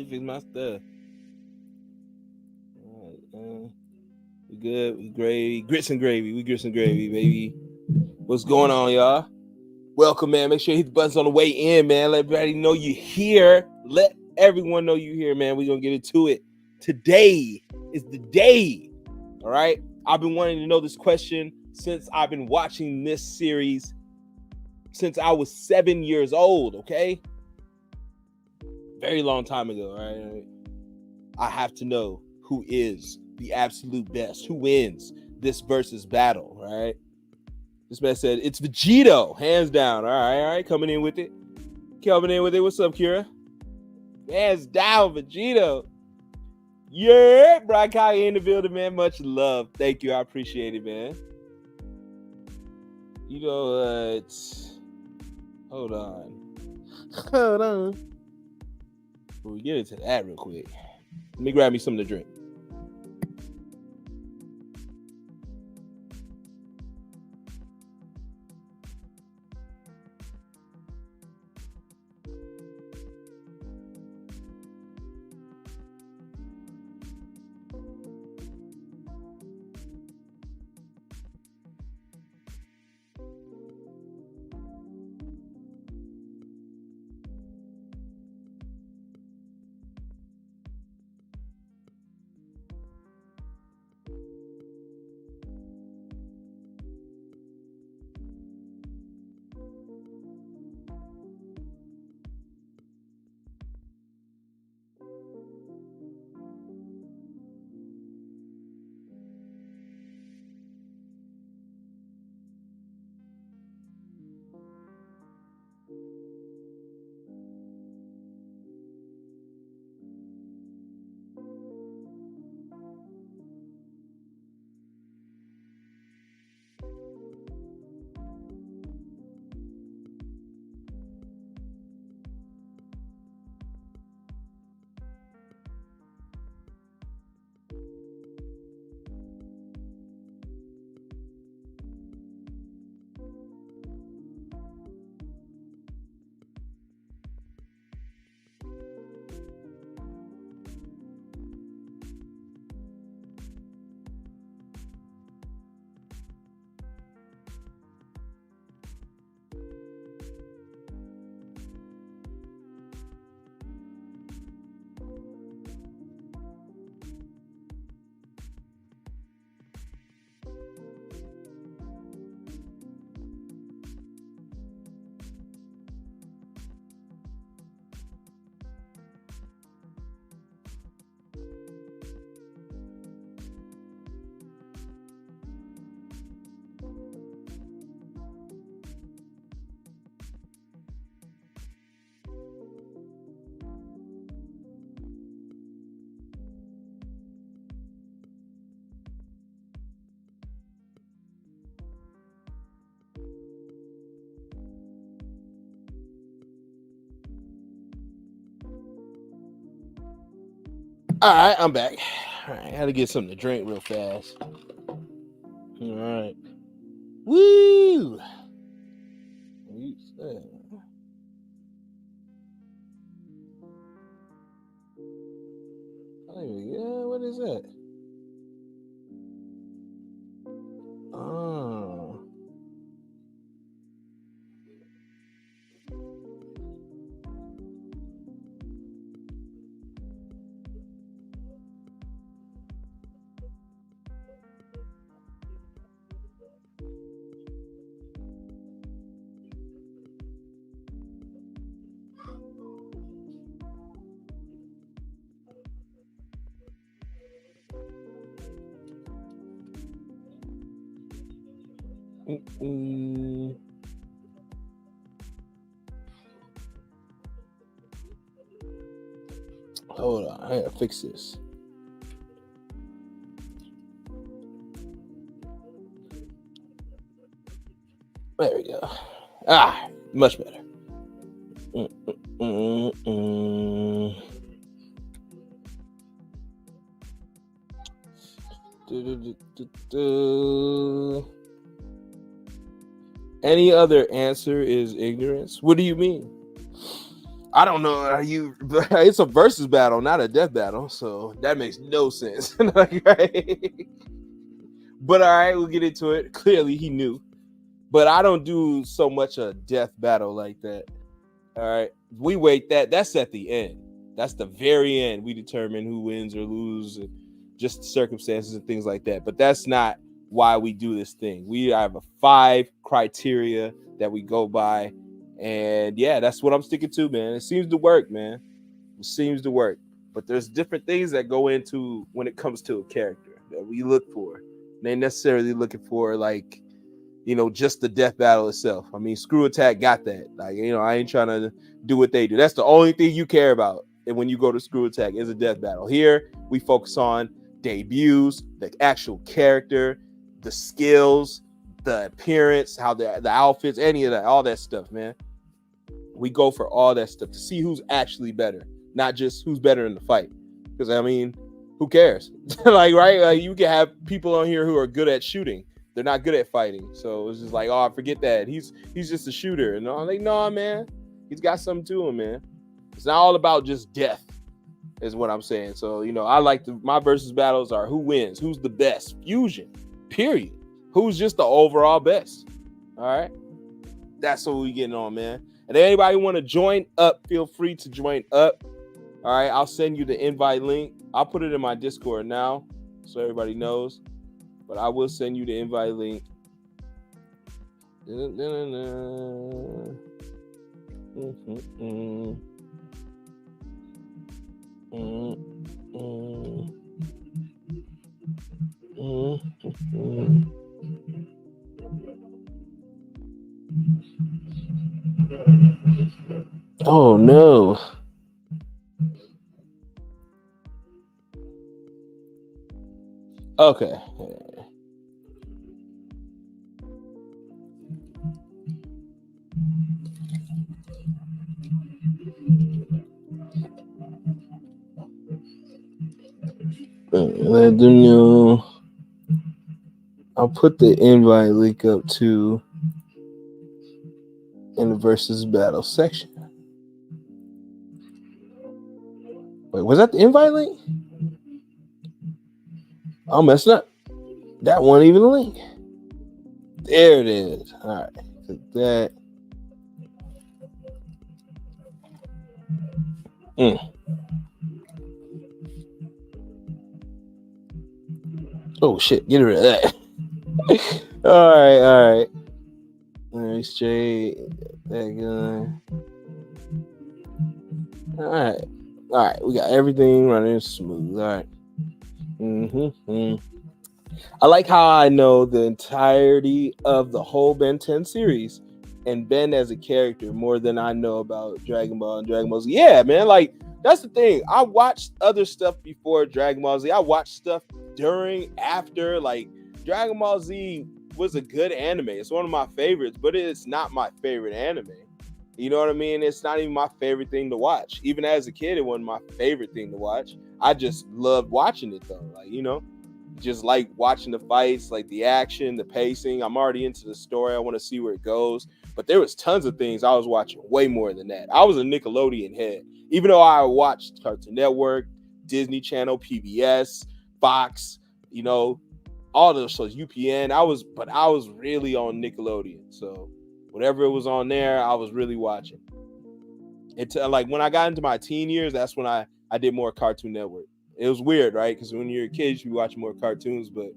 fix my stuff. We good. We gravy. Grits and gravy. We grits and gravy, baby. What's going on, y'all? Welcome, man. Make sure you hit the buttons on the way in, man. Let everybody know you here. Let everyone know you here, man. We're going to get into it. Today is the day. All right? I've been wanting to know this question since I've been watching this series since I was 7 years old, okay? Very long time ago, right? I have to know who is the absolute best, who wins this versus battle, right? This man said it's Vegito, hands down. All right, coming in with it. What's up, Kira? Hands down, Vegito. Yeah, Brian Kaya in the building, man. Much love. Thank you. I appreciate it, man. You know, hold on. We'll get into that real quick. Let me grab me something to drink. All right, I'm back. All right, I had to get something to drink real fast. All right. Woo! Yeah, what is that? Oh. Hold on, I gotta fix this. There we go. Much better. Any other answer is ignorance. What do you mean? I don't know. It's a versus battle, not a death battle. So that makes no sense. Like, right? But all right, we'll get into it. Clearly, he knew. But I don't do so much a death battle like that. All right. We wait that's at the end. That's the very end. We determine who wins or loses and just circumstances and things like that. But that's not why we do this thing. We have a 5 criteria that we go by. And yeah, that's what I'm sticking to, man. It seems to work, man. It seems to work. But there's different things that go into when it comes to a character that we look for. They necessarily looking for like, just the death battle itself. I mean, Screw Attack got that. Like, I ain't trying to do what they do. That's the only thing you care about. And when you go to Screw Attack is a death battle. Here, we focus on debuts, the actual character, the skills, the appearance, how the outfits, any of that, all that stuff, man. We go for all that stuff to see who's actually better, not just who's better in the fight. Because, I mean, who cares? Like, right? Like, you can have people on here who are good at shooting. They're not good at fighting. So it's just like, oh, forget that. He's just a shooter. And I'm like, no, man. He's got something to him, man. It's not all about just death, is what I'm saying. So, I like my versus battles are who wins, who's the best, fusion, period. Who's just the overall best. All right? That's what we getting on, man. And anybody want to join up, feel free to join up. All right? I'll send you the invite link. I'll put it in my Discord now so everybody knows. But I will send you the invite link. Oh no. Okay. Let them know. I'll put the invite link up too in the versus battle section. Wait, was that the invite link? I'm messing up. That wasn't even a link. There it is. All right. Click that. Oh, shit. Get rid of that. All right. Very straight. That gun. All right. We got everything running smooth. All right. I like how I know the entirety of the whole Ben 10 series and Ben as a character more than I know about Dragon Ball and Dragon Ball Z. Yeah, man. Like, that's the thing. I watched other stuff before Dragon Ball Z. I watched stuff during, after. Like, Dragon Ball Z was a good anime. It's one of my favorites, but it's not my favorite anime. You know what I mean? It's not even my favorite thing to watch. Even as a kid, it wasn't my favorite thing to watch. I just loved watching it, though. Like, just like watching the fights, like the action, the pacing. I'm already into the story. I want to see where it goes. But there was tons of things I was watching way more than that. I was a Nickelodeon head. Even though I watched Cartoon Network, Disney Channel, PBS, Fox, all those shows, UPN. I was really on Nickelodeon. So whatever was on there, I was really watching. Like when I got into my teen years, that's when I did more Cartoon Network. It was weird, right? Because when you're a kid, you watch more cartoons, but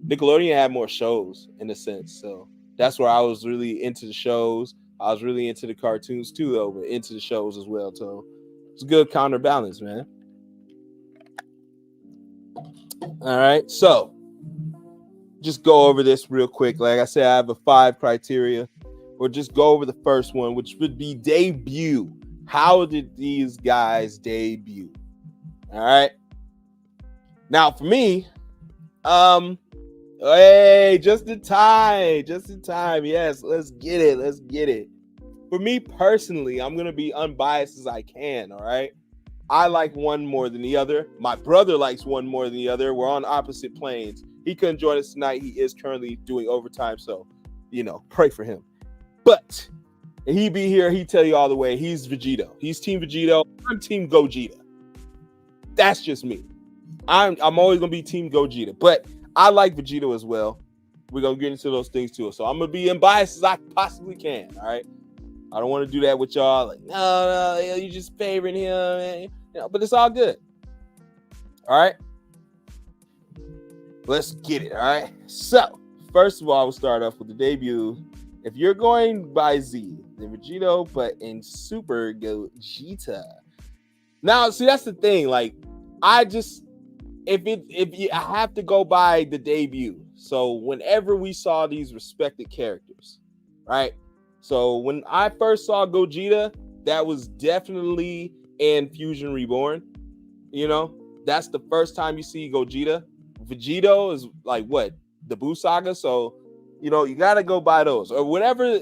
Nickelodeon had more shows in a sense. So that's where I was really into the shows. I was really into the cartoons too, though, but into the shows as well. So it's a good counterbalance, man. All right. So just go over this real quick. Like I said, I have a 5 criteria. We'll just go over the first one, which would be debut. How did these guys debut? All right. Now, for me, hey, just in time. Yes, let's get it. For me personally, I'm going to be unbiased as I can, all right? I like one more than the other. My brother likes one more than the other. We're on opposite planes. He couldn't join us tonight. He is currently doing overtime, so, pray for him. But And he be here, he tell you all the way. He's Vegito. He's Team Vegito. I'm Team Gogeta. That's just me. I'm always gonna be Team Gogeta, but I like Vegito as well. We're gonna get into those things too. So I'm gonna be unbiased as I possibly can. All right. I don't want to do that with y'all. Like, no, you just favoring him, man. But it's all good. All right. Let's get it. All right. So first of all, we'll start off with the debut. If you're going by Z, then Vegito, but in Super Gogeta. Now, see, that's the thing. Like, I just I have to go by the debut. So whenever we saw these respected characters, right? So when I first saw Gogeta, that was definitely in Fusion Reborn. That's the first time you see Gogeta. Vegito is like what? The Buu Saga. So, you got to go by those or whatever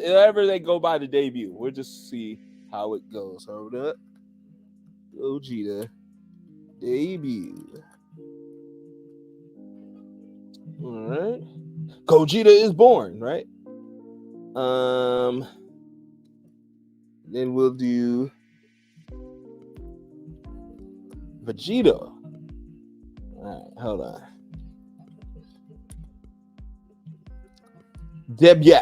they go by the debut. We'll just see how it goes. Hold up. Gogeta debut. All right. Gogeta is born, right? Then we'll do Vegito. All right, hold on. Debut.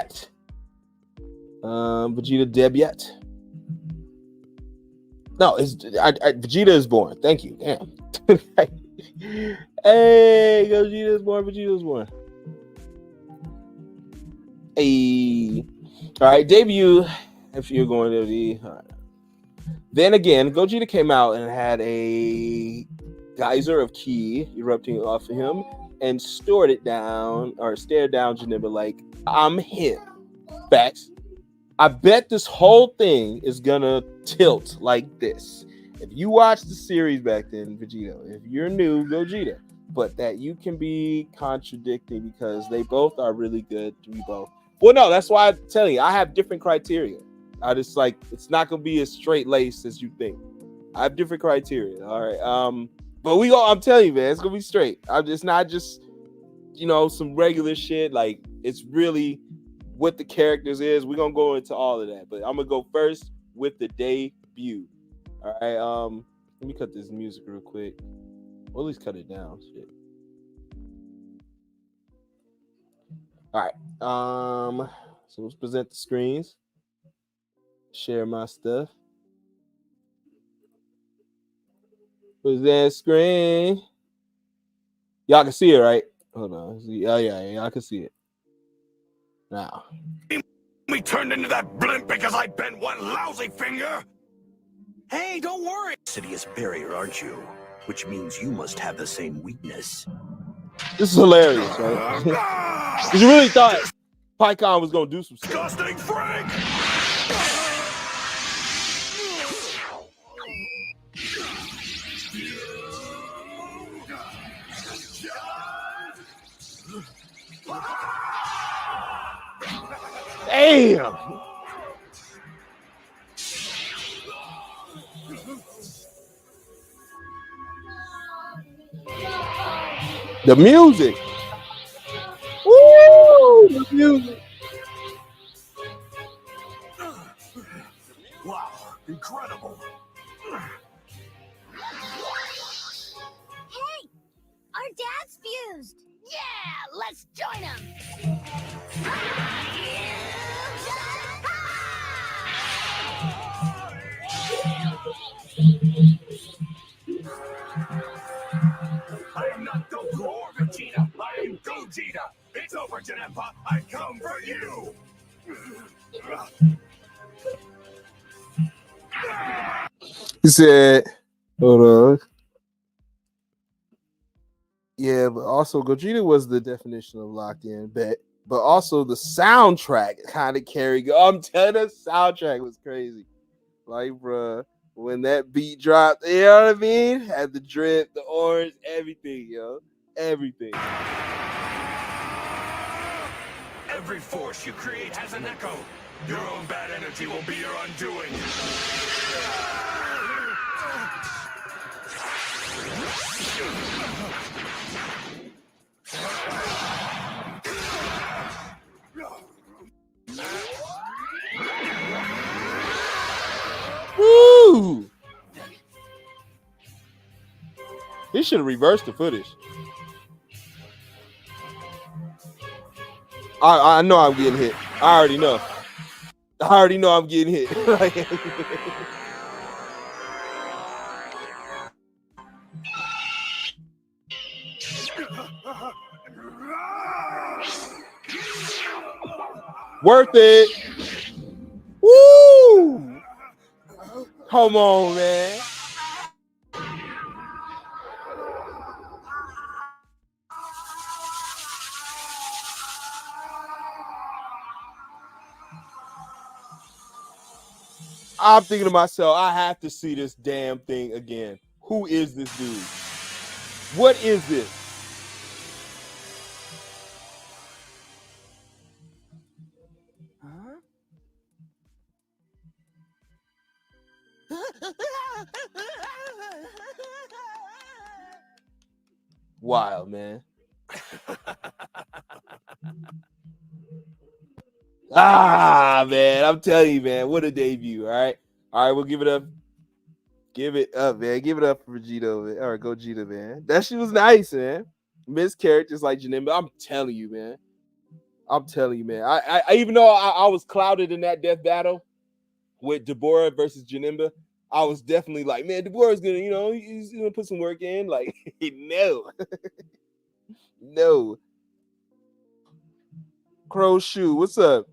Vegeta debut. No, Vegeta is born. Thank you. Damn. Hey, Gogeta is born. Vegeta is born. Hey. All right, debut. If you're going to the, all right. Then again, Gogeta came out and had a geyser of ki erupting off of him and stared down Janemba like, I'm him. Facts. I bet this whole thing is gonna tilt like this. If you watched the series back then, Vegito, if you're new, Gogeta, but that you can be contradicting because they both are really good to be both. Well, no, that's why I'm telling you, I have different criteria. I just like, it's not gonna be as straight laced as you think. I have different criteria. All right. But I'm telling you, man, it's gonna be straight. It's not just, some regular shit. Like, it's really what the characters is. We're gonna go into all of that. But I'm gonna go first with the debut. All right. Let me cut this music real quick. Or at least cut it down. Shit. All right. So let's present the screens. Share my stuff. Present screen. Y'all can see it, right? Hold on. Yeah, y'all can see it. Now. We turned into that blimp because I bent one lousy finger? Hey, don't worry. Insidious barrier, aren't you? Which means you must have the same weakness. This is hilarious, right? Because you really thought PyCon was going to do some stuff. Disgusting Frank! Damn! The music. Woo! The music. Wow, incredible. Hey, our dad's fused. Yeah, let's join him. I am not Goku or Vegeta. I am Gogeta. It's over, Janemba. I come for you. He said, hold on. Yeah, but also Gogeta was the definition of locked in, but also the soundtrack kind of carried. I'm telling you, the soundtrack was crazy. Like, bruh, when that beat dropped, you know what I mean? Had the drip, the orange, everything, yo. Everything. Every force you create has an echo. Your own bad energy will be your undoing. He should have reversed the footage. I know I'm getting hit. I already know. I'm getting hit. Worth it. Woo! Come on, man. I'm thinking to myself, I have to see this damn thing again. Who is this dude? What is this? Huh? Wild, man. Man, I'm telling you, man, what a debut. All right, we'll give it up. Give it up, man. Give it up for Vegito, man. All right, Gogeta, man. That shit was nice, man. Miss characters like Janemba. I'm telling you, man. I even though I was clouded in that death battle with Deborah versus Janemba, I was definitely like, man, Deborah's gonna, he's gonna put some work in. Like, no. No. Crow Shoe, what's up?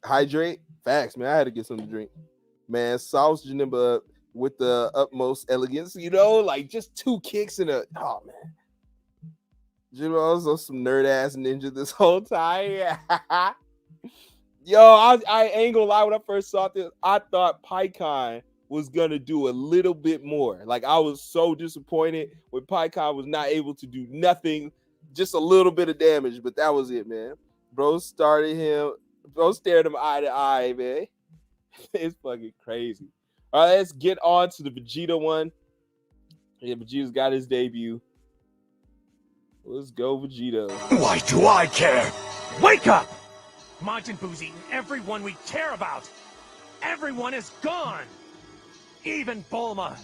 Hydrate? Facts, man. I had to get something to drink. Man, sauce Janemba up with the utmost elegance, like just 2 kicks and oh man. Jimbo also some nerd ass ninja this whole time. Yo, I ain't gonna lie, when I first saw this, I thought PyCon was gonna do a little bit more. Like, I was so disappointed when PyCon was not able to do nothing, just a little bit of damage, but that was it, man. Bro stared him eye to eye, man. It's fucking crazy. All right, let's get on to the Vegeta one. Yeah, Vegeta's got his debut. Let's go, Vegito. Why do I care? Wake up! Majin Buu's eaten everyone we care about. Everyone is gone. Even Bulma.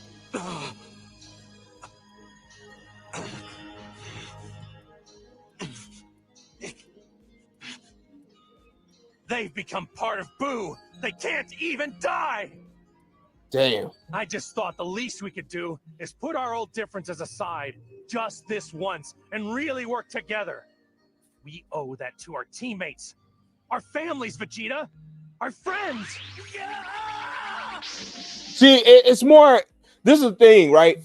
They've become part of Buu. They can't even die. Damn. I just thought the least we could do is put our old differences aside just this once and really work together. We owe that to our teammates, our families, Vegeta, our friends. See, it's more, this is the thing, right?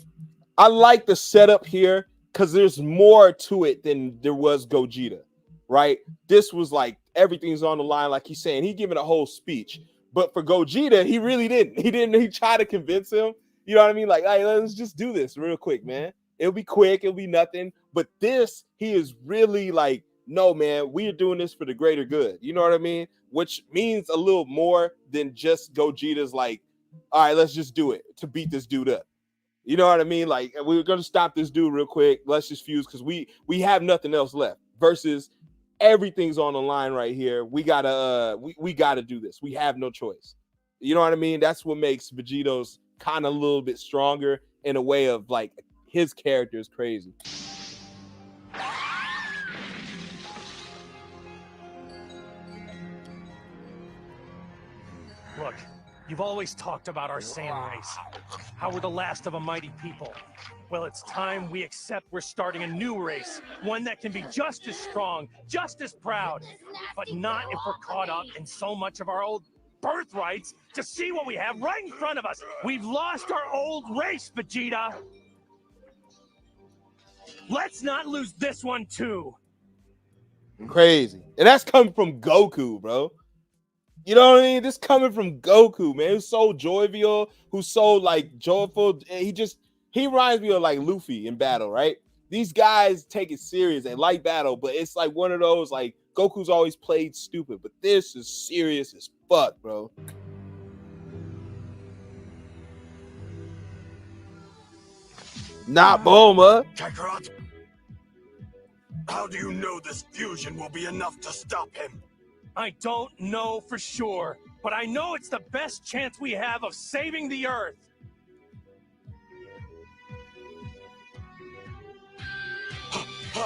I like the setup here because there's more to it than there was Gogeta, right? This was like everything's on the line, like he's saying. He giving a whole speech. But for Gogeta, he really didn't. He tried to convince him. You know what I mean? Like, hey, let's just do this real quick, man. It'll be quick. It'll be nothing. But this, he is really like, no, man, we are doing this for the greater good. You know what I mean? Which means a little more than just Gogeta's like, all right, let's just do it to beat this dude up. You know what I mean? Like, we're going to stop this dude real quick. Let's just fuse because we have nothing else left versus everything's on the line right here. We gotta we gotta do this. We have no choice. You know what I mean? That's what makes Vegito's kind of a little bit stronger in a way of like his character is crazy. Look, you've always talked about our Saiyan race, how we're the last of a mighty people. Well, it's time we accept we're starting a new race, one that can be just as strong, just as proud, but not if we're caught up in so much of our old birthrights to see what we have right in front of us. We've lost our old race, Vegeta. Let's not lose this one too. Crazy. And that's coming from Goku, bro. You know what I mean? This coming from Goku, man. Who's so jovial, who's so like joyful. He reminds me of like Luffy in battle, right? These guys take it serious. They like battle, but it's like one of those like Goku's always played stupid, but this is serious as fuck, bro. Not Bulma. Kakarot, how do you know this fusion will be enough to stop him? I don't know for sure, but I know it's the best chance we have of saving the Earth. You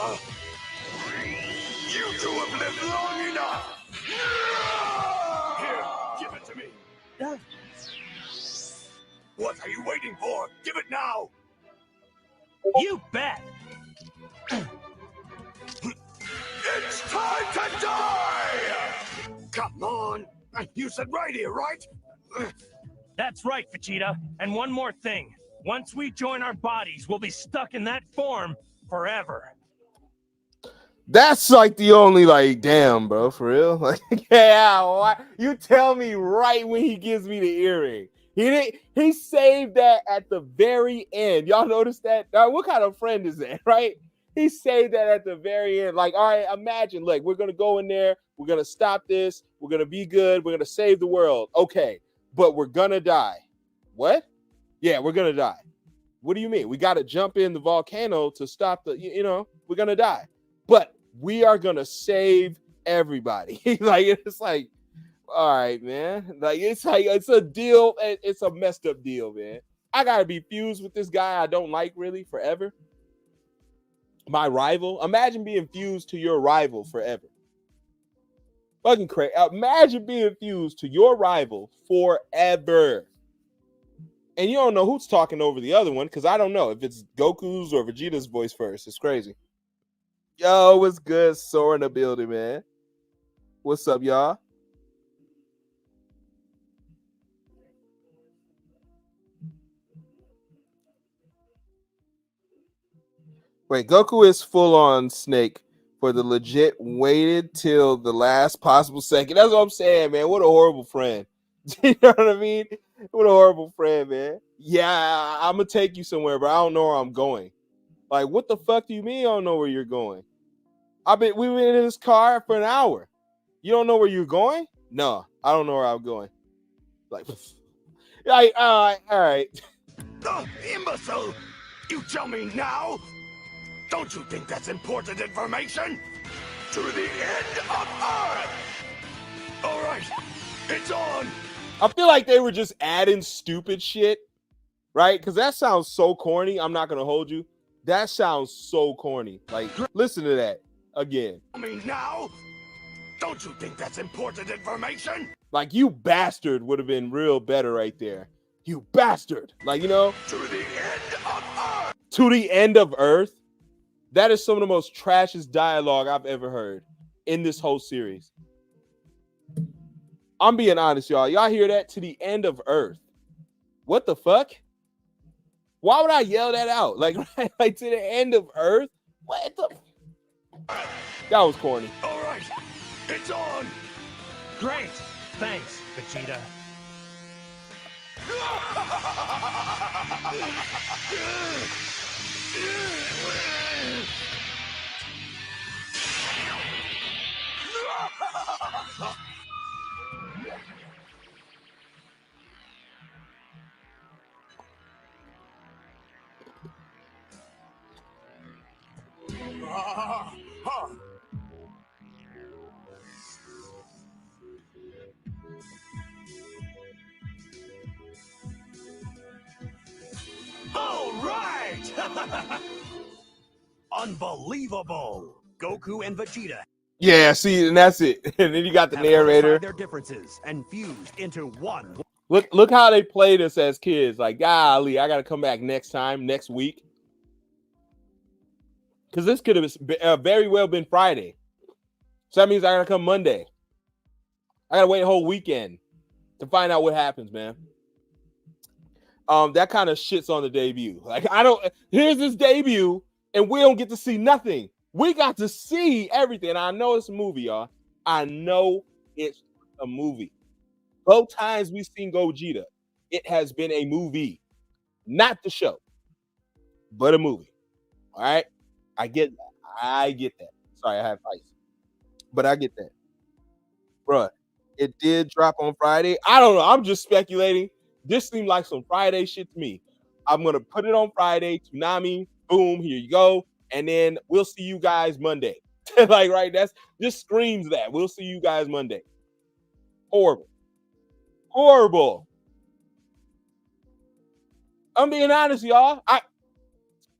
two have lived long enough! Here, give it to me. What are you waiting for? Give it now! You bet! It's time to die! Come on! You said right here, right? That's right, Vegeta. And one more thing. Once we join our bodies, we'll be stuck in that form forever. That's like the only like, damn, bro, for real. Like, yeah, why? You tell me right when he gives me the earring. He didn't. He saved that at the very end. Y'all notice that? Now, what kind of friend is that, right? He saved that at the very end. Like, all right, imagine, like, we're gonna go in there. We're gonna stop this. We're gonna be good. We're gonna save the world. Okay, but we're gonna die. What? Yeah, we're gonna die. What do you mean? We got to jump in the volcano to stop the. You know, we're gonna die. But we are gonna save everybody. Like, it's like, all right, man. Like, it's a deal. It's a messed up deal, man. I gotta be fused with this guy I don't like really forever. My rival. Imagine being fused to your rival forever. Fucking crazy. Imagine being fused to your rival forever. And you don't know who's talking over the other one, because I don't know if it's Goku's or Vegeta's voice first. It's crazy. Yo, what's good? Sora in the building, man. What's up, y'all? Wait, Goku is full on Snake for the legit waited till the last possible second. That's what I'm saying, man. What a horrible friend. You know what I mean? What a horrible friend, man. Yeah, I'm gonna take you somewhere, but I don't know where I'm going. Like, what the fuck do you mean I don't know where you're going? We've been in this car for an hour. You don't know where you're going? No, I don't know where I'm going. Like, all right. Oh, imbecile! You tell me now? Don't you think that's important information? To the end of Earth! Alright, it's on! I feel like they were just adding stupid shit, right? Because that sounds so corny. I'm not going to hold you. That sounds so corny. Like, listen to that again. I mean, now? Don't you think that's important information? Like, you bastard would have been real better right there. You bastard. Like, you know? To the end of Earth! To the end of Earth? That is some of the most trashiest dialogue I've ever heard in this whole series. I'm being honest, y'all. Y'all hear that? To the end of Earth. What the fuck? Why would I yell that out? Like, right, like to the end of Earth? What the? That was corny. All right, it's on. Great. Thanks, Vegeta. All right! Unbelievable! Goku and Vegeta Yeah, see, and that's it. And then you got the have put aside narrator. their differences and fused into one. Look how they played us as kids. Like, golly, I got to come back next time, next week. Because this could have very well been Friday. So that means I got to come Monday. I got to wait a whole weekend to find out what happens, man. That kind of shits on the debut. Like, here's this debut, and we don't get to see nothing. We got to see everything. I know it's a movie, y'all. I know it's a movie. Both times we've seen Gogeta, it has been a movie, not the show, but a movie. All right, I get that. Sorry, I have ice, but I get that, bruh. It did drop on Friday. I don't know. I'm just speculating. This seemed like some Friday shit to me. I'm gonna put it on Friday. Tsunami, boom, here you go, and then we'll see you guys Monday. Like, right? That's just screams that we'll see you guys Monday. Horrible. Horrible. I'm being honest, y'all.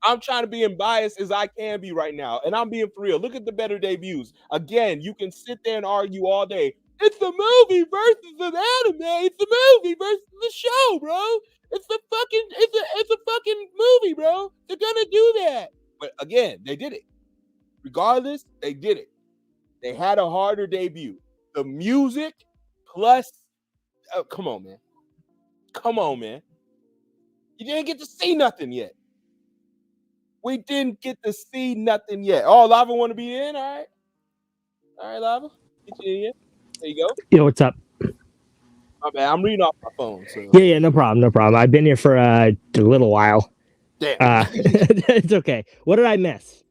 I'm trying to be unbiased as I can be right now, and I'm being for real. Look at the better debuts. Again, you can sit there and argue all day. It's the movie versus an anime. It's the movie versus the show, bro. It's a fucking movie, bro. They're gonna do that. But again, they did it. Regardless, they did it. They had a harder debut. The music plus, come on, man. Come on, man. You didn't get to see nothing yet. We didn't get to see nothing yet. Oh, Lava want to be in? All right. All right, Lava. Get you in. There you go. Yo, what's up? My bad. I'm reading off my phone. So. Yeah, no problem. I've been here for a little while. Damn. It's okay. What did I miss?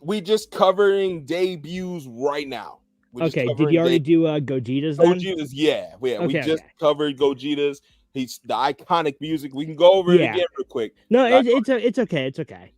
We just covering debuts right now. Okay, did you already do Gogeta's then? Gogeta's, yeah. Okay, we just covered Gogeta's. He's the iconic music. We can go over it again real quick. No, it's okay. It's okay.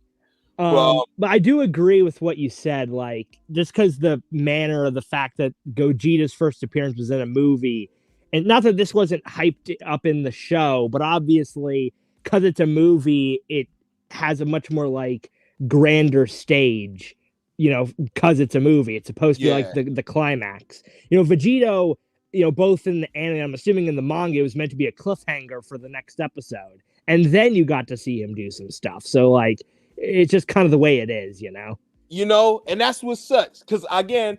But I do agree with what you said. Like, just because the manner of the fact that Gogeta's first appearance was in a movie, and not that this wasn't hyped up in the show, but obviously because it's a movie, it has a much more like grander stage. You know, because it's a movie, it's supposed to be like the climax. You know, Vegito. You know, both in the anime, I'm assuming in the manga, it was meant to be a cliffhanger for the next episode, and then you got to see him do some stuff. So like, it's just kind of the way it is, you know. You know, and that's what sucks. Because again,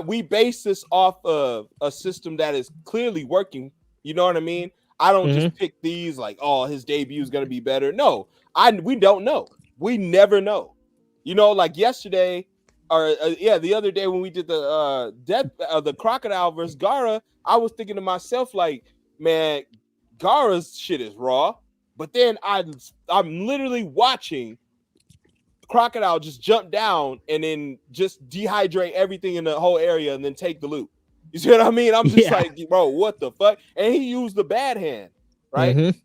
we base this off of a system that is clearly working. You know what I mean? I don't just pick these like, oh, his debut is gonna be better. No, we don't know. We never know. You know, like yesterday. Or the other day when we did the death the crocodile versus Gara, I was thinking to myself like, man, Gara's shit is raw. But then I'm literally watching crocodile just jump down and then just dehydrate everything in the whole area and then take the loot. You see what I mean? I'm just like, bro, what the fuck? And he used the bad hand, right?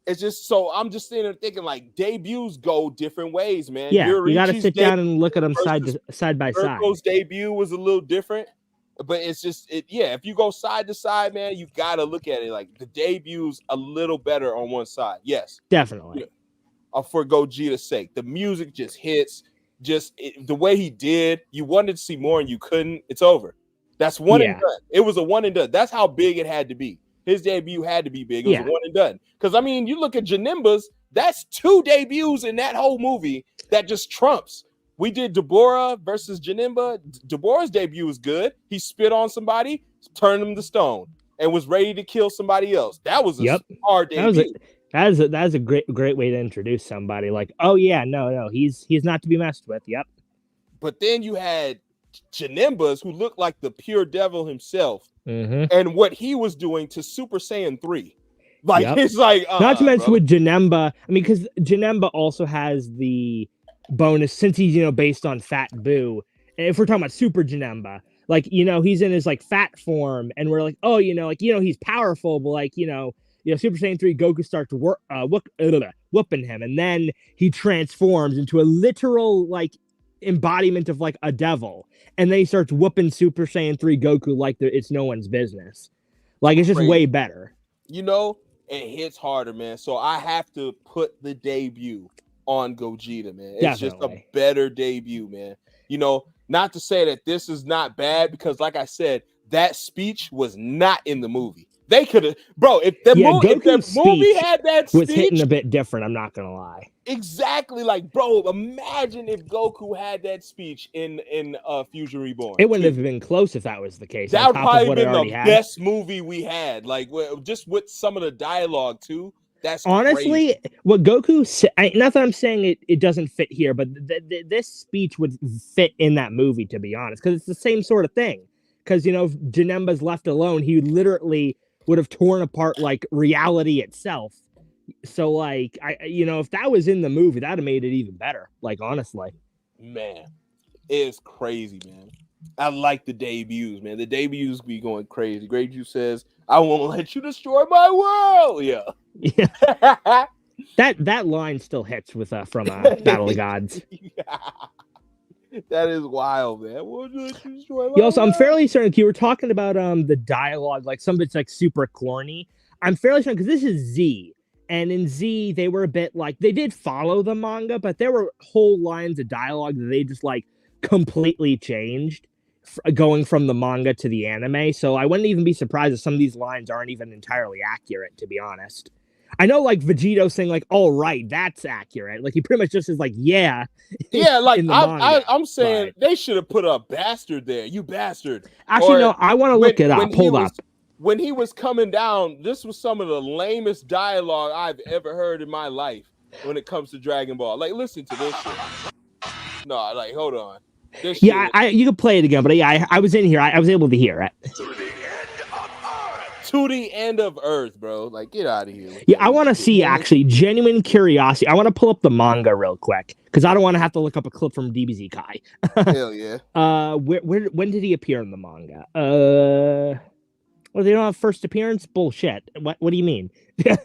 It's just so I'm just sitting there thinking like debuts go different ways, man. Yeah, you got to sit down and look at them side by side. Urko's debut was a little different, but it's just if you go side to side, man, you got to look at it like the debut's a little better on one side. Yes, definitely. For Gogeta's sake, the music just hits. The way he did, you wanted to see more and you couldn't. It's over. That's one and done. It was a one and done. That's how big it had to be. His debut had to be big. It was a one and done. Because, I mean, you look at Janemba's, that's 2 debuts in that whole movie that just trumps. We did Deborah versus Janemba. Deborah's debut was good. He spit on somebody, turned him to stone, and was ready to kill somebody else. That was a hard debut. That is a great way to introduce somebody. Like, oh, yeah, no, he's not to be messed with. Yep. But then you had Janemba's who looked like the pure devil himself. And what he was doing to Super Saiyan 3. Like, it's like... Not to mention with Janemba, I mean, because Janemba also has the bonus, since he's, you know, based on Fat Boo. And if we're talking about Super Janemba, like, you know, he's in his, like, fat form, and we're like, oh, you know, he's powerful, but, like, you know, Super Saiyan 3, Goku starts whooping him, and then he transforms into a literal, like, embodiment of like a devil, and then he starts whooping Super Saiyan 3 Goku like it's no one's business. Like, it's just way better. You know, it hits harder, man. So I have to put the debut on Gogeta, man. It's just a better debut, man. You know, not to say that this is not bad, because like I said, that speech was not in the movie. They could have, bro. If the movie had that speech, was hitting a bit different. I'm not gonna lie. Exactly, like, bro. Imagine if Goku had that speech in Fusion Reborn. It wouldn't have been close if that was the case. That would probably have been the best movie we had. Like, just with some of the dialogue too. That's honestly crazy. What Goku said. Not that I'm saying it doesn't fit here, but this speech would fit in that movie, to be honest, because it's the same sort of thing. Because, you know, if Janemba's left alone, he literally would have torn apart like reality itself. So like, if that was in the movie, that'd have made it even better. Like, honestly, man, it's crazy, man. I like the debuts, man. The debuts be going crazy. Great Juice says, "I won't let you destroy my world." Yeah. that line still hits with from Battle of Gods. That is wild, man. Also, I'm fairly certain you were talking about the dialogue, like some of it's like super corny. I'm fairly certain because this is Z, And in Z, they were a bit like, they did follow the manga, but there were whole lines of dialogue that they just like completely changed going from the manga to the anime. So I wouldn't even be surprised if some of these lines aren't even entirely accurate, to be honest. I know like Vegito saying like, all right, that's accurate. Like he pretty much just is like, yeah. Yeah, like in the manga, I'm saying but... they should have put a bastard there. You bastard. Actually, or no, I want to look it up. Hold up. When he was coming down, this was some of the lamest dialogue I've ever heard in my life when it comes to Dragon Ball. Like, listen to this shit. No, like, hold on. This yeah, shit. You can play it again, but yeah, I was in here. I was able to hear it. To the end of Earth, bro. Like, get out of here. Yeah, I want to see, actually, genuine curiosity. I want to pull up the manga real quick, because I don't want to have to look up a clip from DBZ Kai. Hell yeah. When did he appear in the manga? Well, they don't have first appearance? Bullshit. What do you mean? You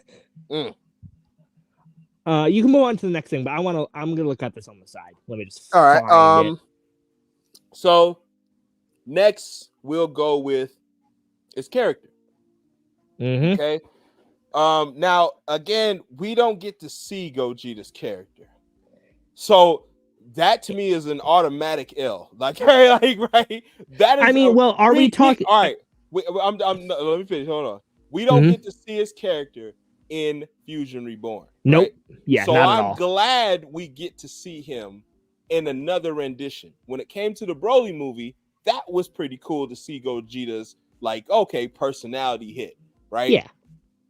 can move on to the next thing, but I'm gonna look at this on the side. Let me just find it. So next we'll go with his character. Mm-hmm. Okay. Now again, we don't get to see Gogeta's character. So that to me is an automatic L. Like, right? That is. I mean, well, are we talking? All right. Let me finish. Hold on. We don't get to see his character in Fusion Reborn. Nope. Right? Yeah. So not at I'm all. glad we get to see him in another rendition. When it came to the Broly movie, that was pretty cool to see Gogeta's like, okay, personality hit, right? Yeah.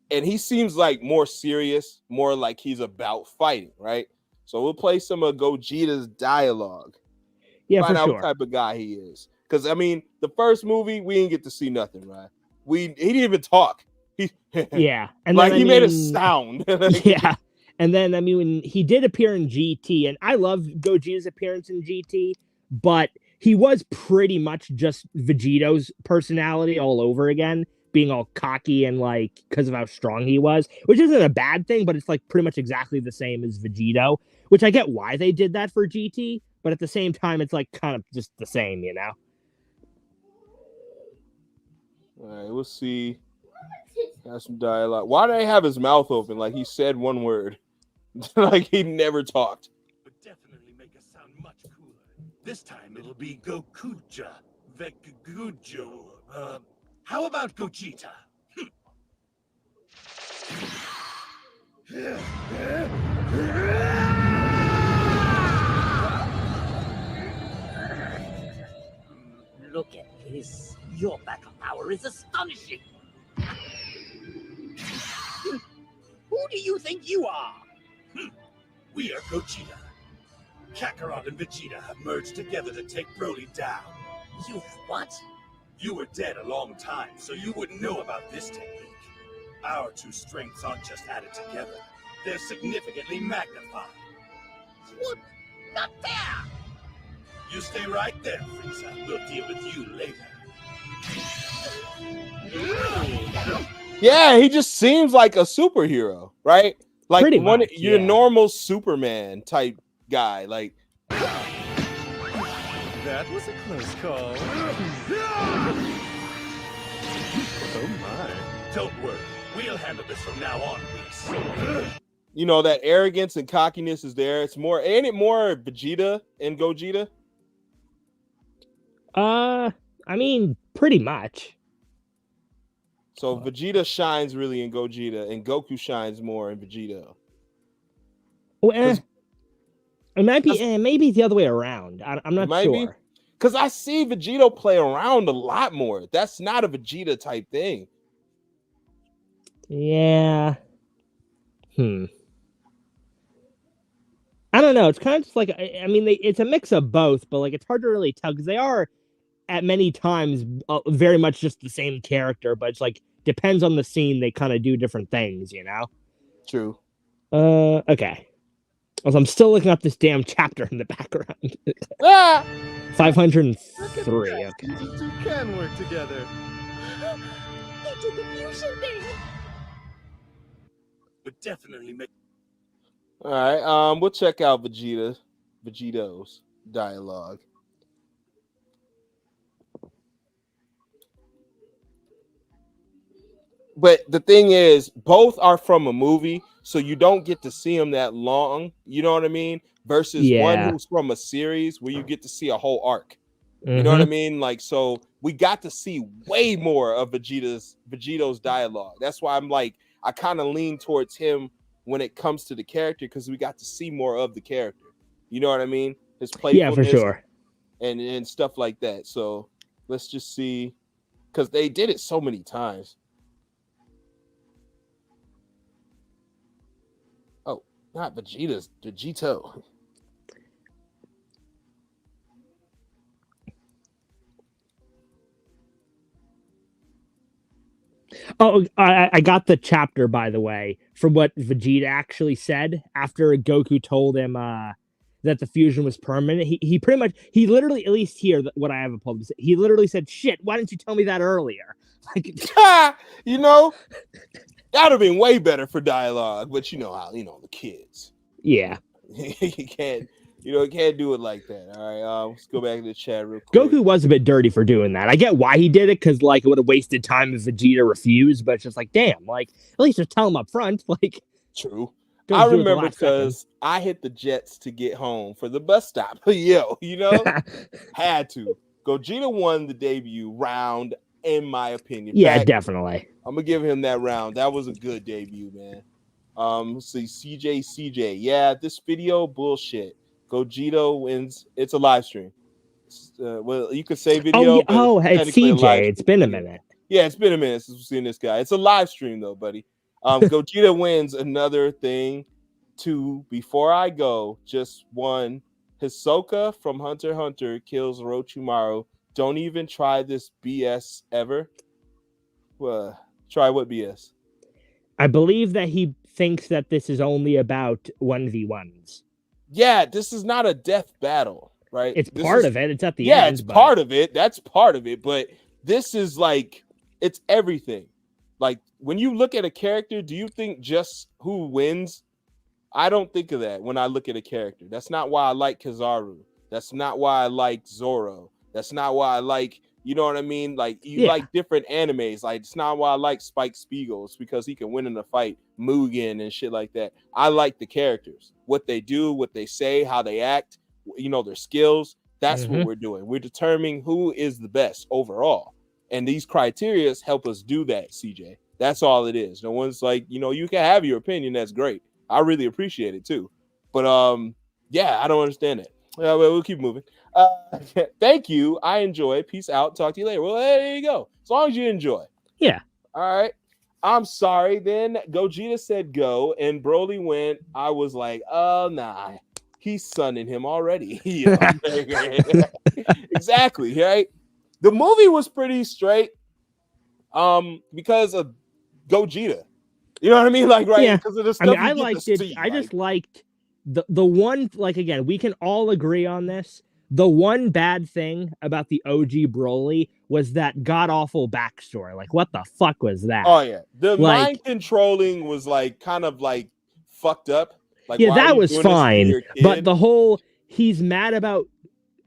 And he seems like more serious, more like he's about fighting, right? So we'll play some of Gogeta's dialogue. Yeah, Find for out sure. what type of guy he is. Because I mean, the first movie we didn't get to see nothing, right? He didn't even talk. Yeah, and like then, he made a sound. Yeah, and then I mean, when he did appear in GT, and I love Gogeta's appearance in GT, but he was pretty much just Vegito's personality all over again, being all cocky and like because of how strong he was, which isn't a bad thing, but it's like pretty much exactly the same as Vegito, which I get why they did that for GT, but at the same time, it's like kind of just the same, you know. All right, we'll see. Have some dialogue. Why do they have his mouth open? Like he said one word. Like he never talked. But definitely make us sound much cooler. This time it'll be Gokuja, Vegito. How about Gogeta? Look at this. Your battle power is astonishing. Who do you think you are? We are Gogeta. Kakarot and Vegeta have merged together to take Broly down. You've what? You were dead a long time, so you wouldn't know about this technique. Our two strengths aren't just added together. They're significantly magnified. What? Not fair! You stay right there, Frieza. We'll deal with you later. Yeah, he just seems like a superhero, right? Like Pretty one much, your yeah. normal Superman type guy. Like That was a close call. Oh my. Don't worry. We'll handle this from now on, Whis. you know, that arrogance and cockiness is there. It's more, ain't it more Vegeta and Gogeta? I mean, pretty much. So Vegeta shines really in Gogeta, and Goku shines more in Vegeta. Well, it might be maybe the other way around. I'm not sure. Because I see Vegito play around a lot more. That's not a Vegeta type thing. Yeah. I don't know. It's kind of just like, I mean, it's a mix of both, but like it's hard to really tell because they are at many times very much just the same character, but it's like depends on the scene. They kind of do different things, you know? True. Okay. Also, I'm still looking up this damn chapter in the background. 503. Okay. You two can work together. They took a fusion thing. But definitely make. All right. We'll check out Vegito's dialogue. But the thing is, both are from a movie, so you don't get to see him that long. You know what I mean? Versus one who's from a series where you get to see a whole arc. You know what I mean? Like, so we got to see way more of Vegito's dialogue. That's why I'm like, I kind of lean towards him when it comes to the character, because we got to see more of the character. You know what I mean? His playfulness, for sure, and stuff like that. So let's just see, because they did it so many times. Oh, not Vegito. Oh, I got the chapter, by the way, from what Vegeta actually said after Goku told him that the fusion was permanent. He pretty much, he literally, at least here, what I have a pulled, he literally said, "Shit, why didn't you tell me that earlier?" Like, you know, that'd have been way better for dialogue, but you know how, the kids. Yeah. You can't do it like that. All right, let's go back to the chat real quick. Goku was a bit dirty for doing that. I get why he did it, because like it would have wasted time if Vegeta refused, but it's just like, damn, like at least just tell him up front. Like, true. I remember because I hit the Jets to get home for the bus stop. Yo, had to. Gogeta won the debut round, in my opinion. Yeah, definitely. I'm gonna give him that round. That was a good debut, man. Let's see, CJ. Yeah, this video bullshit. Gogeta wins. It's a live stream. Well, you could say video. It's CJ. It's been a minute. Yeah, it's been a minute since we've seen this guy. It's a live stream though, buddy. Gogeta wins another thing. 2, before I go, just 1. Hisoka from Hunter x Hunter kills Orochimaru. Don't even try this BS ever. Try what BS? I believe that he thinks that this is only about 1v1s. Yeah, this is not a death battle, right? It's part of it. It's at the end. Yeah, it's part of it. That's part of it. But this is like, it's everything. Like, when you look at a character, do you think just who wins? I don't think of that when I look at a character. That's not why I like Kizaru. That's not why I like Zoro. That's not why I like, you know what I mean? Like, you like different animes. Like, it's not why I like Spike Spiegel. It's because he can win in a fight, Mugen and shit like that. I like the characters, what they do, what they say, how they act, their skills. That's what we're doing. We're determining who is the best overall. And these criteria help us do that, CJ. That's all it is. No one's like, you can have your opinion. That's great. I really appreciate it too. But I don't understand it. We'll keep moving. Thank you. I enjoy. Peace out. Talk to you later. Well, there you go. As long as you enjoy. Yeah. All right. I'm sorry. Then Gogeta said go, and Broly went. I was like, oh, nah. He's sunning him already. Exactly. Right. The movie was pretty straight because of Gogeta. You know what I mean? Like, right? Yeah. Because of the stuff I liked it. I just liked the one, like, again, we can all agree on this. The one bad thing about the OG Broly was that god-awful backstory. Like, what the fuck was that? Oh, yeah. The mind controlling was, like, kind of, like, fucked up. Like, yeah, that was fine. But the whole, he's mad about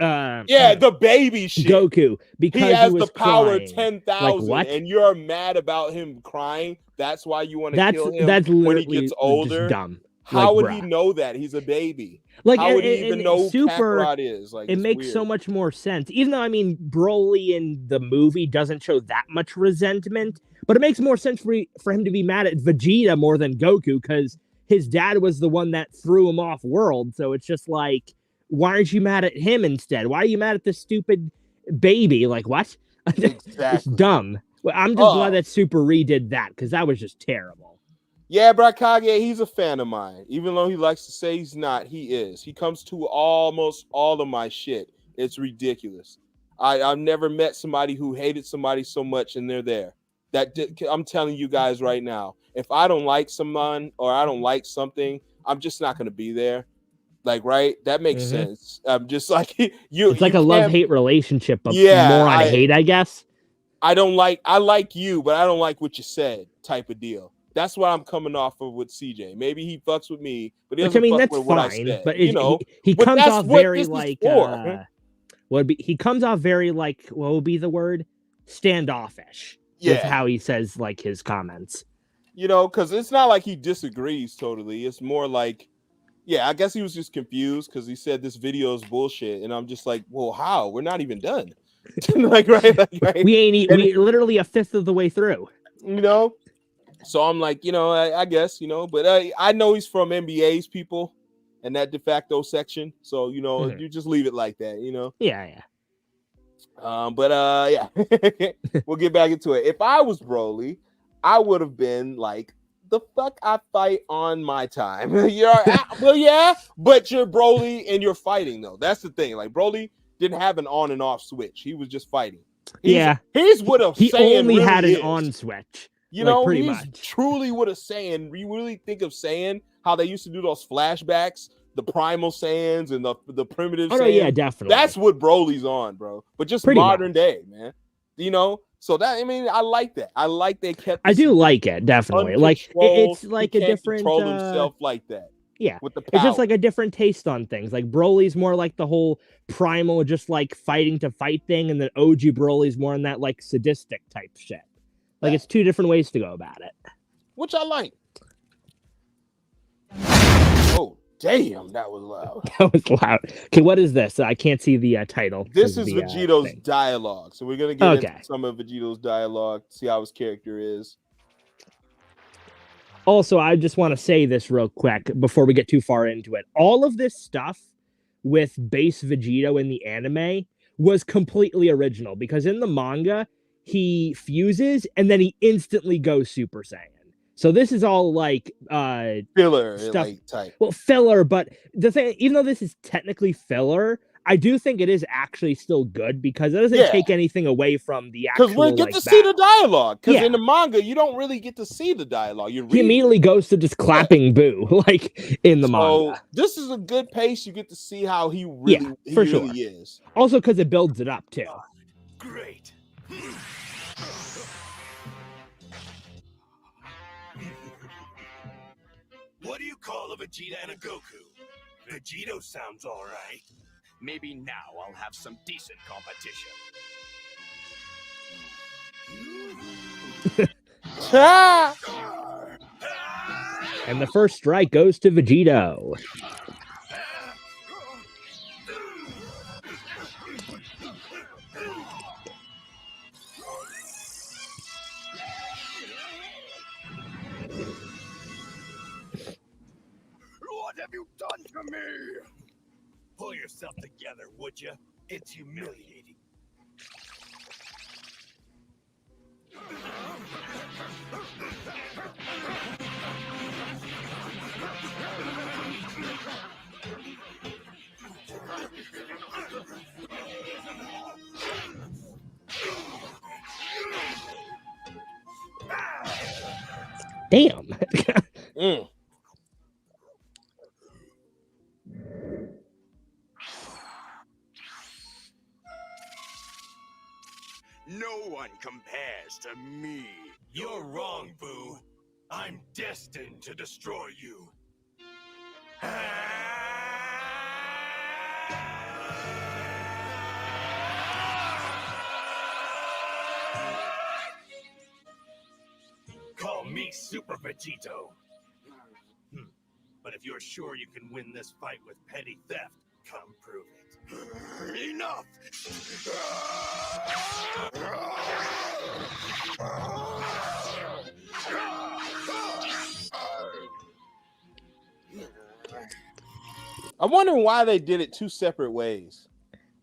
the baby shit. Goku, because he has the power crying. 10,000, like, and you're mad about him crying. That's why you want to kill him that's when he gets older. Dumb. How would he know that? He's a baby. Like, how would he even know who Super, Kakarot is? Like, it makes so much more sense. Even though, I mean, Broly in the movie doesn't show that much resentment, but it makes more sense for him to be mad at Vegeta more than Goku, because his dad was the one that threw him off world. So it's just like, why aren't you mad at him instead? Why are you mad at this stupid baby? Like, what? Exactly. It's dumb. Well, I'm just glad that Super redid that, because that was just terrible. Yeah, Brakage, he's a fan of mine. Even though he likes to say he's not, he is. He comes to almost all of my shit. It's ridiculous. I've never met somebody who hated somebody so much, and they're there. I'm telling you guys right now, if I don't like someone or I don't like something, I'm just not going to be there. Like, right? That makes sense. I'm just like you. It's like a love-hate relationship, but more on hate, I guess. I like you, but I don't like what you said, type of deal. That's what I'm coming off of with CJ. Maybe he fucks with me, but he doesn't fuck with what I said. But he comes off very like he comes off very like, what would be the word? Standoffish. Yeah. With how he says like his comments. You know, because it's not like he disagrees totally. It's more like, yeah, I guess he was just confused because he said this video is bullshit, and I'm just like, well, how? We're not even done. Like, right, right. We literally a fifth of the way through. You know, so I'm like, you know, I guess, you know, but I know he's from NBA's people and that de facto section, so you know, you just leave it like that, you know. Yeah. Yeah, we'll get back into it. If I was Broly, I would have been like, the fuck I fight on my time. Well, yeah, but you're Broly and you're fighting though. That's the thing. Like Broly didn't have an on and off switch. He was just fighting. He's what a he Saiyan only really had an is. on switch. You know, pretty he's much. truly what a Saiyan. You really think of Saiyan, how they used to do those flashbacks, the primal Saiyans and the primitive Saiyans. Oh, yeah, definitely. That's what Broly's on, bro. But just pretty modern day, man. You know, so that, I mean, I like that. I like they kept. I do like it, definitely. Like it's like a different control himself like that. Yeah, with the power. It's just like a different taste on things. Like Broly's more like the whole primal, just like fighting to fight thing, and then OG Broly's more in that like sadistic type shit. Like it's two different ways to go about it, which I like. Oh, damn, that was loud. That was loud. Okay, what is this? I can't see the title. This is Vegito's dialogue. So we're going to get into some of Vegito's dialogue, see how his character is. Also, I just want to say this real quick before we get too far into it. All of this stuff with base Vegito in the anime was completely original because in the manga, he fuses and then he instantly goes Super Saiyan. So this is all like filler stuff. Like type. Well, filler, but the thing, even though this is technically filler, I do think it is actually still good because it doesn't take anything away from the actual. Because we get to see the dialogue. Because in the manga, you don't really get to see the dialogue. He immediately goes to just clapping boo, like in the manga. This is a good pace. You get to see how he really, really is. Also, because it builds it up too. Great. What do you call a Vegeta and a Goku? Vegito sounds all right. Maybe now I'll have some decent competition. And the first strike goes to Vegito. What have you done to me? Pull yourself together, would you? It's humiliating. Damn. No one compares to me. You're wrong, Boo. I'm destined to destroy you. Call me Super Vegito. But if you're sure you can win this fight with petty theft, come prove it. Enough! I'm wondering why they did it two separate ways.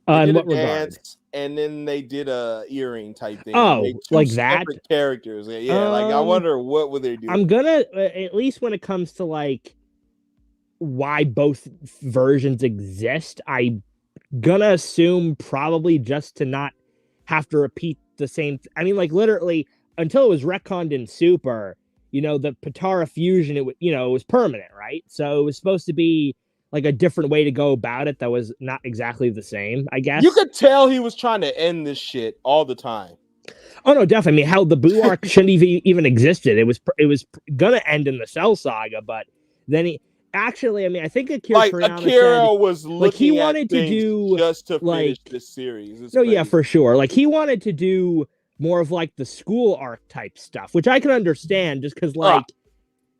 In what regard? And then they did a earring type thing. Oh, like that? Characters. Yeah, like I wonder what would they do. I'm gonna, at least when it comes to like why both versions exist, I'm gonna assume probably just to not have to repeat the same. I mean, like literally until it was retconned in Super, you know, the Potara fusion, it was permanent, right? So it was supposed to be like a different way to go about it that was not exactly the same, I guess. You could tell he was trying to end this shit all the time. Oh no, definitely. I mean, hell, the Boo arc shouldn't even existed. It was gonna end in the Cell Saga, but then he actually, I mean, I think Akira Toriyama was looking like he wanted to do just to finish this series. Yeah, for sure. Like he wanted to do more of like the school arc type stuff, which I can understand just because like,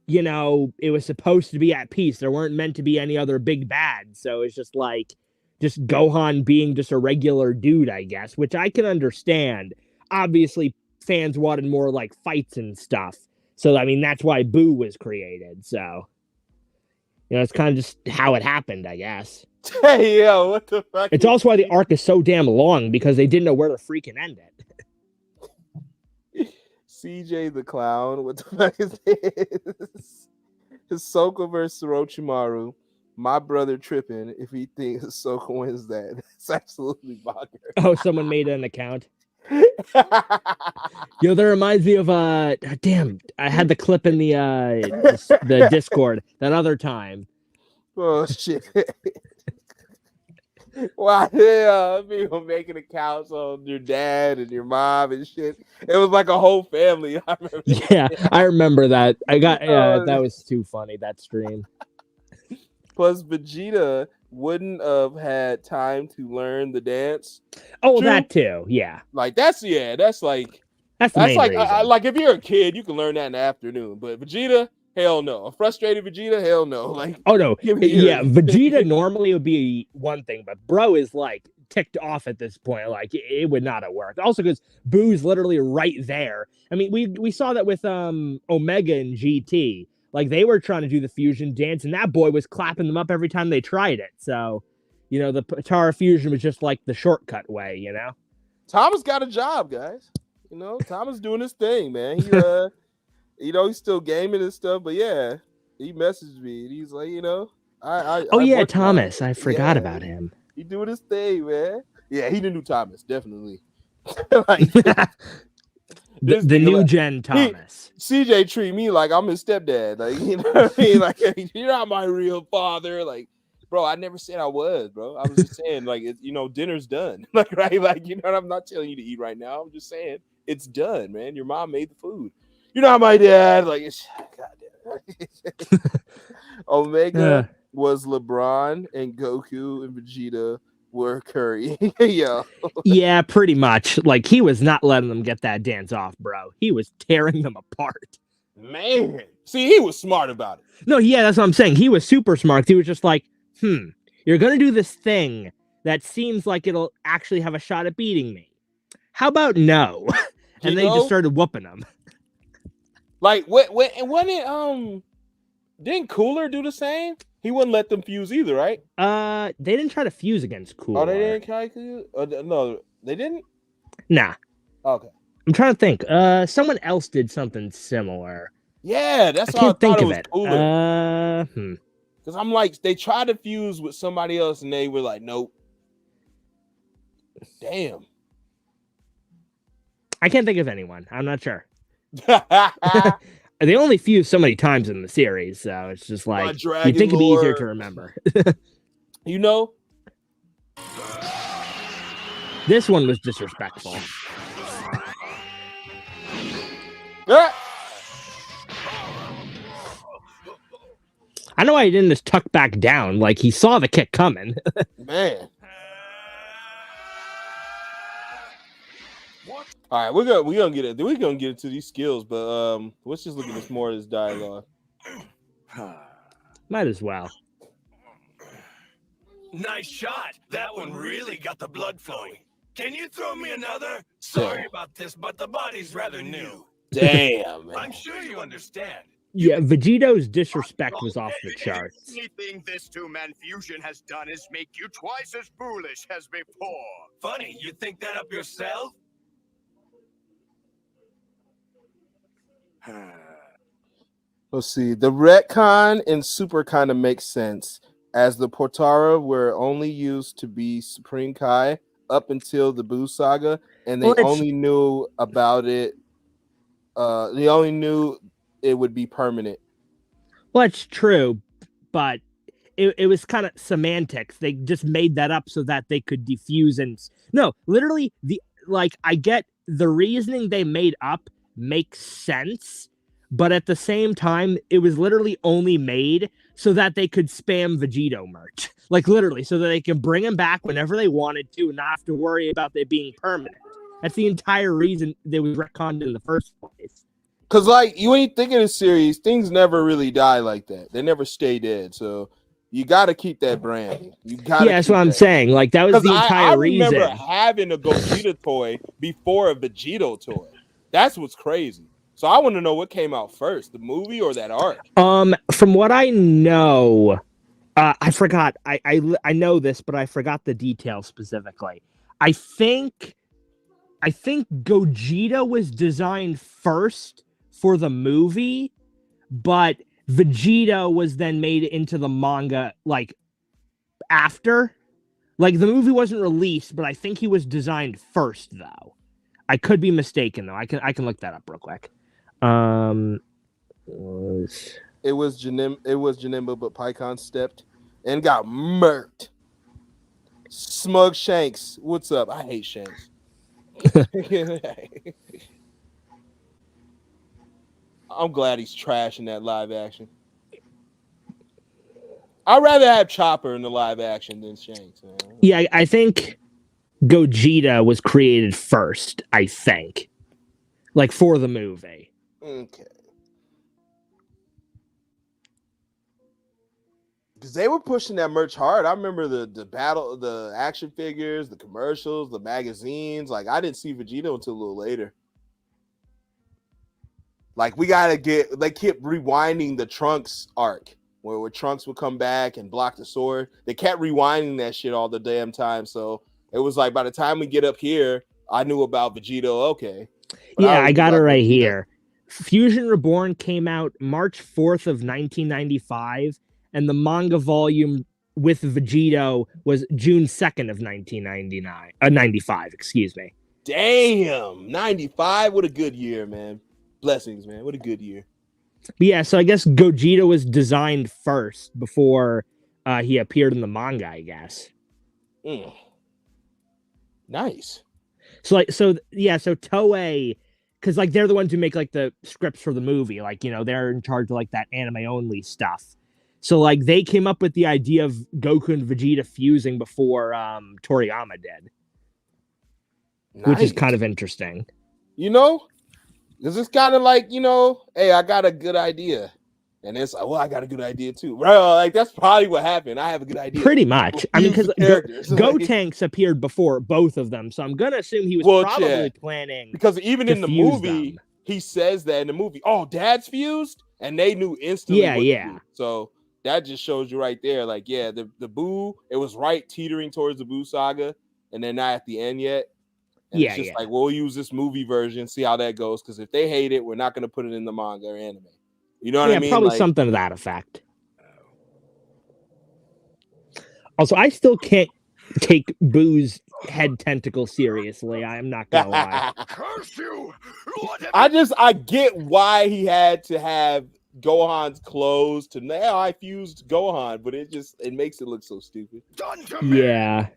you know, it was supposed to be at peace. There weren't meant to be any other big bad. So it's just like, just Gohan being just a regular dude, I guess, which I can understand. Obviously, fans wanted more like fights and stuff. So, I mean, that's why Boo was created. So, you know, it's kind of just how it happened, I guess. Hey, yo, what the fuck? It's also why the arc is so damn long, because they didn't know where to freaking end it. CJ the Clown, what the fuck is this? Hisoka versus Orochimaru. My brother tripping if he thinks Hisoka wins that. That's absolutely bonkers. Oh, someone made an account. Yo, that reminds me of damn, I had the clip in the Discord that other time. Oh shit. Wow, yeah, people making accounts on your dad and your mom and shit. It was like a whole family. I remember. Yeah, I remember that. That was too funny, that stream. Plus, Vegeta wouldn't have had time to learn the dance. Oh, True. that too. Yeah, like that's like that's the main like reason. like if you're a kid, you can learn that in the afternoon. But Vegeta, hell no. A frustrated Vegeta, hell no. Like, oh no, yeah, Vegeta normally would be one thing, but bro is like ticked off at this point. Like it would not have worked. Also, because Boo's literally right there. I mean, we saw that with Omega and GT. Like, they were trying to do the fusion dance, and that boy was clapping them up every time they tried it. So, you know, the Potara fusion was just like the shortcut way, you know? Thomas got a job, guys. You know, Thomas doing his thing, man. He, you know, he's still gaming and stuff, but yeah, he messaged me, and he's like, you know, yeah, Thomas. I forgot about him. He doing his thing, man. Yeah, he the new Thomas, definitely. Like, the new gen Thomas. CJ treat me like I'm his stepdad. Like, you know what I mean? Like, you're not my real father. Like, bro, I never said I was, bro. I was just saying, like, you know, dinner's done. Like, right? Like, you know, I'm not telling you to eat right now. I'm just saying it's done, man. Your mom made the food. You're not my dad. Like, it's goddamn. Omega was LeBron, and Goku and Vegeta were Curry. Yo. Yeah, pretty much. Like, he was not letting them get that dance off, bro. He was tearing them apart. Man. See, he was smart about it. No, yeah, that's what I'm saying. He was super smart. He was just like, you're going to do this thing that seems like it'll actually have a shot at beating me. How about no? And they just started whooping them. Like, didn't Cooler do the same? He wouldn't let them fuse either, right? They didn't try to fuse against Cooler. Oh, they didn't try to? No, they didn't? Nah. Okay. I'm trying to think. Someone else did something similar. Yeah, that's I why I can't think thought it of was it. Cooler. Because I'm like, they tried to fuse with somebody else, and they were like, nope. Damn. I can't think of anyone. I'm not sure. They only fused so many times in the series, so it's just like, you'd think it'd be easier to remember. You know? This one was disrespectful. I know I didn't just tuck back down. Like, he saw the kick coming. Man. All right, we're gonna get into these skills, but let's just look at this more of this dialogue. Might as well. Nice shot. That one really got the blood flowing. Can you throw me another? Sorry about this, but the body's rather new. Damn, man. I'm sure you understand. Yeah, Vegito's disrespect was off the charts. Anything this two-man fusion has done is make you twice as foolish as before. Funny, you think that up yourself? Let's see. The retcon in Super kind of makes sense, as the Portara were only used to be Supreme Kai up until the Buu saga, and they only knew about it. They only knew it would be permanent. Well, it's true, but it was kind of semantics. They just made that up so that they could defuse and no, literally I get the reasoning they made up makes sense, but at the same time, it was literally only made so that they could spam Vegito merch. Like, literally, so that they can bring him back whenever they wanted to and not have to worry about it being permanent. That's the entire reason they was retconned in the first place. Because, like, you ain't thinking of series, things never really die like that. They never stay dead. So you got to keep that branding. You got Yeah, that's what I'm saying. Like, that was the entire reason. I remember having a Gogeta toy before a Vegito toy. That's what's crazy. So I want to know what came out first, the movie or that arc? From what I know, I forgot. I know this, but I forgot the details specifically. I think Gogeta was designed first for the movie, but Vegito was then made into the manga like after. Like the movie wasn't released, but I think he was designed first though. I could be mistaken though. I can look that up real quick. It was Janemba, but Pycon stepped and got murked. Smug Shanks, what's up? I hate Shanks. I'm glad he's trashing that live action. I'd rather have Chopper in the live action than Shanks. Man. Yeah, I think Gogeta was created first, I think. Like for the movie. Okay. Because they were pushing that merch hard. I remember the battle, the action figures, the commercials, the magazines. Like, I didn't see Vegito until a little later. Like, they kept rewinding the Trunks arc, where Trunks would come back and block the sword. They kept rewinding that shit all the damn time. So it was like, by the time we get up here, I knew about Vegito. Okay. But yeah, I got it right here. Fusion Reborn came out March 4th of 1995, and the manga volume with Vegito was June 2nd of 95, excuse me. Damn, 95, what a good year, man. Blessings, man. What a good year. But yeah, so I guess Gogeta was designed first before he appeared in the manga, I guess. Nice. So Toei, because like they're the ones who make like the scripts for the movie, like, you know, they're in charge of like that anime only stuff. So like they came up with the idea of Goku and Vegeta fusing before Toriyama did. Nice. Which is kind of interesting. You know, because it's kind of like, you know, hey, I got a good idea. And it's like, well, I got a good idea too. Bro, like that's probably what happened. I have a good idea. Pretty much. I mean, because Gotenks appeared before both of them. So I'm going to assume he was probably planning. Because even in the movie, he says that in the movie, oh, Dad's fused? And they knew instantly. Yeah. So that just shows you right there. Like, yeah, the Buu, it was right teetering towards the Buu saga. And they're not at the end yet. And it's just like, we'll use this movie version, see how that goes. Because if they hate it, we're not going to put it in the manga or anime. You know what I mean? Probably something to that effect. Also, I still can't take Boo's head tentacle seriously. I'm not gonna lie. Curse you! I get why he had to have Gohan's clothes to now I fused Gohan, but it makes it look so stupid. Done to me. Yeah.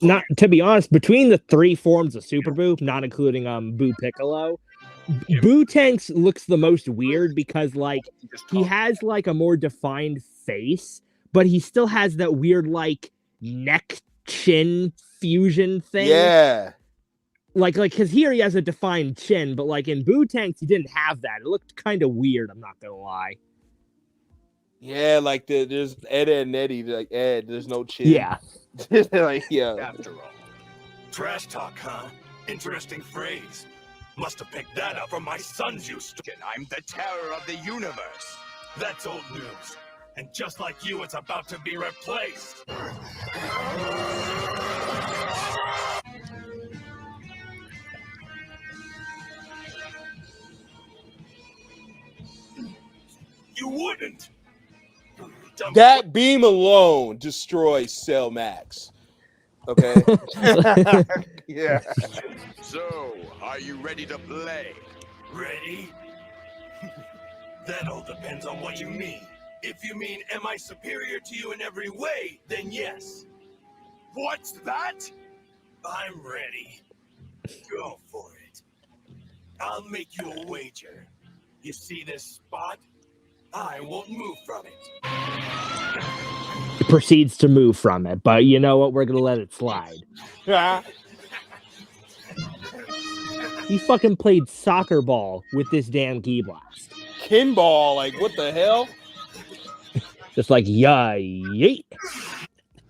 Not to be honest, between the three forms of Super Boo, not including Boo Piccolo, Boo Tanks looks the most weird because like he has like a more defined face, but he still has that weird like neck chin fusion thing. Yeah. Like because here he has a defined chin, but like in Boo Tanks he didn't have that. It looked kind of weird, I'm not gonna lie. Yeah, like there's Ed and Nettie, like Ed, there's no chin. Yeah. Like, yeah. After all. Trash talk, huh? Interesting phrase. Must have picked that up from my son's use. I'm the terror of the universe. That's old news. And just like you, it's about to be replaced. You wouldn't. That beam alone destroys Cell Max. Okay. Yeah. So, are you ready to play? Ready? That all depends on what you mean. If you mean, am I superior to you in every way, then yes. What's that? I'm ready. Go for it. I'll make you a wager. You see this spot? I won't move from it. Proceeds to move from it, but you know what? We're gonna let it slide. He fucking played soccer ball with this damn key blast. Kinball, like what the hell? Just like yay.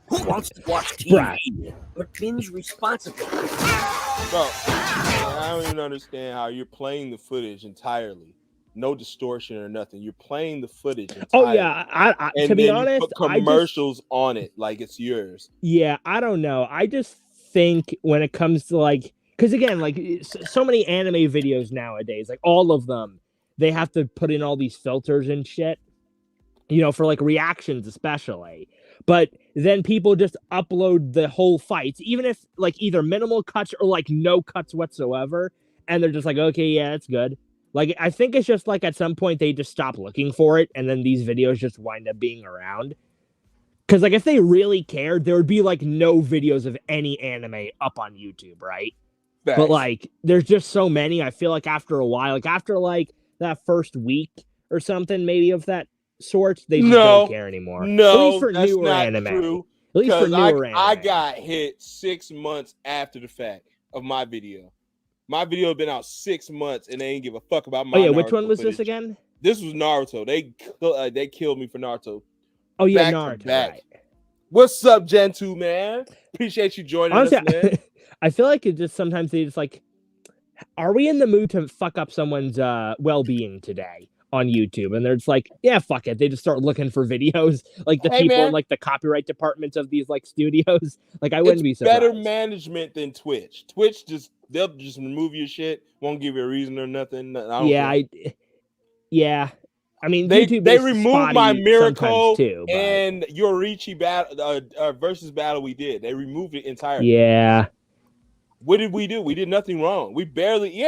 Who wants to watch TV? Bruh. But Clean's responsible. Bro, I don't even understand how you're playing the footage entirely. No distortion or nothing. You're playing the footage entirely. Oh yeah, I and to be then honest, you put commercials on it like it's yours. Yeah, I don't know. I just think when it comes to like, because again, like so many anime videos nowadays, like all of them, they have to put in all these filters and shit, you know, for like reactions especially. But then people just upload the whole fights, even if like either minimal cuts or like no cuts whatsoever, and they're just like, okay, yeah, it's good. Like, I think it's just like at some point they just stop looking for it, and then these videos just wind up being around. Because, like, if they really cared, there would be, like, no videos of any anime up on YouTube, right? Facts. But, like, there's just so many, I feel like after a while, like, after, like, that first week or something, maybe, of that sort, they just don't care anymore. No, at least for that's newer not anime. true. At least for newer anime. I got hit 6 months after the fact of my video. My video had been out 6 months, and they ain't give a fuck about my. Oh yeah, Naruto which one was footage. this again? This was Naruto. They killed me for Naruto. Oh yeah, Naruto. Right. What's up, Gentoo, man? Appreciate you joining us, man. I feel like it just sometimes they just like, are we in the mood to fuck up someone's well-being today on YouTube? And they're just like, yeah, fuck it. They just start looking for videos, like the people in like the copyright departments of these like studios. Like I wouldn't be surprised. Better management than Twitch. Twitch they'll just remove your shit, won't give you a reason or nothing. I mean, they removed my Miracle too, but... and Yorichi battle versus battle we did. They removed it entirely. Yeah. What did we do? We did nothing wrong. We barely,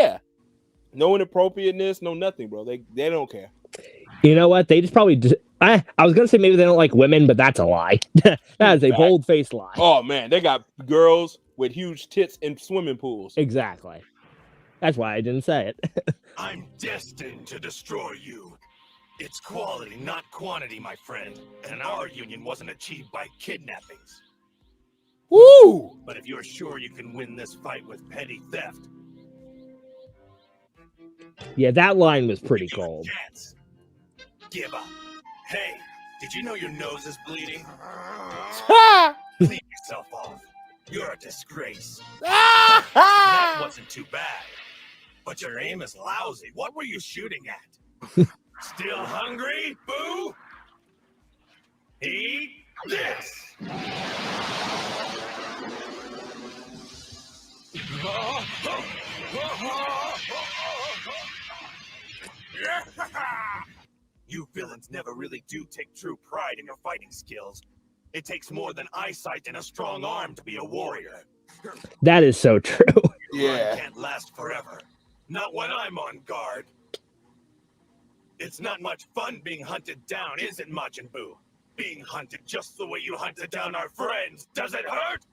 no inappropriateness, no nothing, bro. They don't care. You know what? They just probably. I was gonna say maybe they don't like women, but that's a lie. That is a bold-faced lie. Oh man, they got girls with huge tits in swimming pools. Exactly. That's why I didn't say it. I'm destined to destroy you. It's quality, not quantity, my friend. And our union wasn't achieved by kidnappings. Woo! But if you're sure you can win this fight with petty theft... Yeah, that line was pretty cold. Give up. Hey, did you know your nose is bleeding? Clean yourself off. You're a disgrace. That wasn't too bad. But your aim is lousy. What were you shooting at? Still hungry, Boo? Eat this! You villains never really do take true pride in your fighting skills. It takes more than eyesight and a strong arm to be a warrior. That is so true. Yeah. Can't last forever. Not when I'm on guard. It's not much fun being hunted down, is it, Majin Buu? Being hunted just the way you hunted down our friends. Does it hurt?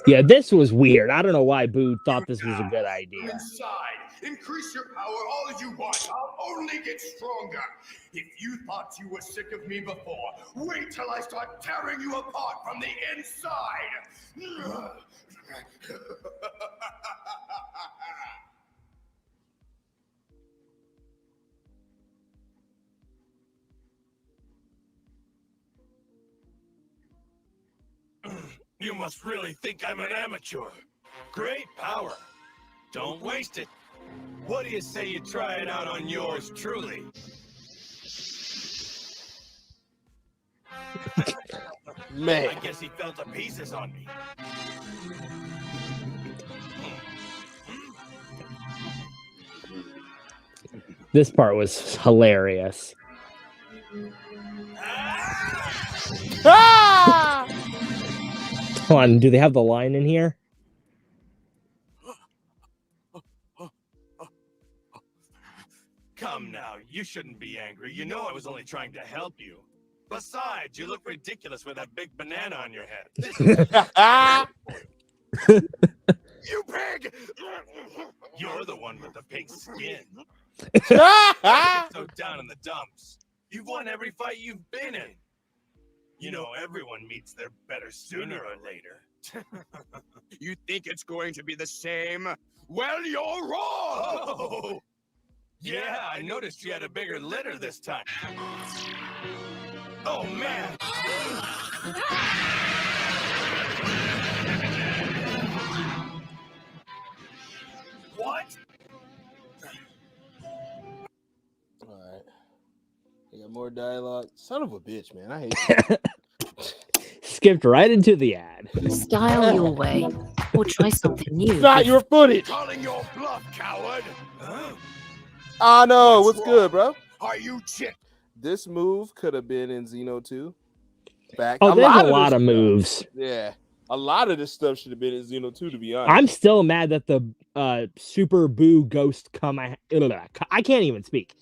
Yeah, this was weird. I don't know why Boo thought this was a good idea. Inside, increase your power all you want. I'll only get stronger. If you thought you were sick of me before, wait till I start tearing you apart from the inside. You must really think I'm an amateur. Great power. Don't waste it. What do you say you try it out on yours truly? Man. I guess he fell to pieces on me. This part was hilarious. Ah! Hold on, do they have the line in here? Come now, you shouldn't be angry. You know I was only trying to help you. Besides, you look ridiculous with that big banana on your head. You pig! You're the one with the pink skin. So down in the dumps. You've won every fight you've been in. You know, everyone meets their better sooner or later. You think it's going to be the same? Well, you're wrong! Oh. Yeah, I noticed you had a bigger litter this time. Oh, man! What? All right. You got more dialogue. Son of a bitch, man. I hate you. Skipped right into the ad. Style your way, or try something new. Not your footage. Calling your bluff, coward! Huh? I know. What's good, bro? Are you chick? This move could have been in Xeno 2. Back. Oh, there's a lot this of moves. Yeah. A lot of this stuff should have been in Xeno 2, to be honest. I'm still mad that the Super Boo Ghost I can't even speak.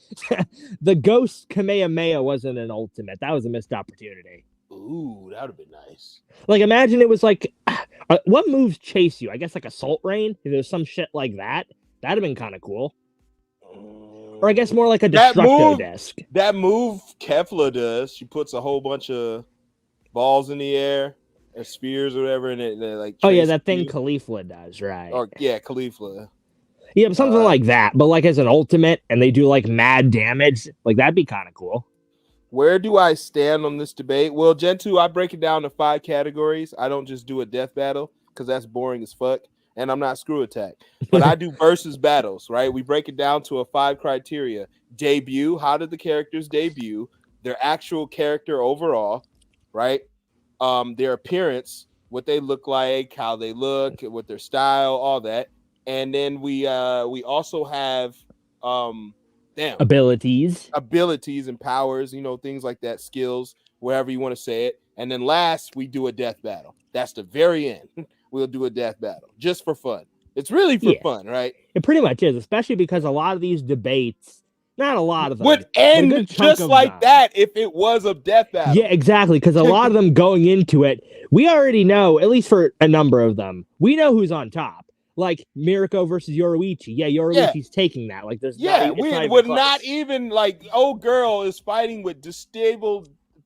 The Ghost Kamehameha wasn't an ultimate. That was a missed opportunity. Ooh, that would have been nice. Like, imagine it was like, what moves chase you? I guess like Assault Rain. If there's some shit like that, that'd have been kind of cool. Or I guess more like a Destructo Disc. That move Kefla does. She puts a whole bunch of balls in the air, or spears or whatever, and it like. Oh yeah, that thing Caulifla does, right? Or yeah, Caulifla. Yeah, but something like that. But like as an ultimate, and they do like mad damage, like that'd be kind of cool. Where do I stand on this debate? Well, Gen 2, I break it down to 5 categories. I don't just do a death battle because that's boring as fuck. And I'm not Screw Attack. But I do versus battles, right? We break it down to 5 criteria. Debut, how did the characters debut? Their actual character overall, right? Their appearance, what they look like, how they look, with their style, all that. And then we also have abilities and powers, you know, things like that, skills, wherever you want to say it. And then last, we do a death battle. That's the very end. We'll do a death battle just for fun. It's really for fun, right? It pretty much is, especially because a lot of these debates, not a lot of them, would end just like that if it was a death battle. Yeah, exactly. Because a lot of them going into it, we already know, at least for a number of them, we know who's on top. Like Mirko versus Yoruichi. Yeah, Yoruichi's taking that. Like, there's we would not even like. Old girl is fighting with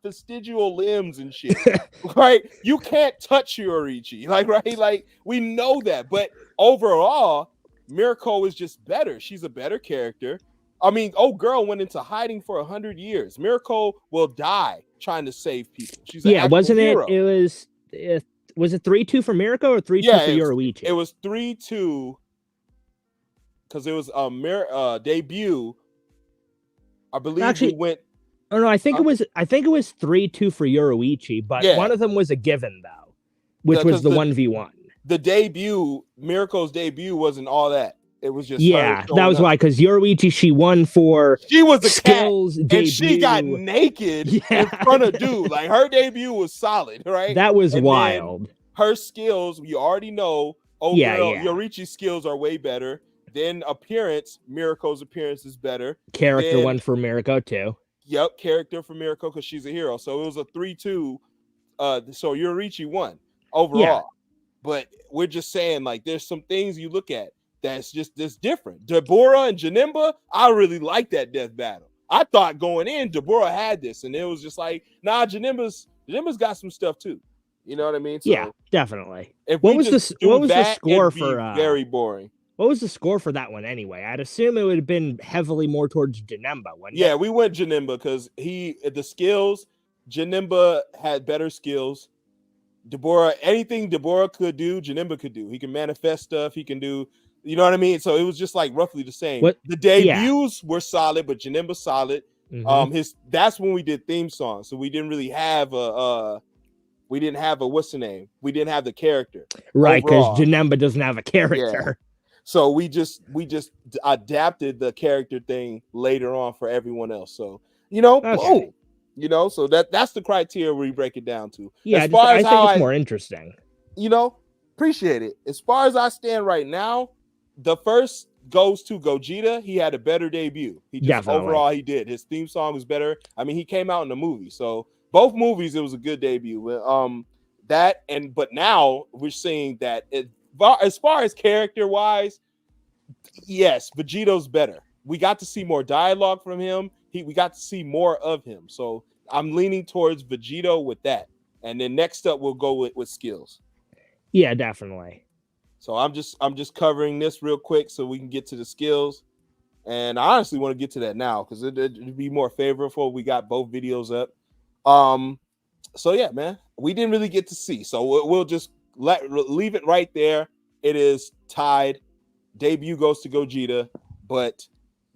vestigial limbs and shit. Right? You can't touch Yoruichi. Like, right? Like, we know that. But overall, Mirko is just better. She's a better character. I mean, old girl went into hiding for 100 years. Mirko will die trying to save people. She's an wasn't hero. Was it 3-2 for Mirko or 3-2 for Yoruichi? It was 3-2 because it was debut. I believe actually, we went. Oh no, I think it was 3-2 for Yoruichi, but one of them was a given though, which was the 1v1. The debut, Mirko's debut wasn't all that. It was just that was why, because Yoruichi, she won for she was the skills cat, debut. And she got naked in front of dude. Like, her debut was solid, right? That was wild. Her skills, we already know. Yoruichi's skills are way better. Then appearance, Mirko's appearance is better. Character one for Mirko too. Yep, character for Mirko because she's a hero. So it was a 3-2. So Yoruichi won overall. Yeah. But we're just saying, like, there's some things you look at that's different. Deborah and Janemba, I really like that death battle. I thought going in, Deborah had this, and it was just like, nah, Janemba's got some stuff too. You know what I mean? So yeah, definitely. What was the score for? Very boring. What was the score for that one anyway? I'd assume it would have been heavily more towards Janemba, wouldn't it? We went Janemba because the skills. Janemba had better skills. Deborah, anything Deborah could do, Janemba could do. He can manifest stuff. He can do. You know what I mean? So it was just like roughly the same. The debuts were solid, but Janemba's solid. Mm-hmm. That's when we did theme songs, so we didn't really have a what's the name? We didn't have the character. Right, because Janemba doesn't have a character. Yeah. So we just adapted the character thing later on for everyone else. So, you know, boom. You know, so that's the criteria we break it down to. Yeah, I think it's more interesting. You know, appreciate it. As far as I stand right now, the first goes to Gogeta. He had a better debut. Overall, he did. His theme song was better. I mean, he came out in the movie, so both movies it was a good debut. But now we're seeing that as far as character wise, yes, Vegito's better. We got to see more dialogue from him. We got to see more of him. So I'm leaning towards Vegito with that. And then next up we'll go with skills. Yeah, definitely. So I'm just covering this real quick so we can get to the skills. And I honestly want to get to that now because it'd be more favorable. We got both videos up. So yeah, man, we didn't really get to see. So we'll just leave it right there. It is tied. Debut goes to Gogeta, but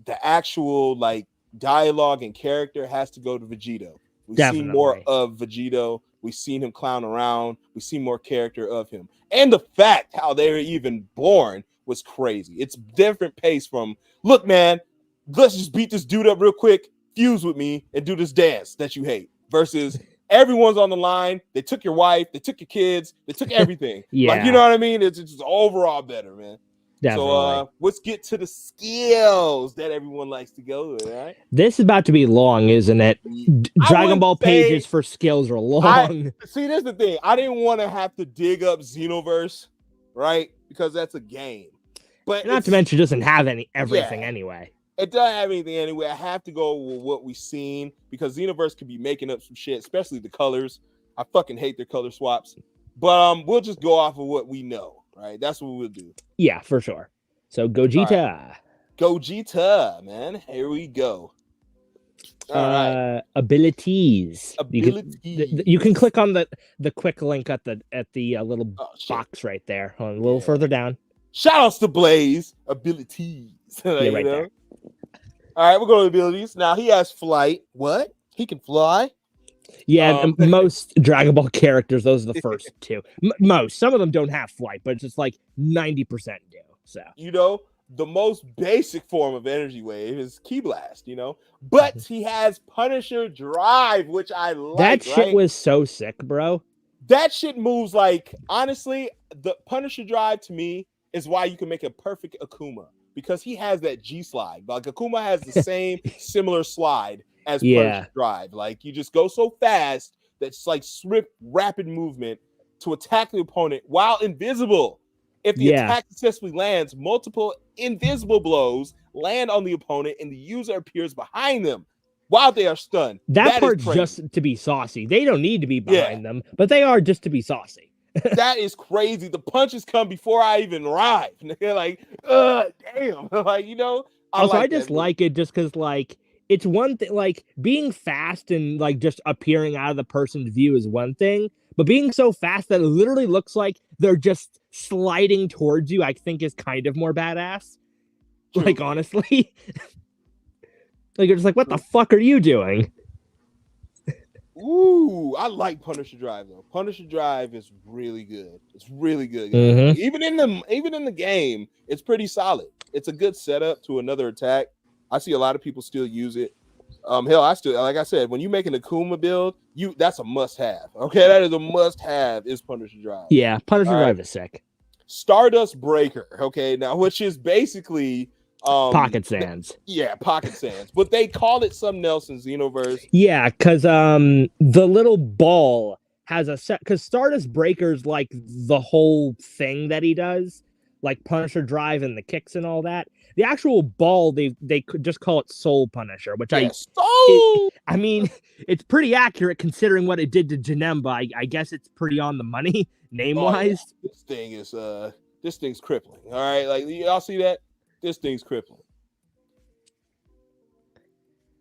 the actual like dialogue and character has to go to Vegito. We've seen more of Vegito. We've seen him clown around. We've seen more character of him. And the fact how they were even born was crazy. It's different pace from, look, man, let's just beat this dude up real quick, fuse with me, and do this dance that you hate. Versus everyone's on the line. They took your wife. They took your kids. They took everything. Yeah. Like, you know what I mean? It's just overall better, man. Definitely. So let's get to the skills that everyone likes to go with, right? This is about to be long, isn't it? Dragon Ball pages for skills are long. See, that's the thing. I didn't want to have to dig up Xenoverse, right? Because that's a game. But not to mention it doesn't have everything anyway. It doesn't have anything anyway. I have to go with what we've seen because Xenoverse could be making up some shit, especially the colors. I fucking hate their color swaps. But we'll just go off of what we know, right? That's what we'll do. Yeah, for sure. So Gogeta. Right. Gogeta, man. Here we go. All right. Abilities. You can click on the quick link at the little box right there. A little further down. Shout outs to Blaze. Abilities. Right there. All right, we're going to abilities. Now he has flight. What? He can fly? Yeah, most Dragon Ball characters, those are the first two. Most. Some of them don't have flight, but it's just like 90% do. So the most basic form of energy wave is Ki Blast, but he has Punisher Drive, which I like. That shit was so sick, bro. That shit moves like, honestly, the Punisher Drive to me is why you can make a perfect Akuma, because he has that G slide. Like Akuma has the same similar slide as Punisher Drive. Like you just go so fast that it's like swift, rapid movement to attack the opponent while invisible. If the attack successfully lands, multiple invisible blows land on the opponent and the user appears behind them while they are stunned. That part's just to be saucy. They don't need to be behind them, but they are just to be saucy. That is crazy. The punches come before I even arrive. They're like, damn. Like, I just like it just because, like, it's one thing, like, being fast and, like, just appearing out of the person's view is one thing, but being so fast that it literally looks like they're just sliding towards you, I think is kind of more badass. True. Like, honestly. Like, you're just like, what the fuck are you doing? Ooh, I like Punisher Drive though. Punisher Drive is really good. It's really good. Mm-hmm. Even in the game, it's pretty solid. It's a good setup to another attack. I see a lot of people still use it. Hell, I still, like I said, when you make an Akuma build, that's a must-have. Okay, that is a must-have. Is Punisher Drive? Yeah, Punisher Drive is sick. Stardust Breaker. Okay, now which is basically Pocket Sands. Yeah, Pocket Sands. But they call it something else in Xenoverse. Yeah, because the little ball has a set, because Stardust Breaker's like the whole thing that he does, like Punisher Drive and the kicks and all that. The actual ball, they could just call it Soul Punisher, which I mean, it's pretty accurate considering what it did to Janemba. I guess it's pretty on the money, name-wise. Yeah. This thing's crippling. All right, like y'all see that? This thing's crippling.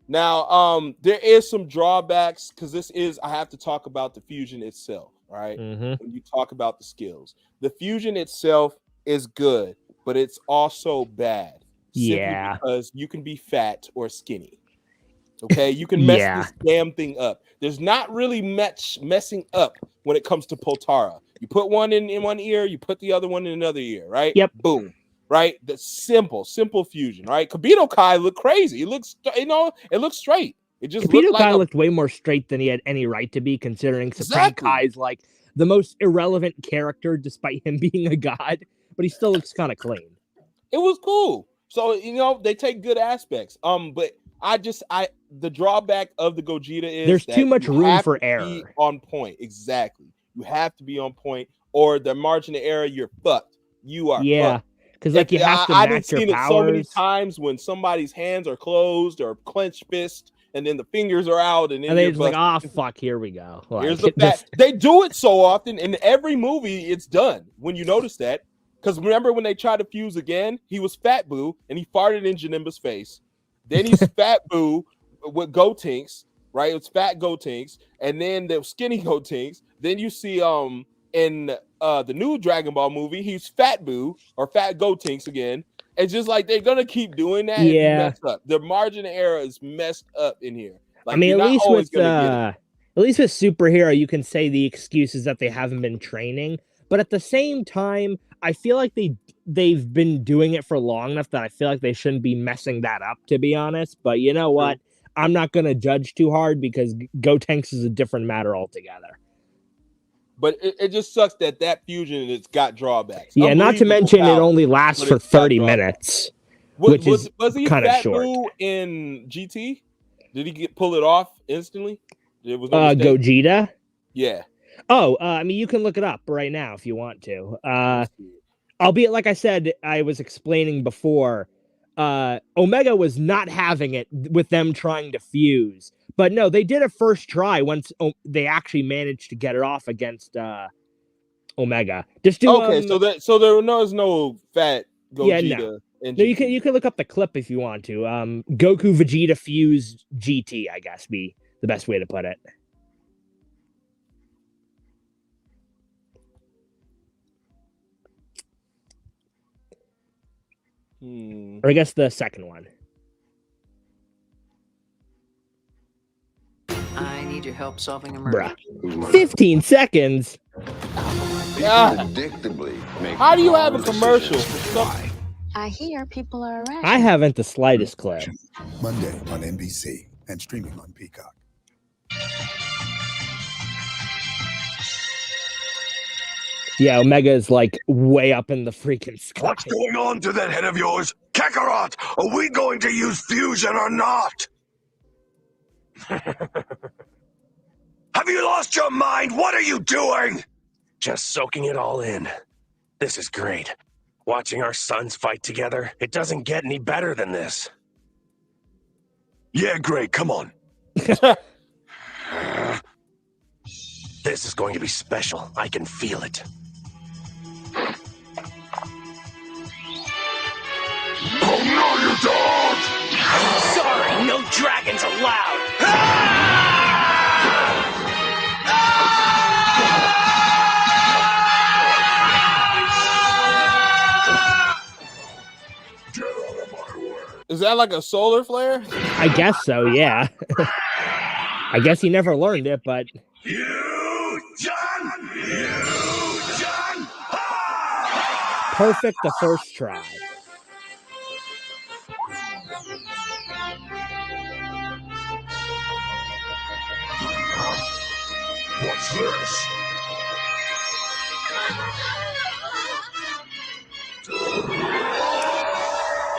Now, there is some drawbacks because I have to talk about the fusion itself, right? Mm-hmm. When you talk about the skills, the fusion itself is good, but it's also bad. Yeah. Because you can be fat or skinny. Okay, you can mess this damn thing up. There's not really much messing up when it comes to Potara. You put one in one ear, you put the other one in another ear, right? Yep. Boom. Right? The simple fusion, right? Kabito Kai looked crazy. It looks, it looks straight. It just Kabito Kai looked way more straight than he had any right to be, considering Supreme Kai's like the most irrelevant character, despite him being a god, but he still looks kind of clean. It was cool. So they take good aspects. But the drawback of the Gogeta is there's too much room for error. Be on point, exactly. You have to be on point, or the margin of error, you're fucked. You are fucked. Because you have to match your powers. It so many times when somebody's hands are closed or clenched fist, and then the fingers are out, and then they you're just like, ah, busted. fuck, here we go. Like, Here's the fact. They do it so often in every movie. It's done when you notice that. Because remember when they tried to fuse again, he was Fat Boo and he farted in Janimba's face. Then he's Fat Boo with Gotenks, right? It's Fat Gotenks, and then the skinny Gotenks. Then you see in the new Dragon Ball movie, he's Fat Boo or Fat Gotenks again. It's just like they're gonna keep doing that. Yeah. And you mess up. The margin of error is messed up in here. Like, I mean, you're at not least always with gonna get it. at least with superhero, you can say the excuse is that they haven't been training. But at the same time, I feel like they've been doing it for long enough that I feel like they shouldn't be messing that up, to be honest. But you know what? I'm not gonna judge too hard because Gotenks is a different matter altogether. But it just sucks that fusion it's got drawbacks. Yeah, not to mention it only lasts for 30 minutes, which is was he kind of Fat short. Boo in GT? Did he pull it off instantly? There was no mistake? Gogeta? Yeah. Oh, I mean, you can look it up right now if you want to. Albeit, like I said, I was explaining before, Omega was not having it with them trying to fuse. But no, they did a first try once they actually managed to get it off against Omega. Just do okay, so there was no Fat Gogeta. Yeah, no. No, you can look up the clip if you want to. Goku Vegeta fused GT, I guess, be the best way to put it. Or I guess the second one. I need your help solving a murder. Bruh. 15 seconds. Yeah. Predictably make How do you have a commercial? I hear people are around. I haven't the slightest clue. Monday on NBC and streaming on Peacock. Yeah, Omega is like way up in the freaking sky. What's going on to that head of yours? Kakarot, are we going to use fusion or not? Have you lost your mind? What are you doing? Just soaking it all in. This is great. Watching our sons fight together, it doesn't get any better than this. Yeah, great, come on. This is going to be special. I can feel it. Oh no, you don't! Sorry, no dragons allowed! Get out of my way! Is that like a solar flare? I guess so, yeah. I guess he never learned it, but... Perfect the first try. What's this?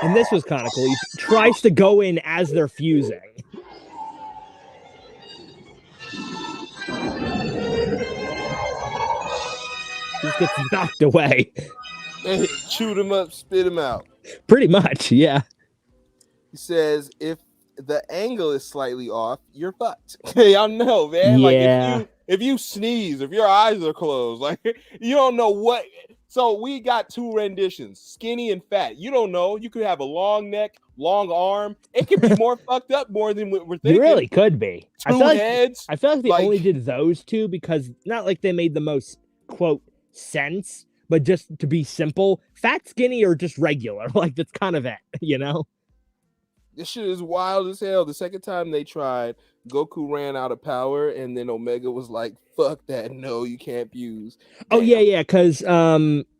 And this was kind of cool. He tries to go in as they're fusing. He just gets knocked away. And chewed him up, spit him out. Pretty much, yeah. He says, if the angle is slightly off, you're fucked. Y'all know, man. Yeah. Like if you sneeze, if your eyes are closed, like you don't know what. So we got two renditions, skinny and fat. You don't know. You could have a long neck, long arm. It could be more fucked up more than what we're thinking. You really could be. Two heads. I feel like they only did those two because not like they made the most, quote, sense, but just to be simple, fat, skinny, or just regular. Like, that's kind of it, you know? This shit is wild as hell. The second time they tried, Goku ran out of power, and then Omega was like, fuck that. No, you can't fuse. Damn. Oh, yeah, because,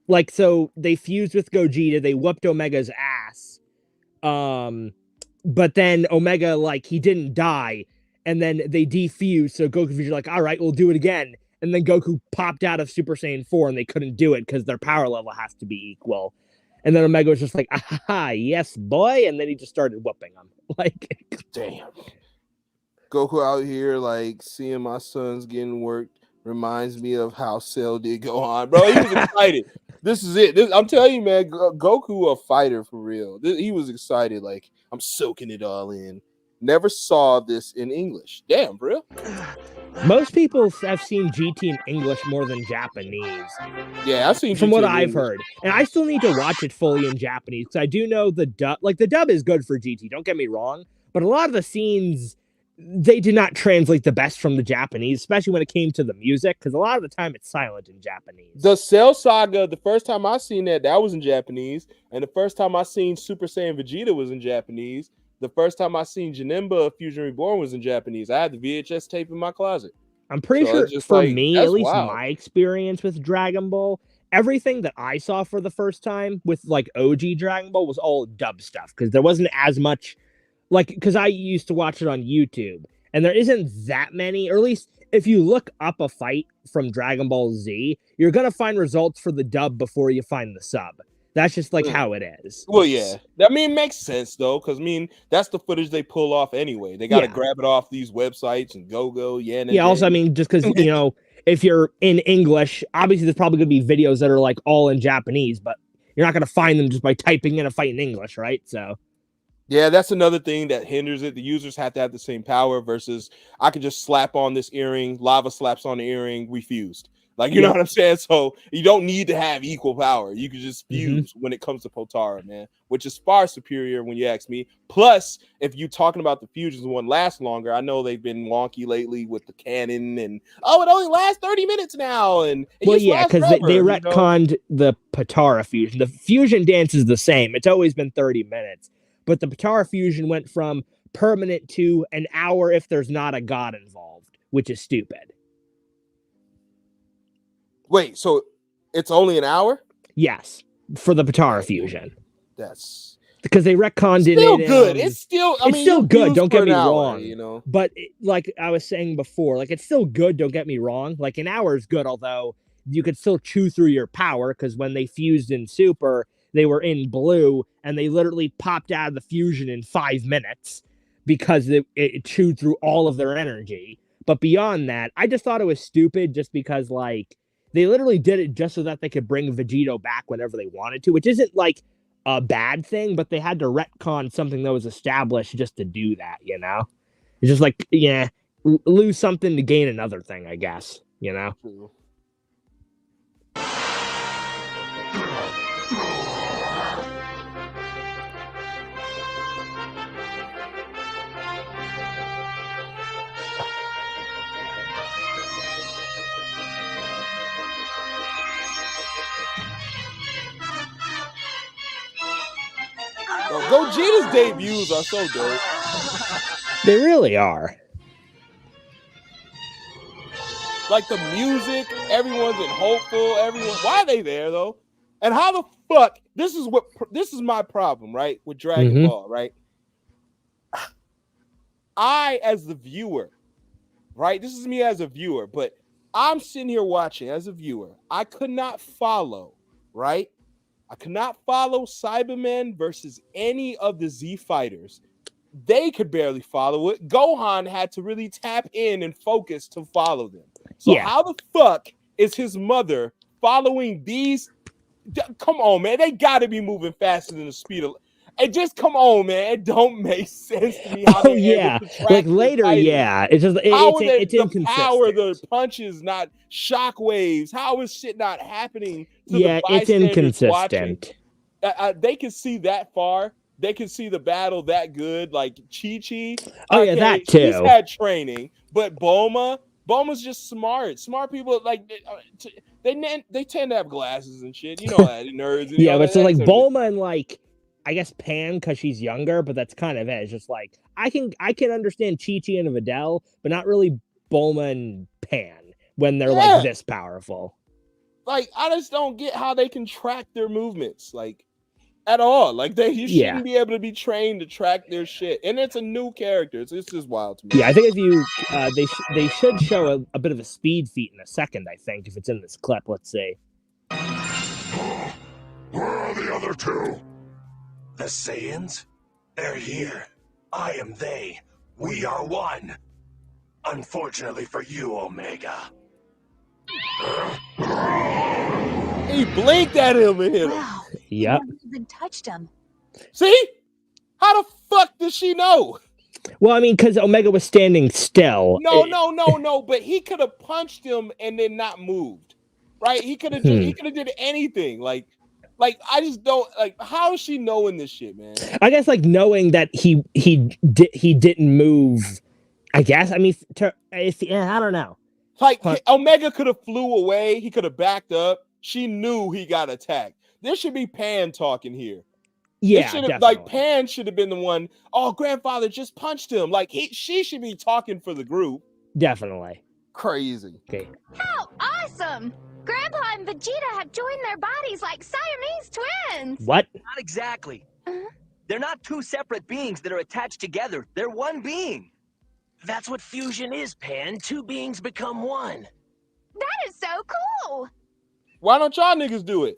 like, so they fused with Gogeta, they whooped Omega's ass, but then Omega, like, he didn't die, and then they defused, so Goku was like, all right, we'll do it again, and then Goku popped out of Super Saiyan 4, and they couldn't do it, because their power level has to be equal. And then Omega was just like, aha, yes, boy. And then he just started whooping him. Like, damn. Goku out here, like, seeing my sons getting worked reminds me of how Cell did go on. Bro, he was excited. This is it. I'm telling you, man, Goku a fighter for real. He was excited. Like, I'm soaking it all in. Never saw this in English. Damn, bro. Most people have seen GT in English more than Japanese. Yeah, I've seen from GT what in I've English. heard, and I still need to watch it fully in Japanese because I do know the dub. Like the dub is good for GT. Don't get me wrong, but a lot of the scenes they did not translate the best from the Japanese, especially when it came to the music, because a lot of the time it's silent in Japanese. The Cell Saga, the first time I seen that was in Japanese, and the first time I seen Super Saiyan Vegeta was in Japanese. The first time I seen Janemba Fusion Reborn was in Japanese. I had the VHS tape in my closet. I'm pretty sure just for like, me, that's at least wild. my experience with Dragon Ball, everything that I saw for the first time with like OG Dragon Ball was all dub stuff because there wasn't as much like because I used to watch it on YouTube and there isn't that many, or at least if you look up a fight from Dragon Ball Z, you're gonna find results for the dub before you find the sub. That's just like how it is. Well, yeah. I mean, it makes sense though, because I mean that's the footage they pull off anyway. They got to grab it off these websites and go. Yeah. Also, I mean, just because you know, if you're in English, obviously there's probably gonna be videos that are like all in Japanese, but you're not gonna find them just by typing in a fight in English, right? So. Yeah, that's another thing that hinders it. The users have to have the same power versus I could just slap on this earring, lava slaps on the earring, we fused. Like, you know what I'm saying? So you don't need to have equal power. You can just fuse when it comes to Potara, man, which is far superior when you ask me. Plus, if you're talking about the fusions one lasts longer, I know they've been wonky lately with the cannon and, it only lasts 30 minutes now. And well, yeah, because they retconned the Potara fusion. The fusion dance is the same. It's always been 30 minutes. But the Potara fusion went from permanent to an hour if there's not a god involved, which is stupid. Wait, so it's only an hour? Yes, for the Potara fusion. That's because they retconned it. Still good. It's still. I mean, it's still good. Don't get me wrong. You know, but like I was saying before, like it's still good. Don't get me wrong. Like an hour is good, although you could still chew through your power because when they fused in Super, they were in blue and they literally popped out of the fusion in 5 minutes because it chewed through all of their energy. But beyond that, I just thought it was stupid just because like. They literally did it just so that they could bring Vegito back whenever they wanted to, which isn't like a bad thing, but they had to retcon something that was established just to do that, you know? It's just like, yeah, lose something to gain another thing, I guess, you know? True. Gogeta's debuts are so dope. They really are. Like the music, everyone's in hopeful. Why are they there though? And how the fuck? This is my problem, right? With Dragon Ball, right? I, as the viewer, right? This is me as a viewer, but I'm sitting here watching as a viewer. I could not follow, right? I could not follow Cybermen versus any of the Z fighters. They could barely follow it. Gohan had to really tap in and focus to follow them. So how the fuck is his mother following these? Come on, man. They got to be moving faster than the speed of... And just come on, man. It don't make sense to me how they're able to track like later, it's just it's inconsistent. Power, the punches, not shockwaves. How is shit not happening to the it's inconsistent. Watching? They can see that far. They can see the battle that good. Like Chi-Chi. Oh, yeah, that too. He's had training. But Bulma's just smart. Smart people, like, they tend to have glasses and shit. You know that, nerds. Yeah, but so, like, Bulma and, like, I guess Pan because she's younger, but that's kind of it. It's just like I can understand Chi-Chi and Videl, but not really Bulma and Pan when they're like this powerful. Like I just don't get how they can track their movements, like at all. Like you shouldn't be able to be trained to track their shit. And it's a new character. It's just wild to me. Yeah, I think if you they should show a bit of a speed feat in a second. I think if it's in this clip, let's see. Where are the other two? The Saiyans? They're here. I am they. We are one. Unfortunately for you, Omega. He blinked at him and hit him. Wow. Yep. Never even touched him. See? How the fuck does she know? Well, I mean, because Omega was standing still. No. But he could have punched him and then not moved, right? He could have did anything. Like I just don't like. How is she knowing this shit, man? I guess like knowing that he didn't move. I guess. I mean, I don't know. Like Omega could have flew away. He could have backed up. She knew he got attacked. There should be Pan talking here. Yeah, definitely. Like Pan should have been the one. Oh, grandfather just punched him. Like she should be talking for the group. Definitely. Crazy. Okay. How awesome! Grandpa and Vegeta have joined their bodies like Siamese twins. What? Not exactly. They're not two separate beings that are attached together. They're one being. That's what fusion is, Pan. Two beings become one. That is so cool. Why don't y'all niggas do it?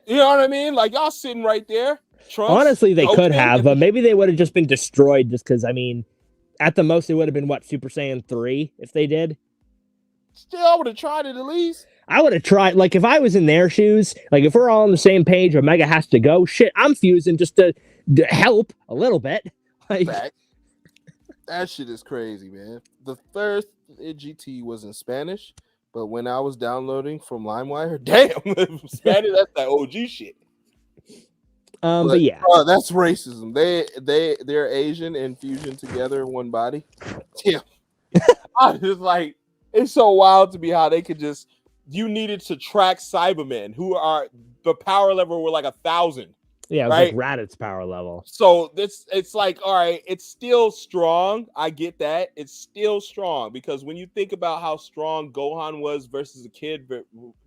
You know what I mean? Like y'all sitting right there. Trunks, honestly, they could have, but maybe they would have just been destroyed just because, I mean, at the most, it would have been, what, Super Saiyan 3 if they did? Still, I would have tried it at least. I would have tried, like, if I was in their shoes, like, if we're all on the same page, Omega has to go, shit, I'm fusing just to help a little bit. Like, that shit is crazy, man. The first GT was in Spanish, but when I was downloading from LimeWire, damn, Spanish, that's that OG shit. But yeah, that's racism. They're Asian and fusion together in one body. Yeah, I just like it's so wild to me how they could just. You needed to track Cybermen who are the power level were like 1,000. Yeah, it was right? like Raditz power level. So it's like, all right, it's still strong. I get that. It's still strong because when you think about how strong Gohan was versus a kid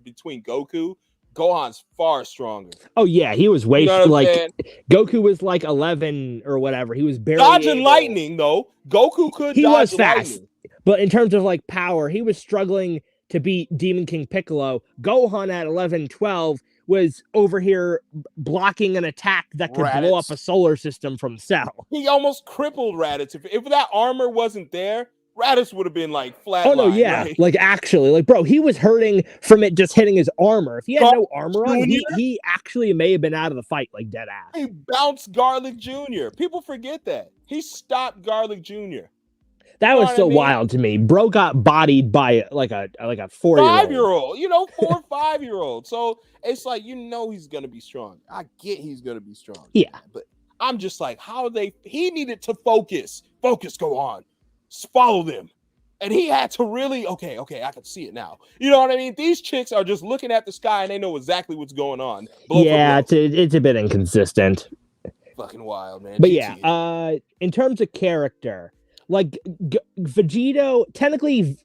between Goku. Gohan's far stronger. Oh yeah, he was way Goku was like 11 or whatever. He was barely dodging lightning though. Goku could. He dodge was fast, lightning. But in terms of like power, he was struggling to beat Demon King Piccolo. Gohan at 11, 12 was over here blocking an attack that could blow up a solar system from Cell. He almost crippled Raditz. If that armor wasn't there, Raditz would have been like flat. Oh no, yeah, right? Like actually, like bro, he was hurting from it just hitting his armor. If he had no armor on, he actually may have been out of the fight, like dead ass. He bounced Garlic Jr. People forget that he stopped Garlic Jr. That was still wild to me. Bro got bodied by like a 4-year-old. You know, 4 or 5-year-old. So it's like he's gonna be strong. I get he's gonna be strong. Yeah, but I'm just like, he needed to focus. Go on. Follow them. And he had to really, okay, I can see it now. You know what I mean? These chicks are just looking at the sky and they know exactly what's going on. Yeah, it's a bit inconsistent. Fucking wild, man. But yeah, in terms of character, like Vegito, technically,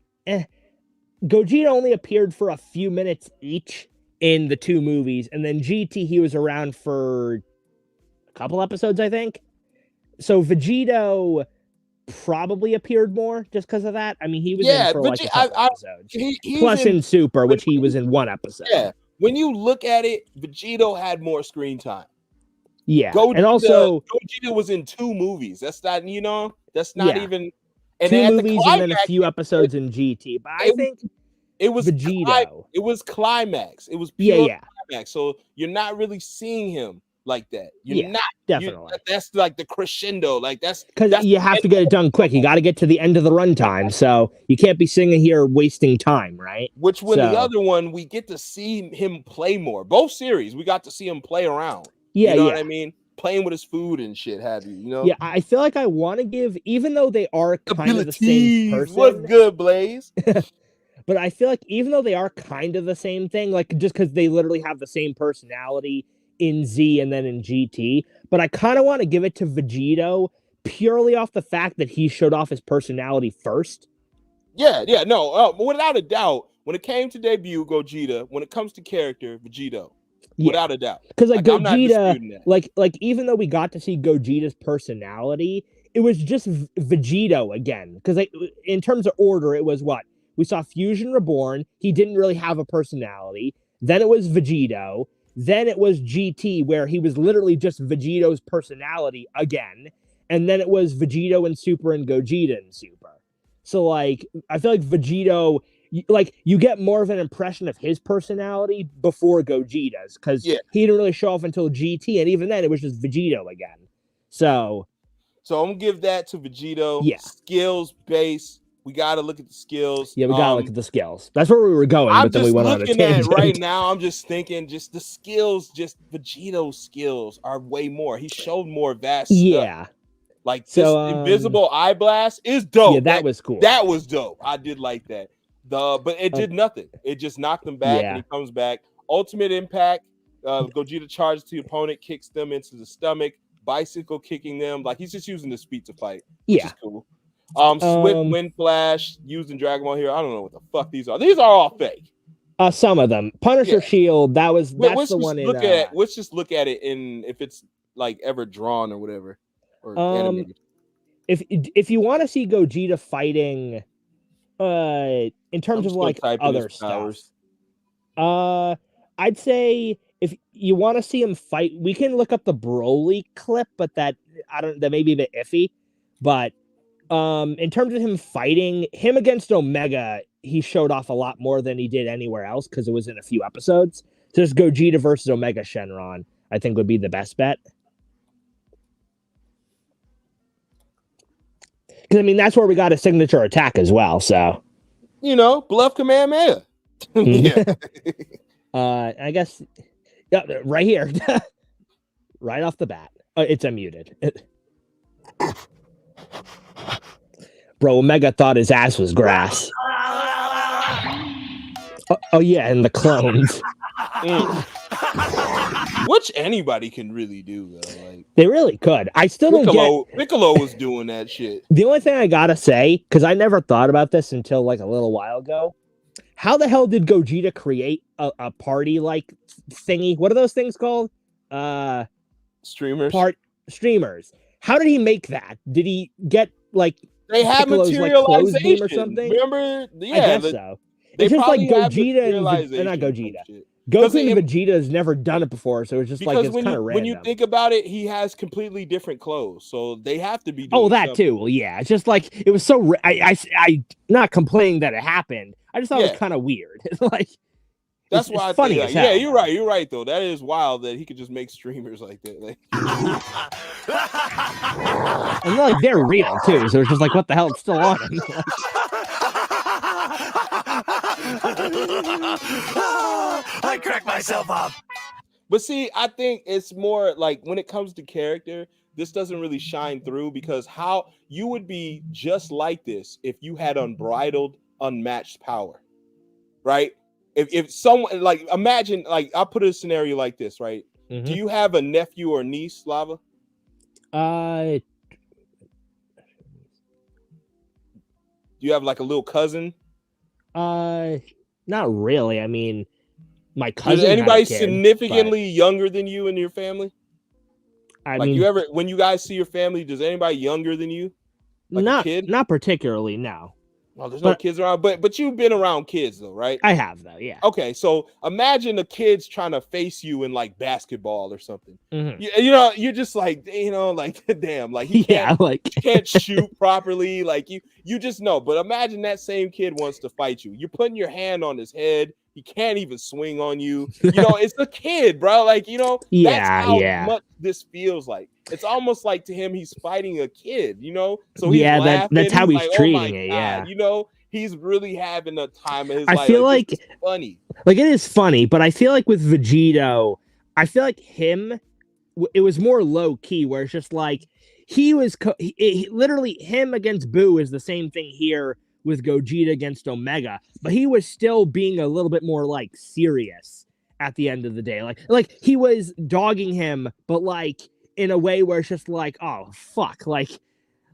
Gogeta only appeared for a few minutes each in the 2 movies. And then GT, he was around for a couple episodes, I think. So Vegito probably appeared more just because of that. I mean, he was in for like a couple episodes. Plus in Super, which he was in 1 episode. Yeah. When you look at it, Vegito had more screen time. Yeah. And also Gogeta was in 2 movies. That's not, that's not even. And 2 movies and then a few episodes in GT. But I think it was Vegito. It was climax. It was pure climax. So you're not really seeing him like that. You're not definitely. That's like the crescendo. Like that's because you have to get it done quick. You got to get to the end of the runtime, so you can't be sitting here wasting time, right? Which the other one we get to see him play more. Both series we got to see him play around. Yeah, you know what I mean. Playing with his food and shit, have you? Yeah, I feel like I want to give, even though they are kind of the same person. What's good, Blaze? But I feel like even though they are kind of the same thing, like just because they literally have the same personality in Z and then in GT, but I kind of want to give it to Vegito purely off the fact that he showed off his personality first. Yeah, no, without a doubt. When it came to debut Gogeta, when it comes to character, Vegito. Yeah. Without a doubt. Because like Gogeta, like even though we got to see Gogeta's personality, it was just Vegito again. Because like in terms of order, it was what? We saw Fusion Reborn. He didn't really have a personality. Then it was Vegito. Then it was GT, where he was literally just Vegito's personality again. And then it was Vegito in Super and Gogeta in Super. So like I feel like Vegito, like you get more of an impression of his personality before Gogeta's, because he didn't really show off until GT, and even then it was just Vegito again. So So I'm gonna give that to Vegito. Yeah. Skills base. We gotta look at the skills. Yeah, we gotta look at the skills. That's where we were going, but then we went on a tangent. I'm just looking at right now. I'm just thinking, just the skills. Just Vegito's skills are way more. He showed more vast stuff. Like this invisible eye blast is dope. Yeah, that was cool. That was dope. I did like that. But it did nothing. It just knocked him back, and he comes back. Ultimate impact. Gogeta charges to the opponent, kicks them into the stomach, bicycle kicking them. Like he's just using the speed to fight. Which is cool. Swift wind flash used in Dragon Ball here. I don't know what the fuck these are. These are all fake. Some of them. Punisher Shield. That's the one. Let's just look at it in if it's like ever drawn or whatever. Or animated. If you want to see Gogeta fighting, in terms of like other stuff, I'd say if you want to see him fight, we can look up the Broly clip, but that may be a bit iffy. But in terms of him fighting, him against Omega, he showed off a lot more than he did anywhere else because it was in a few episodes. So just Gogeta versus Omega Shenron, I think would be the best bet. Because, I mean, that's where we got a signature attack as well, so. Bluff Kamehameha. Yeah. I guess, right here. Right off the bat. It's unmuted. Bro, Omega thought his ass was grass. Oh yeah, and the clones. Which anybody can really do, though. Like they really could. I still don't get. Piccolo was doing that shit. The only thing I gotta say, because I never thought about this until like a little while ago, how the hell did Gogeta create a party like thingy? What are those things called? Streamers. Streamers. How did he make that? Did he get like they have Piccolo's, materialization or something? Remember? Yeah, I guess so. It's just like Gogeta and not Gogeta. Goku and Vegeta has never done it before, so it's just like it's kind of random. When you think about it, he has completely different clothes, so they have to be. Doing that too. Well, yeah, it's just like it was so. I not complaining that it happened. I just thought it was kind of weird. Like that's why it's funny. Yeah, you're right. You're right though. That is wild that he could just make streamers like that. Like, and like they're real too, so it's just like what the hell? It's still on him. I crack myself up. But see, I think it's more like when it comes to character, this doesn't really shine through because how you would be just like this if you had unbridled, unmatched power, right? If someone like imagine like I'll put a scenario like this, right? Mm-hmm. Do you have a nephew or niece, Lava? Do you have like a little cousin? Not really. I mean, my cousin. Is anybody significantly younger than you in your family? I mean, when you guys see your family, does anybody younger than you? Like not a kid? Not particularly. No. Well, there's no kids around, but you've been around kids though, right? I have though, yeah. Okay, so imagine the kids trying to face you in like basketball or something. Mm-hmm. You're just like, like damn, like he can't shoot properly, like you just know. But imagine that same kid wants to fight you. You're putting your hand on his head. He can't even swing on you. It's a kid, bro. Like that's how much this feels like. It's almost like to him he's fighting a kid, So he's laughing. That's how he's like, treating it. Yeah, he's really having a time of his life. I feel like it's funny. Like it is funny, but I feel like with Vegito, I feel like him, it was more low key, where it's just like he was literally him against Boo is the same thing here with Gogeta against Omega, but he was still being a little bit more like serious at the end of the day. Like he was dogging him, but like in a way where it's just like, oh fuck, like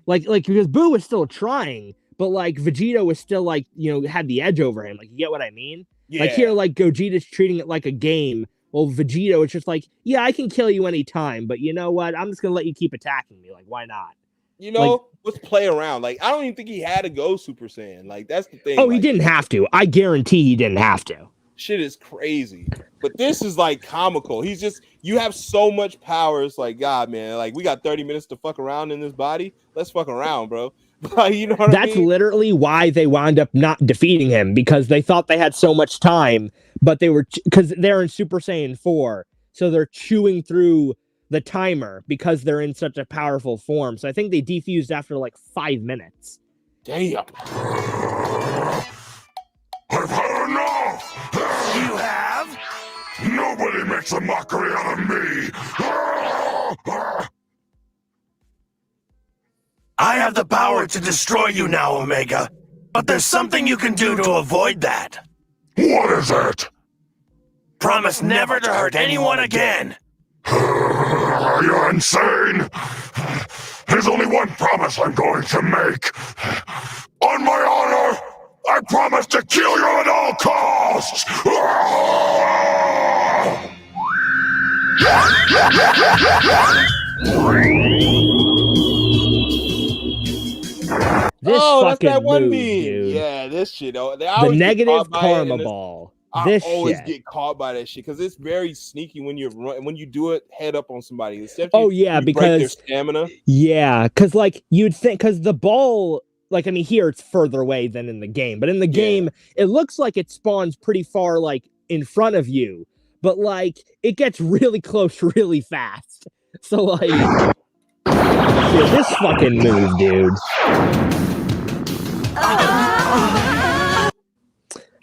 because Boo was still trying, but like Vegeta was still like, had the edge over him. Like, you get what I mean? Yeah. Like here, like Gogeta's treating it like a game. Well, Vegito is just like, yeah, I can kill you anytime, but you know what? I'm just gonna let you keep attacking me. Like, why not? Let's play around. Like, I don't even think he had to go Super Saiyan. Like, that's the thing. Oh, he didn't have to. I guarantee he didn't have to. Shit is crazy. But this is like comical. You have so much power. It's like, God, man, like we got 30 minutes to fuck around in this body. Let's fuck around, bro. You know what I mean? That's literally why they wound up not defeating him, because they thought they had so much time, but because they're in Super Saiyan 4, so they're chewing through the timer because they're in such a powerful form. So I think they defused after like 5 minutes. Damn. I've had enough! You have? Nobody makes a mockery out of me! I have the power to destroy you now, Omega. But there's something you can do to avoid that. What is it? Promise never to hurt anyone again. You're insane! There's only one promise I'm going to make. On my honor, I promise to kill you at all costs! This that's fucking that one move, beam. dude. Yeah, this shit. The negative karma ball. I This always shit. get caught by that shit because it's very sneaky when you do it head up on somebody. Oh yeah, you because break their stamina. Yeah, because like you'd think, because the ball, like I mean, here it's further away than in the game, but in the game it looks like it spawns pretty far, like in front of you, but like it gets really close really fast. So like, yeah, this fucking move, dude.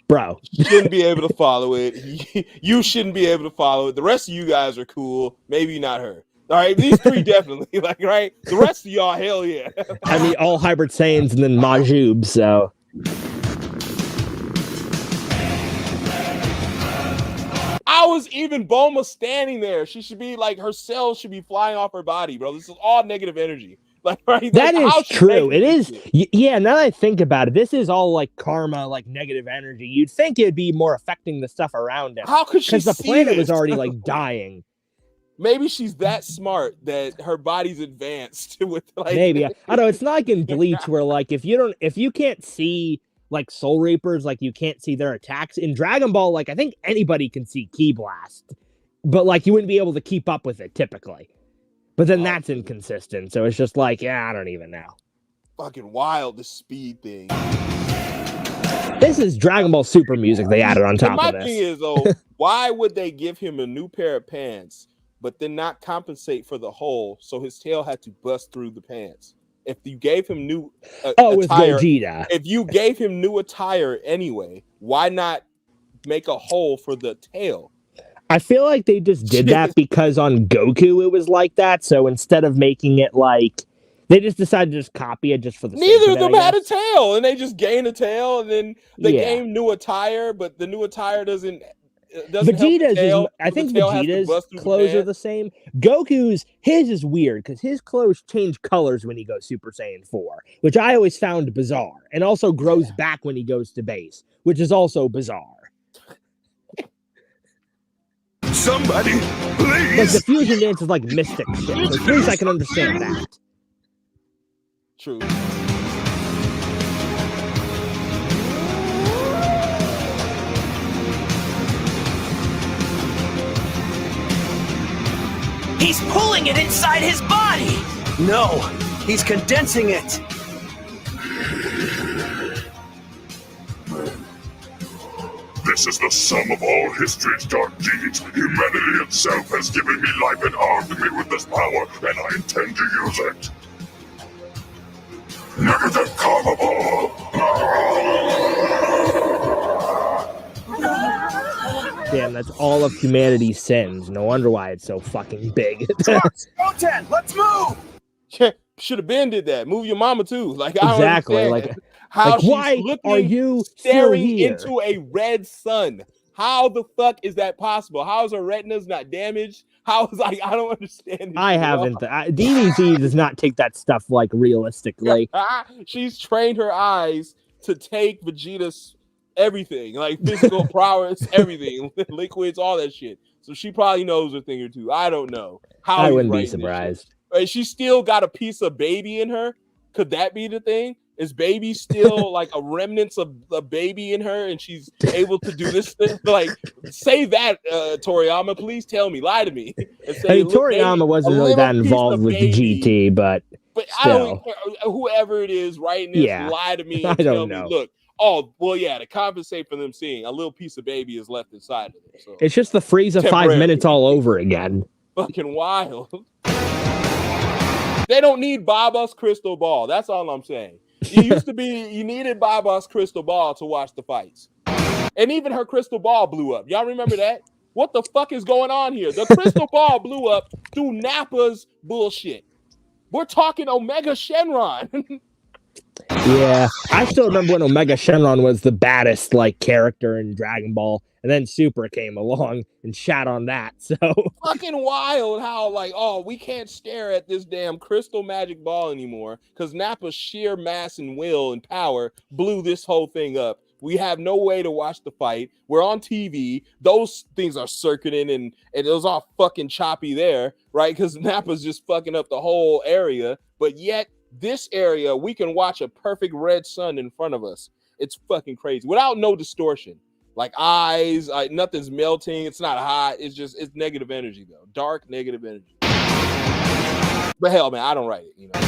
Bro. You shouldn't be able to follow it. You shouldn't be able to follow it. The rest of you guys are cool. Maybe not her. All right, these three definitely. Like, right? The rest of y'all, hell yeah. I mean, all hybrid Saiyans and then Majub, so. I was even Bulma standing there. She should be like, her cells should be flying off her body, bro. This is all negative energy. Like, right? That like, is true. It is. Yeah, now that I think about it, this is all like karma, like negative energy. You'd think it'd be more affecting the stuff around it. How could she see because the planet this? was already like dying. Maybe she's that smart that her body's advanced with like. Maybe. I don't know. It's not like in Bleach where like if you can't see like Soul Reapers, like you can't see their attacks. In Dragon Ball, like I think anybody can see Ki Blast, but like you wouldn't be able to keep up with it typically. But then that's inconsistent, so it's just like, yeah, I don't even know. Fucking wild, the speed thing. This is Dragon Ball Super music they added on top of this. My thing is, though, why would they give him a new pair of pants, but then not compensate for the hole, so his tail had to bust through the pants? If you gave him new with attire, Gogeta. If you gave him new attire anyway, why not make a hole for the tail? I feel like they just did that because on Goku it was like that. So instead of making it like, they just decided to just copy it just for the Neither of them had a tail, and they just gained a tail, and then they gained new attire, but the new attire doesn't Vegeta's tail, I think Vegeta's clothes are the same. Goku's, his is weird because his clothes change colors when he goes Super Saiyan 4, which I always found bizarre, and also grows back when he goes to base, which is also bizarre. Somebody, please! Like the fusion dance is like mystic shit, so at least I can understand that. True. He's pulling it inside his body! No, he's condensing it! This is the sum of all history's dark deeds. Humanity itself has given me life and armed me with this power, and I intend to use it. Negative karma ball! Damn, that's all of humanity's sins. No wonder why it's so fucking big. Goten, let's move! Should have been did that. Move your mama too. Like exactly. Like how she's why looking, are you staring into a red sun? How the fuck is that possible? How is her retinas not damaged? How is I don't understand. I haven't. DDZ does not take that stuff like realistically. She's trained her eyes to take Vegeta's everything, like physical prowess, everything, liquids, all that shit. So she probably knows a thing or two. I don't know. How I wouldn't be surprised. She still got a piece of baby in her. Could that be the thing? Is baby still like a remnants of a baby in her, and she's able to do this thing? Like, say that, Toriyama. Please tell me, lie to me. And say, Toriyama wasn't really that involved with the GT, but still. I don't care. Whoever it is writing this, lie to me and tell me, look. Oh, well, yeah, to compensate for them seeing a little piece of baby is left inside of them. So it's just the freeze of 5 minutes all over again. Fucking wild. They don't need Baba's crystal ball. That's all I'm saying. It used to be you needed Baba's crystal ball to watch the fights. And even her crystal ball blew up. Y'all remember that? What the fuck is going on here? The crystal ball blew up through Nappa's bullshit. We're talking Omega Shenron. Yeah, I still remember when Omega Shenron was the baddest like character in Dragon Ball, and then Super came along and shat on that. So fucking wild how like, oh, we can't stare at this damn crystal magic ball anymore because Nappa's sheer mass and will and power blew this whole thing up. We have no way to watch the fight. We're on TV. Those things are circuiting and it was all fucking choppy there, right? Because Nappa's just fucking up the whole area. But yet, this area, we can watch a perfect red sun in front of us. It's fucking crazy without no distortion. Like eyes, nothing's melting. It's not hot. It's negative energy though. Dark negative energy. But hell, man, I don't write it. You know.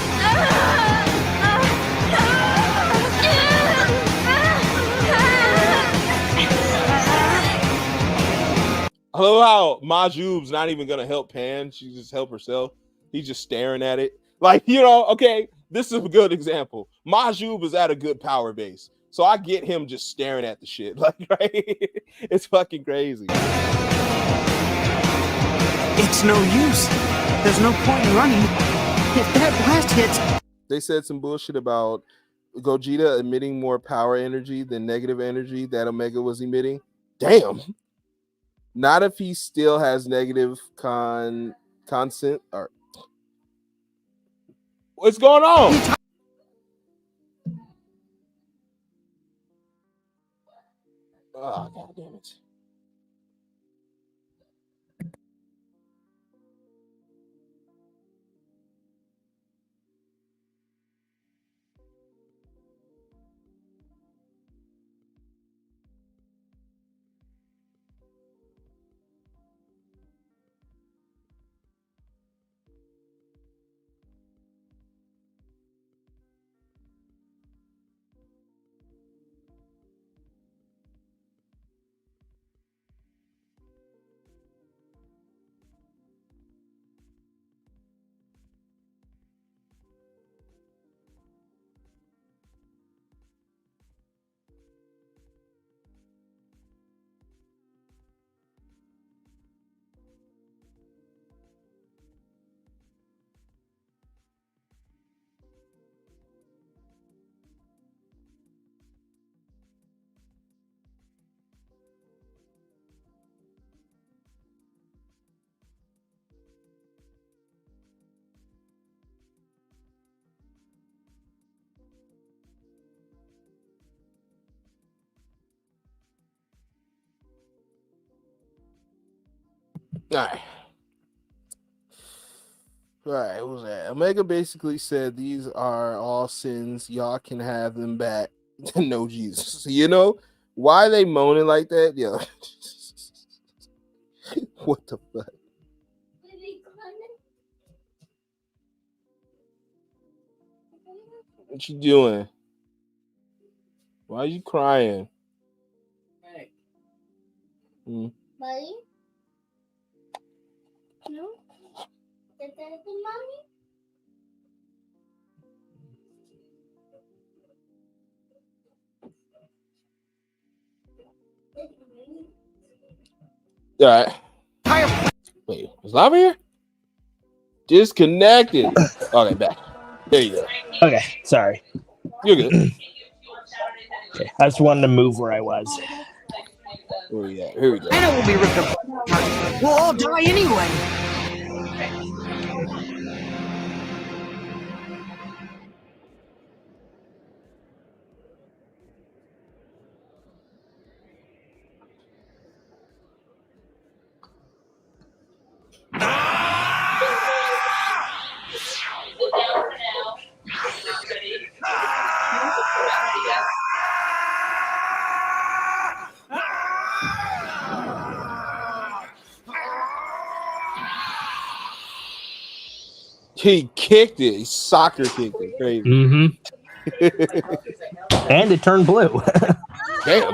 I love how Majub's not even gonna help Pan. She just help herself. He's just staring at it. Like, you know, okay, this is a good example. Majub is at a good power base. So I get him just staring at the shit. Like, right? It's fucking crazy. It's no use. There's no point in running. If that blast hits... They said some bullshit about Gogeta emitting more power energy than negative energy that Omega was emitting. Damn. Not if he still has negative constant or what's going on? Oh, god damn it. All right, what was that? Omega basically said these are all sins. Y'all can have them back. No Jesus. You know? Why are they moaning like that? Yo. What the fuck? What you doing? Why are you crying? Hey. Buddy? No? Is that anything, Mommy? All right. Wait, is Lava here? Disconnected. Okay, back. There you go. Okay, sorry. You're good. Okay, I just wanted to move where I was. Where we at? Here we go. I know we'll be ripped apart. We'll all die anyway. He kicked it. He soccer kicked it. Crazy. And it turned blue. Damn.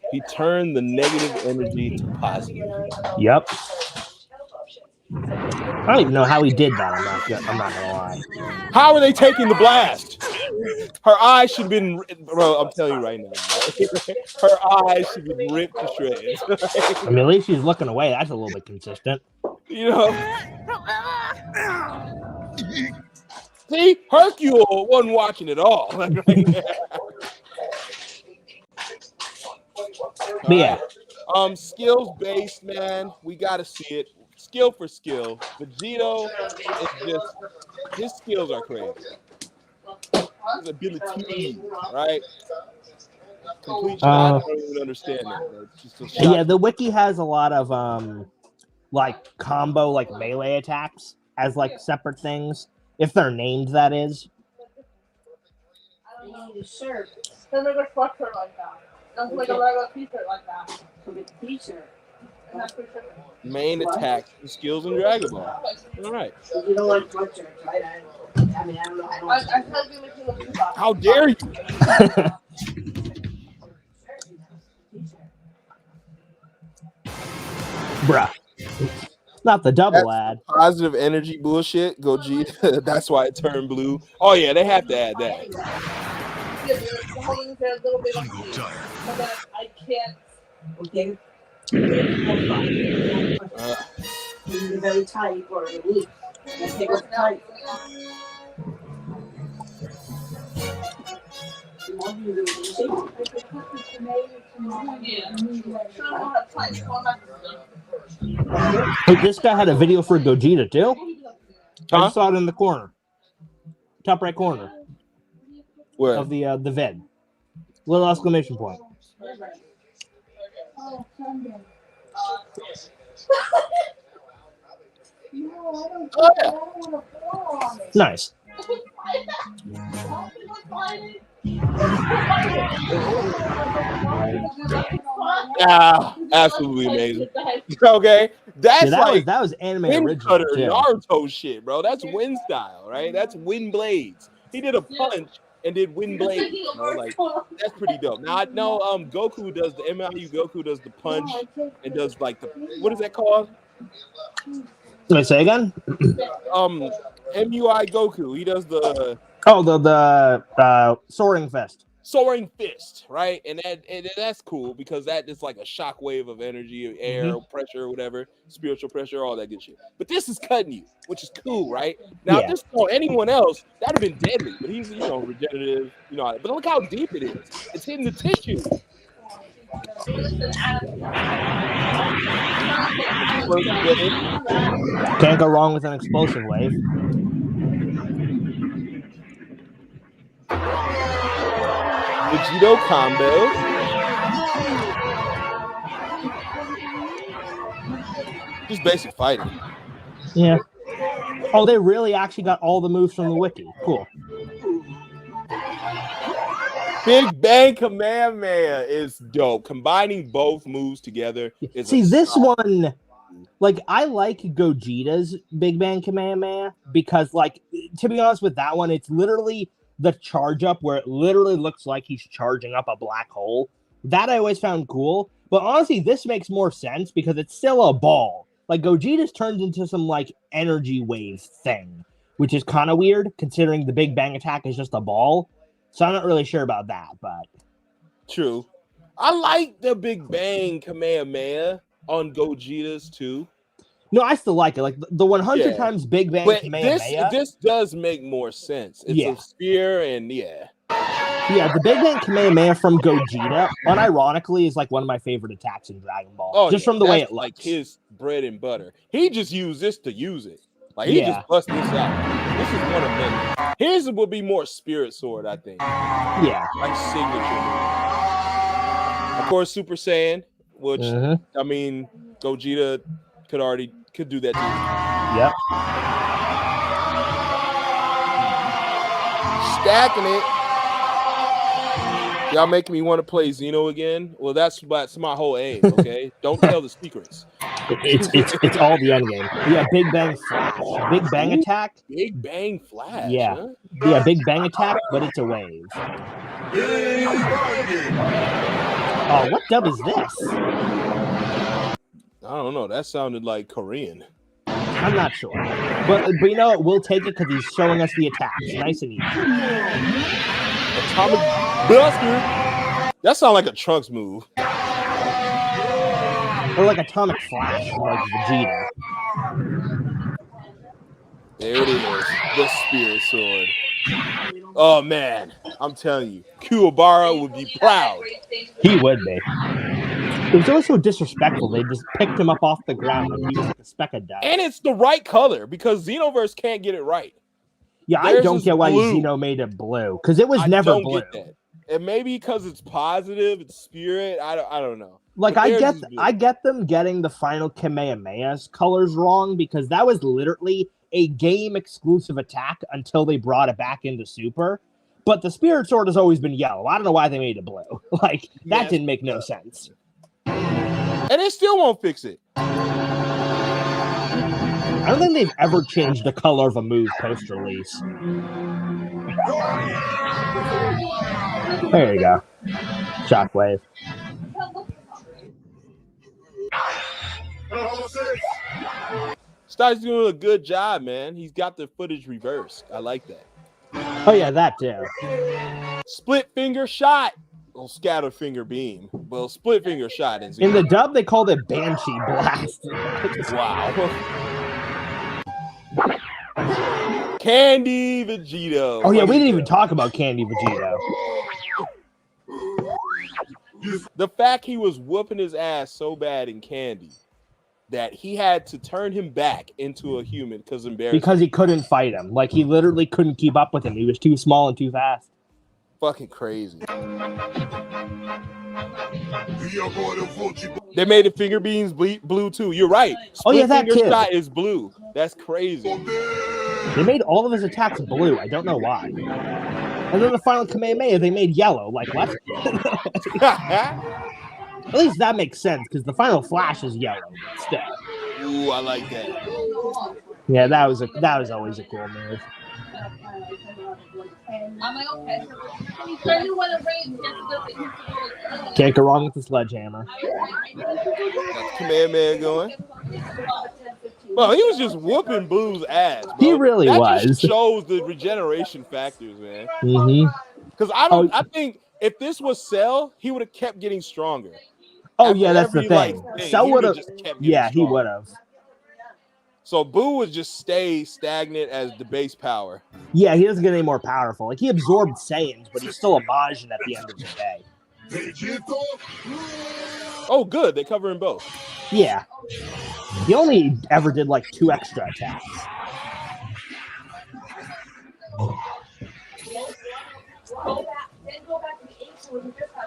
He turned the negative energy to positive. Yep. I don't even know how he did that. I'm not gonna lie. How are they taking the blast? Her eyes should have been, bro. I'm telling you right now, right? Her eyes should be ripped to shreds. I mean, at least she's looking away. That's a little bit consistent. You know. See, Hercule wasn't watching at all. But yeah. Skills based, man. We gotta see it. Skill for skill. Vegito is just his skills are crazy. His ability, right? Complete shot. I don't even understand that. It's just a yeah, the wiki has a lot of like combo, like melee attacks as like separate things, if they're named. That is. Sure. Doesn't make a structure like that. Doesn't like a regular t-shirt like that. T-shirt. Main attack skills in Dragon Ball. All right. You don't like sweatshirts, right? I mean, I don't know. How dare you? Bruh. Not the double ad. Positive energy bullshit. Gogeta. That's why it turned blue. Oh yeah, they have to add that. I can't. Okay. You're very tight for a week. Let's take off tight. This guy had a video for Gogeta too. I just saw it in the corner, top right corner. Where? Of the vid. Little exclamation point. Oh, yeah. Nice. Yeah, absolutely amazing. Okay, that's like that was anime Wind original Cutter too. Naruto shit, bro. That's Wind style, right? That's Wind Blades. He did a punch and did Wind Blades. You know? Like that's pretty dope. Now I know Goku does the MIU. Goku does the punch and does like the what is that called? Wait, say again. MUI Goku. He does the the soaring fist. Soaring fist, right? And that's cool because that is like a shockwave of energy, air, pressure, whatever, spiritual pressure, all that good shit. But this is cutting you, which is cool, right? Now, if this was anyone else, that'd have been deadly. But he's, regenerative, But look how deep it is. It's hitting the tissue. Can't go wrong with an explosive wave. Vegito combo. Just basic fighting. Yeah. Oh, they really actually got all the moves from the wiki. Cool. Big Bang Kamehameha is dope. Combining both moves together is this one, like, I like Gogeta's Big Bang Kamehameha because, like, to be honest with that one, it's literally the charge up where it literally looks like he's charging up a black hole. That I always found cool. But honestly, this makes more sense because it's still a ball. Like, Gogeta's turns into some, like, energy wave thing, which is kind of weird considering the Big Bang attack is just a ball. So I'm not really sure about that, but... True. I like the Big Bang Kamehameha on Gogeta's, too. No, I still like it. Like, the 100 times Big Bang Kamehameha... This does make more sense. It's a sphere, and Yeah, the Big Bang Kamehameha from Gogeta, unironically, is like one of my favorite attacks in Dragon Ball. Just from the way it looks. Like his bread and butter. He just used this to use it. Like he just bust this out. This is one of many. His would be more Spirit Sword, I think. Yeah. Like signature move. Of course, Super Saiyan, which I mean, Gogeta could do that too. Yep. Stacking it. Y'all making me want to play Xeno again. Well, that's my whole aim. Okay, don't tell the secrets. It's all the end game. Yeah, Big Bang Flash, Big Bang attack. Big Bang Flash. Yeah, huh? Yeah, Big Bang attack, but it's a wave. Oh, what dub is this? I don't know. That sounded like Korean. I'm not sure. But you know what? We'll take it because he's showing us the attacks. Nice and easy. Atomic Buster. That sounds like a Trunks move. Or like Atomic Flash, like Vegeta. There it is. The Spirit Sword. Oh, man. I'm telling you. Kuwabara would be proud. He would be. It was always so disrespectful. They just picked him up off the ground like he was like a speck of dust. And it's the right color because Xenoverse can't get it right. Yeah, I don't get why Xeno made it blue because it was never blue. Get that. And maybe because it's positive, it's spirit. I don't know. Like I get them getting the final Kamehameha's colors wrong because that was literally a game exclusive attack until they brought it back into Super. But the Spirit Sword has always been yellow. I don't know why they made it blue. Like that didn't make no sense. And they still won't fix it. I don't think they've ever changed the color of a move post-release. There you go. Shockwave. Star's doing a good job, man. He's got the footage reversed. I like that. Oh, yeah, that too. Split finger shot. Well, scatter finger beam. Well, split finger shot. In the dub, they called it Banshee Blast. Wow. Candy Vegito. Oh, yeah, we didn't even talk about Candy Vegito. The fact he was whooping his ass so bad in Candy that he had to turn him back into a human because he couldn't fight him. Like, he literally couldn't keep up with him. He was too small and too fast. Fucking crazy. They made the finger beams blue too. You're right. Split that finger too. shot is blue. That's crazy. They made all of his attacks blue. I don't know why. And then the final Kamehameha, they made yellow. Like, what? At least that makes sense, because the final Flash is yellow instead. Ooh, I like that. Yeah, that was always a cool move. Can't go wrong with the sledgehammer. That's Kamehameha going. Well, he was just whooping Blue's ass, bro. He really was. Just shows the regeneration factors, man. Because I think if this was Cell, he would have kept getting stronger. Oh, yeah, that's the thing. Cell would have. Yeah, he would have. So Boo would just stay stagnant as the base power. Yeah, he doesn't get any more powerful. Like, he absorbed Saiyans, but he's still a Majin at the end of the day. Oh, good. They cover him both. Yeah. He only ever did, like, 2 extra attacks.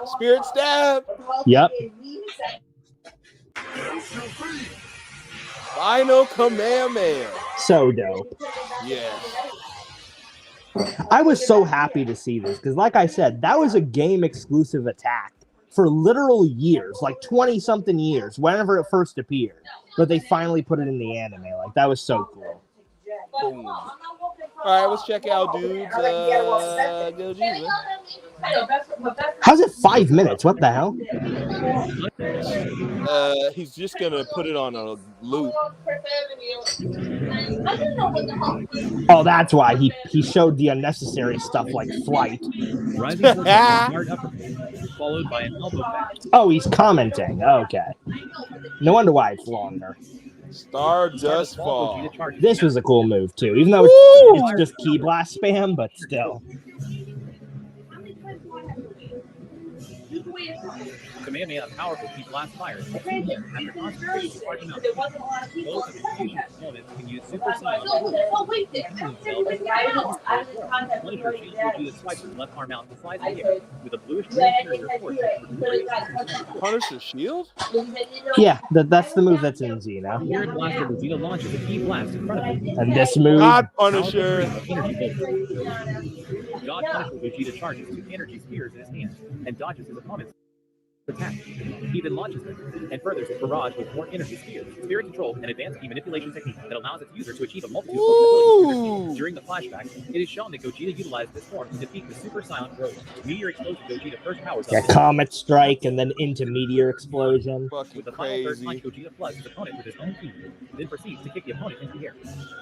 Spirit stab. Yep. Final Kamehameha. So dope. Yeah. I was so happy to see this because, like I said, that was a game exclusive attack for literal years, like 20-something years, whenever it first appeared. But they finally put it in the anime. Like, that was so cool. Boom. All right, let's check out dudes. Gogeta. How's it 5 minutes? What the hell? He's just gonna put it on a loop. Oh, that's why he showed the unnecessary stuff like flight. Followed by an elbow back. Oh, he's commenting. Okay. No wonder why it's longer. Stardust Fall. This was a cool move too, even though it's just key blast spam, but still. Kamehameha powerful key blast fire. After concentrating charging up, those of the fusion opponents can use Super Saiyan. Punisher shield will do the swipe with the left arm out and slides in here with a bluish green interior force. Punisher shield? Yeah, that's the move that's in Xeno. Here in Blaster, Vegeta launches a key blast in front of him. And this move. God Punisher. God Punisher Vegeta charges 2 energy spears in his hand and dodges his opponents. attack. He then launches them and furthers the barrage with more energy spheres, spirit control, and advanced key manipulation technique that allows its user to achieve a multitude of abilities. During the flashback, it is shown that Gogeta utilized this form to defeat the Super Silent Road. Meteor Explosion Gogeta first powers up. Comet Strike and then into Meteor Explosion. With the final third punch, Gogeta floods his opponent with his own ki, then proceeds to kick the opponent into the air.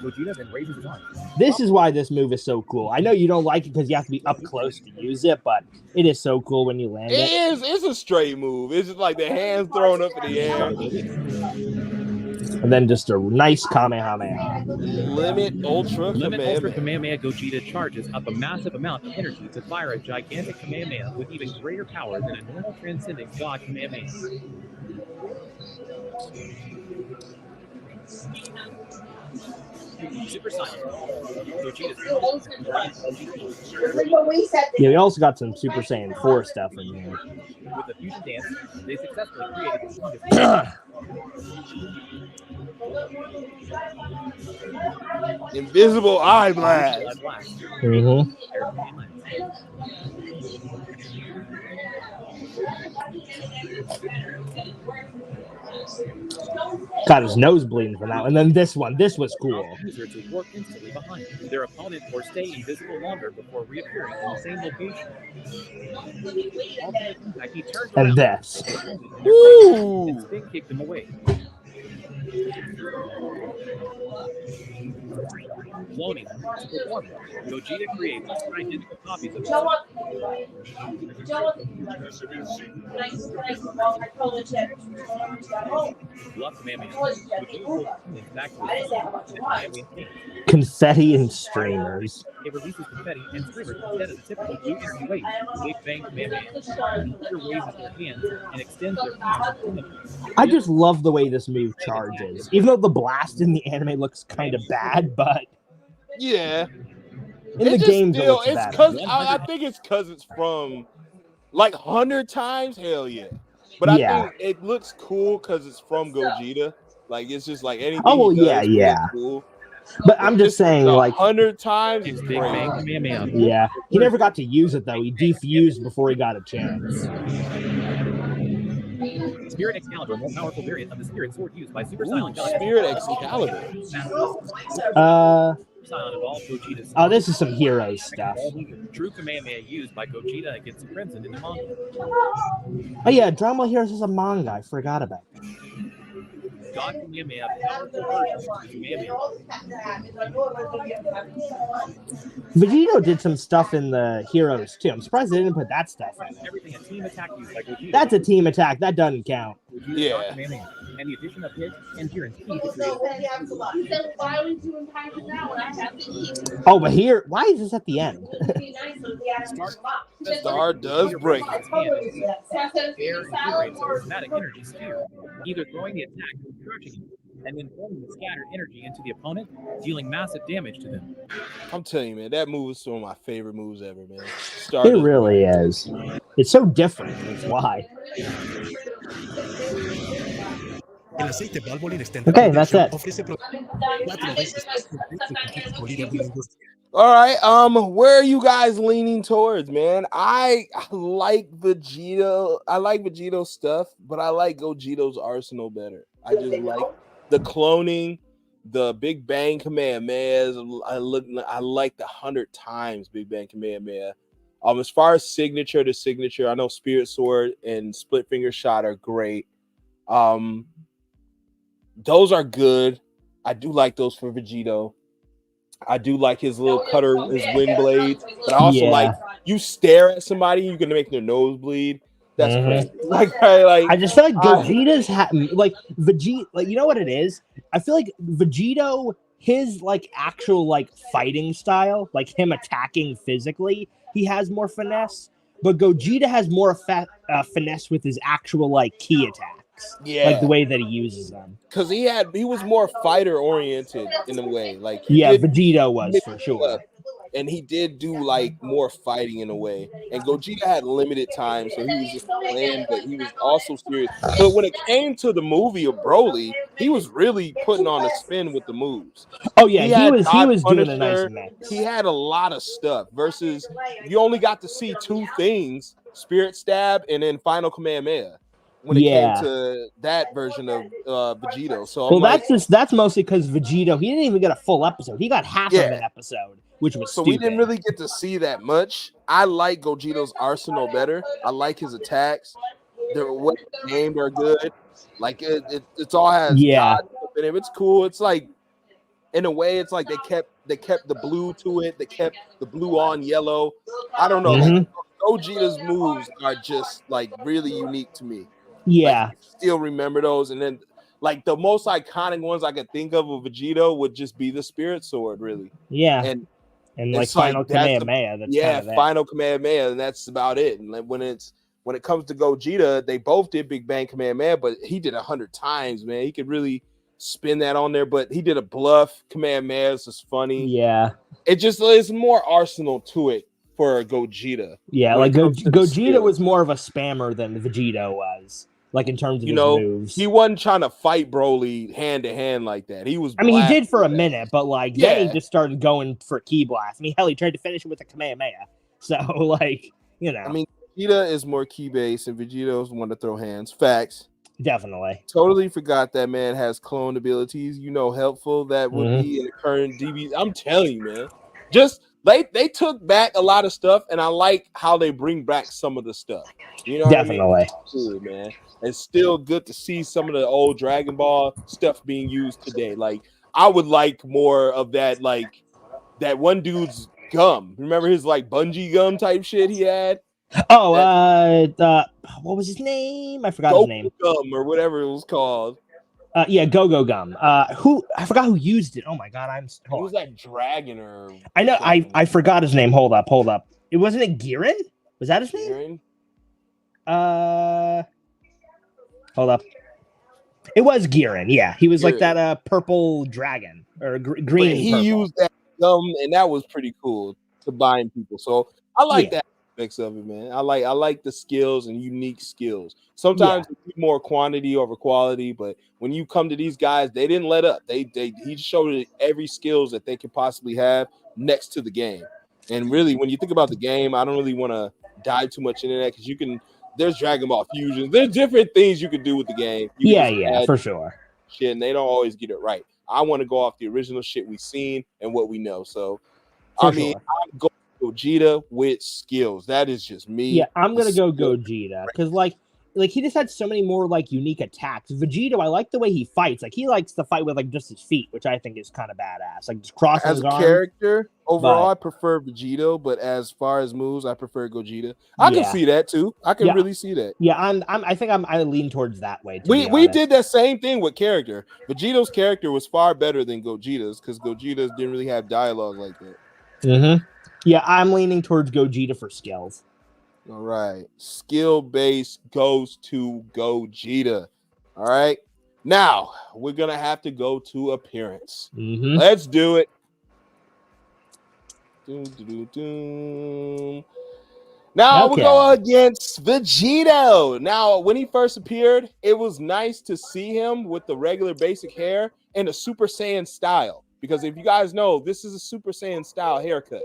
Gogeta then raises his arm. This is why this move is so cool. I know you don't like it because you have to be up close to use it, but it is so cool when you land it. It's a straight move. It's just like the hands thrown up in the air. And then just a nice Kamehameha. Limit Ultra Kamehameha Gogeta charges up a massive amount of energy to fire a gigantic Kamehameha with even greater power than a normal transcending God Kamehameha. Super Silent. Yeah, we also got some Super Saiyan 4 stuff in here. With the fusion dance, they successfully created the strongest Invisible Eye Blast. Got his nose bleeding from that. And then this one. This was cool. User to work instantly behind their opponent or stay invisible longer before reappearing in the same location. He turns and this. And Sting kicked him away. Cloning to perform. Gogeta creates identical copies of himself. Confetti and streamers. It releases confetti and streamers instead of the typical blue energy waves. Big Bang Kamehameha. User raises their hands and extends their hands. I just love the way this move charges. Even though the blast in the anime looks kind of bad, but yeah, in the game, it's because I think it's because it's from like 100 times. Hell yeah, but I think it looks cool because it's from Gogeta. Like it's just like anything. Oh well, yeah. Cool. But I'm just saying, like 100 times. It's Big Bang Kamehameha. Yeah, he never got to use it though. He defused before he got a chance. Spirit Excalibur, more powerful variant of the Spirit Sword used by Super Silent. Spirit Excalibur. Oh, this is some Heroes stuff. True Kamehameha used by Gogeta against Crimson in the manga. Oh yeah, Drama Heroes is a manga. I forgot about that. God Kamehameha, powerful version of Kamehameha. Vegito did some stuff in the Heroes too. I'm surprised they didn't put that stuff in. Everything a team attack used by Gogeta. That's a team attack. That doesn't count. Yeah. And the addition of his endurance key Oh, but here, why is this at the end? Star does break it. Air and dramatic energy sphere, either throwing the attack or crushing it, and then throwing the scattered energy into the opponent, dealing massive damage to them. I'm telling you, man, that move is one of my favorite moves ever, man. It really is. It's so different. That's why. Okay, that's it. All right, where are you guys leaning towards, man? I like Vegito. I like Vegito's stuff, but I like Gogeto's arsenal better. I just like the cloning, the Big Bang Kamehamehas. I like the 100 times Big Bang Kamehameha. As far as signature to signature, I know Spirit Sword and Split Finger Shot are great. Those are good. I do like those for Vegito. I do like his little cutter, his wind blades. But I also like you stare at somebody, you can make their nose bleed. That's crazy. Like I just feel like Gogeta's like Vegeta. Like you know what it is? I feel like Vegito, his like actual like fighting style, like him attacking physically, he has more finesse. But Gogeta has more finesse with his actual like key attacks. Yeah, like the way that he uses them. Because he was more fighter oriented in a way. Like Vegito was for sure. And he did do like more fighting in a way. And Gogeta had limited time, so he was just playing, but he was also serious. But when it came to the movie of Broly, he was really putting on a spin with the moves. Oh yeah, he was God doing a nice Punisher. mix. He had a lot of stuff versus you only got to see two things: Spirit Stab and then Final Kamehameha when it came to that version of Vegito. So I'm like, that's mostly because Vegito, he didn't even get a full episode. He got half of an episode, which was so stupid. we didn't really get to see that much. I like Gogeto's arsenal better. I like his attacks. They're what named are good. Like it's all has God in it. It's cool. It's like in a way, it's like they kept the blue to it. They kept the blue on yellow. I don't know. Like Gogeta's moves are just like really unique to me. Yeah, like, still remember those. And then like the most iconic ones I could think of Vegito would just be the Spirit Sword, really. Yeah, and like Final Kamehameha. Final Kamehameha, and that's about it. And like when it comes to Gogeta, they both did Big Bang Kamehameha, but he did 100 times, man. He could really spin that on there, but he did a bluff Kamehameha. It's just funny. Yeah. It just is more arsenal to it for Gogeta. Yeah, like Gogeta was more of a spammer than Vegito was, like in terms of his moves. He wasn't trying to fight Broly hand to hand like that. He was. I mean, he did for a minute, but like then he just started going for Ki Blast. I mean, hell, he tried to finish him with a Kamehameha. So like, you know. I mean, Gogeta is more key based, and Vegito's one to throw hands. Facts. Definitely. Totally forgot that man has clone abilities. Helpful that would be in the current DBs. I'm telling you, man. Just they took back a lot of stuff, and I like how they bring back some of the stuff. You know, definitely. What I mean? Good, man. It's still good to see some of the old Dragon Ball stuff being used today. Like I would like more of that. Like that one dude's gum. Remember his like bungee gum type shit he had. Oh, what was his name? I forgot his name. Gum or whatever it was called. Go Gum. I forgot who used it. Oh my god, it was that dragon or I know I forgot his name. Hold up. It wasn't it Girin? Was that his name? Hold up. It was Girin. Yeah, he was like that purple dragon or green. But he used that gum, and that was pretty cool to bind people. So I like that aspects of it, man. I like the skills and unique skills. Sometimes more quantity over quality, but when you come to these guys, they didn't let up. He showed every skills that they could possibly have next to the game. And really, when you think about the game, I don't really want to dive too much into that because there's Dragon Ball Fusions. There's different things you can do with the game. For sure. Shit, and they don't always get it right. I want to go off the original shit we've seen and what we know. So, I'm going Gogeta with skills. That is just me. Yeah, I'm gonna go Gogeta because like he just had so many more like unique attacks. Vegito, I like the way he fights. Like he likes to fight with like just his feet, which I think is kind of badass. Like just crossing his arms. As a character, overall, I prefer Vegito, but as far as moves, I prefer Gogeta. I can see that too. I can really see that. Yeah, I lean towards that way. We did that same thing with character. Vegito's character was far better than Gogeta's because Gogeta's didn't really have dialogue like that. Mm-hmm. Yeah, I'm leaning towards Gogeta for skills. All right. Skill base goes to Gogeta. All right. Now, we're going to have to go to appearance. Mm-hmm. Let's do it. Now we go against Vegito. Now, when he first appeared, it was nice to see him with the regular basic hair and a Super Saiyan style. Because if you guys know, this is a Super Saiyan style haircut.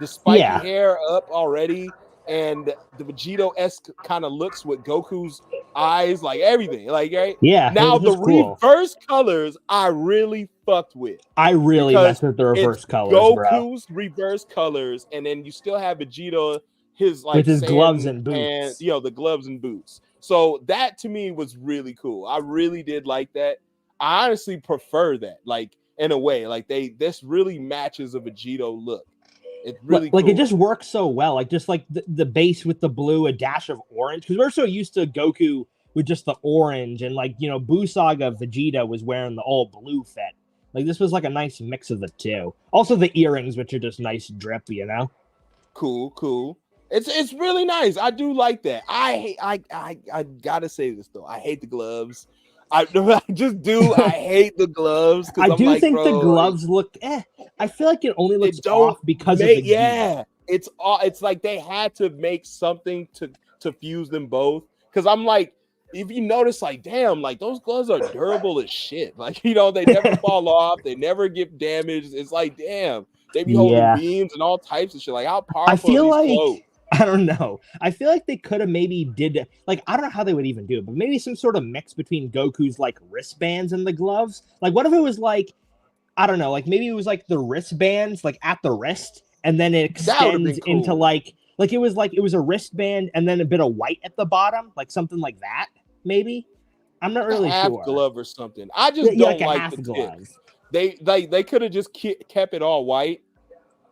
The spiky hair up already, and the Vegito-esque kind of looks with Goku's eyes, like everything. Like, right? Yeah. Now, the reverse colors I really fucked with. I really messed with the reverse colors, Goku's reverse colors, and then you still have Vegeta, his like with his gloves and boots. And the gloves and boots. So that to me was really cool. I really did like that. I honestly prefer that, like in a way, like this really matches a Vegito look. It's really like cool. It just works so well. Like just like the base with the blue, a dash of orange, because we're so used to Goku with just the orange, and like Buu Saga Vegeta was wearing the all blue fit. Like this was like a nice mix of the two. Also the earrings, which are just nice drip, Cool. It's really nice. I do like that. I gotta say this though. I hate the gloves. I just do. I hate the gloves. I do think the gloves look. I feel like it only looks off because of the Vegeta. It's like they had to make something to fuse them both. Because I'm like, if you notice, like, damn, like those gloves are durable as shit. Like, you know, they never fall off, they never get damaged. It's like, damn, they be holding beams and all types of shit. Like, how powerful I feel are these like clothes? I don't know. I feel like they could have maybe did like I don't know how they would even do it, but maybe some sort of mix between Goku's like wristbands and the gloves. Like, what if it was like I don't know, like maybe it was like the wristbands like at the wrist, and then it extends cool. into like it was a wristband and then a bit of white at the bottom, like something like that. Maybe I'm not really half sure. Glove or something. I just don't like half the glove. Tip. They could have just kept it all white.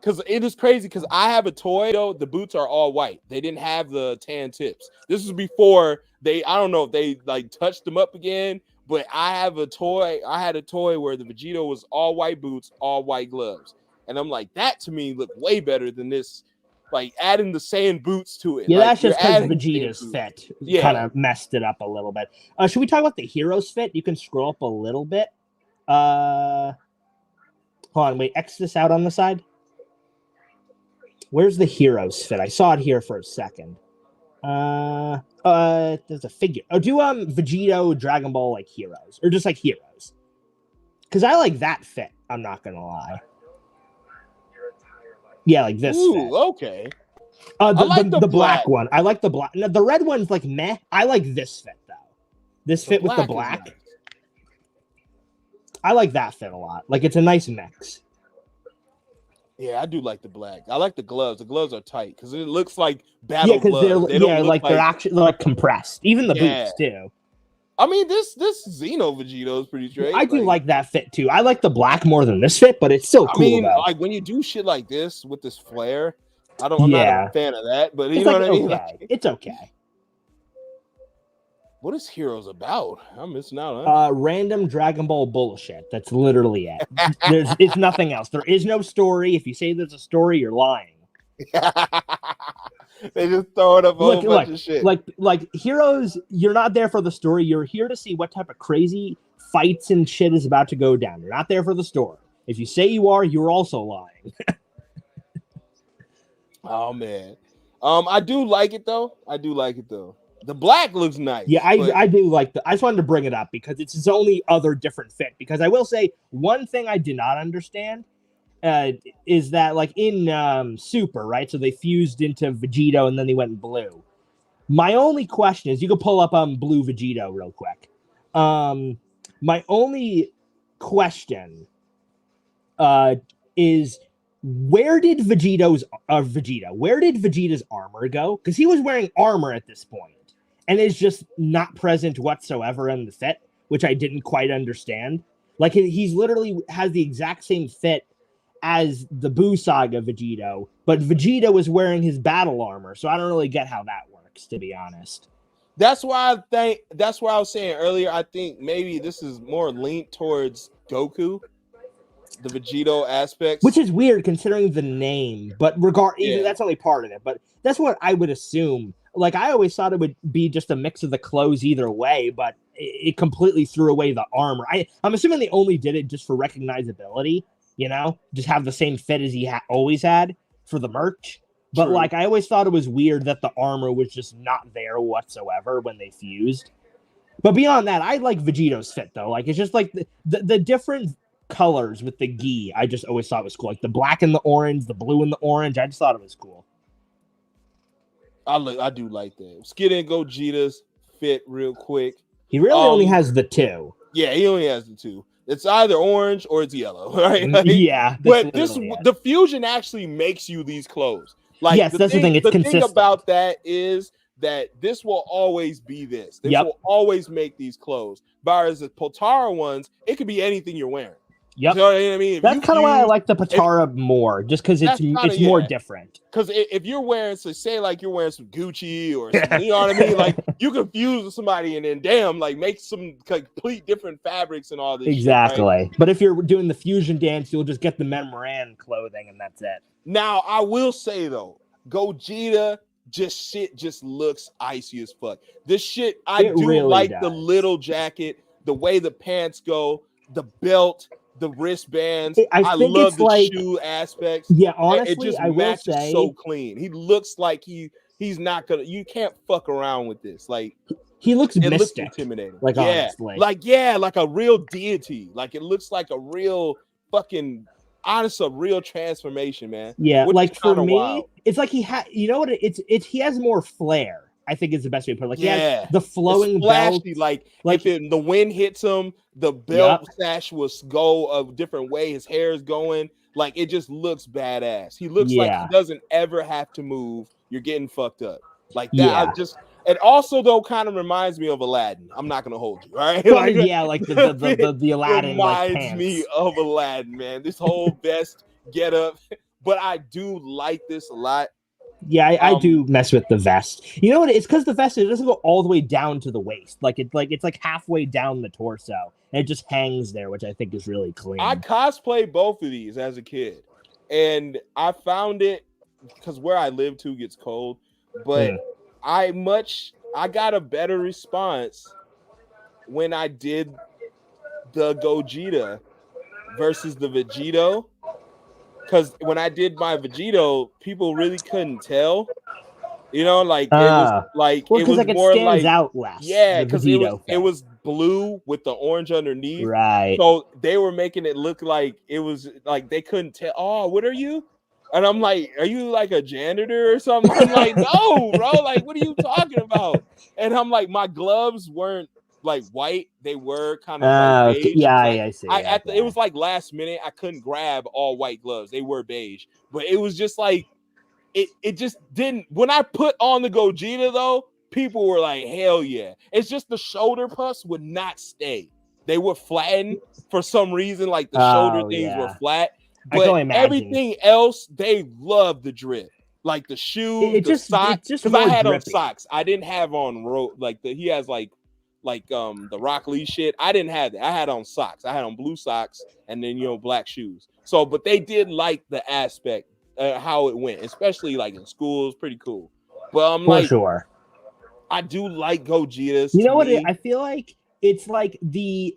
Because it is crazy. Because I have a toy though. The boots are all white. They didn't have the tan tips. This was before I don't know if they like touched them up again. But I have a toy. I had a toy where the Vegito was all white boots, all white gloves, and I'm like, that to me looked way better than this. Like adding the sand boots to it. Yeah, like, that's just because Vegeta's fit kind of messed it up a little bit. Should we talk about the hero's fit? You can scroll up a little bit. Hold on, wait, X this out on the side. Where's the hero's fit? I saw it here for a second. There's a figure. Oh, do Vegito Dragon Ball like heroes or just like heroes? Because I like that fit. I'm not gonna lie. Yeah, like this. Ooh, fit. Okay. I like the black one. I like the black. No, the red one's like meh. I like this fit though. This fit with the black. Nice. I like that fit a lot. Like it's a nice mix. Yeah, I do like the black. I like the gloves. The gloves are tight because it looks like battle gloves. They're actually like compressed. Even the boots too. I mean, this Xeno Vegito is pretty straight. I do like that fit too. I like the black more than this fit, but it's still cool. I mean, though. Like when you do shit like this with this flare, I'm not a fan of that. But you know what I mean? Like, it's okay. What is Heroes about? I'm missing out. Huh? Random Dragon Ball bullshit. That's literally it. It's nothing else. There is no story. If you say there's a story, you're lying. They just throw it up a whole bunch of shit. Like Heroes, you're not there for the story. You're here to see what type of crazy fights and shit is about to go down. You're not there for the story. If you say you are, you're also lying. Oh man. I do like it though. The black looks nice. Yeah, I do like I just wanted to bring it up because it's his only other different fit. Because I will say one thing I did not understand is that like in Super, right? So they fused into Vegito and then they went blue. My only question is, you can pull up blue Vegito real quick. My only question is, where did Vegeta's armor go? Because he was wearing armor at this point and is just not present whatsoever in the fit, which I didn't quite understand. Like he's literally has the exact same fit as the Buu Saga Vegito, but Vegeta was wearing his battle armor, so I don't really get how that works, to be honest. That's why I was saying earlier, I think maybe this is more linked towards Goku, the Vegito aspects. Which is weird considering the name, but even that's only part of it, but that's what I would assume. Like, I always thought it would be just a mix of the clothes either way, but it completely threw away the armor. I'm assuming they only did it just for recognizability, you know? Just have the same fit as he always had for the merch. But, like, I always thought it was weird that the armor was just not there whatsoever when they fused. But beyond that, I like Vegito's fit, though. Like, it's just, like, the different colors with the gi, I just always thought was cool. Like, the black and the orange, the blue and the orange, I just thought it was cool. I do like that. Skid and Gogeta's fit real quick. He really only has the two. Yeah, he only has the two. It's either orange or it's yellow, right? Like, yeah. But the fusion actually makes you these clothes. Like, yes, that's the thing. It's the consistent. thing about that is that this will always be this. This will always make these clothes. Whereas the Potara ones, it could be anything you're wearing. Yep. You know what I mean? That's kind of why I like the Potara more, just because it's more different. Because if you're wearing, so say like you're wearing some Gucci or something, you know what I mean? Like, you confuse with somebody and then damn, like make some complete different fabrics and all this. Exactly. Shit, right? But if you're doing the fusion dance, you'll just get the Memoran clothing and that's it. Now, I will say though, Gogeta just looks icy as fuck. This shit, I do really like the little jacket, the way the pants go, the belt, the wristbands. I love the shoe aspects. Yeah, honestly, it just I will say so clean. He looks like he's not gonna. You can't fuck around with this. Like, He looks it mystic, looks intimidating. like, yeah, honestly. like a real deity. Like it looks like a real fucking honest, a real transformation, man. Yeah, which like is for kind of me, wild. it's like you know what? It's he has more flair. I think is the best way to put it. Like he has the It's flowing flashy. belt. Like Like if the wind hits him, the belt sash will go a different way. His hair is going. Like it just looks badass. He looks like he doesn't ever have to move. You're getting fucked up. Like that. I just it also though kind of reminds me of Aladdin. I'm not gonna hold you, all right? Like the Aladdin like reminds pants. me of Aladdin, man. This whole vest get up. But I do like this a lot. Yeah, I do mess with the vest. You know what? It's because the vest, it doesn't go all the way down to the waist. It's like halfway down the torso, and it just hangs there, which I think is really clean. I cosplayed both of these as a kid, and I found it because where I live too gets cold, but I got a better response when I did the Gogeta versus the Vegito. Because when I did my Vegito, people really couldn't tell. You know, like it was like well, it was like more it stands like out less. Yeah, because it was blue with the orange underneath. Right. So they were making it look like it was like they couldn't tell. Oh, what are you? And I'm like, are you like a janitor or something? I'm like, no, bro. Like, what are you talking about? And I'm like, my gloves weren't like white; they were kind of like beige. Yeah, I see. It was like last minute. I couldn't grab all white gloves; they were beige. But it was just like it just didn't. When I put on the Gogeta, though, people were like, "Hell yeah!" It's just the shoulder puffs would not stay; they would flatten for some reason. Like the shoulder things were flat. But everything else, they love the drip, like the shoes, socks. Because I had on socks, I didn't have on he has like the Rock Lee shit. I didn't have that. I had on socks. I had on blue socks and then black shoes. So, but they did like the aspect how it went, especially like in school. It's pretty cool. But I'm like, sure, I do like Gogetas. You know what? I feel like it's like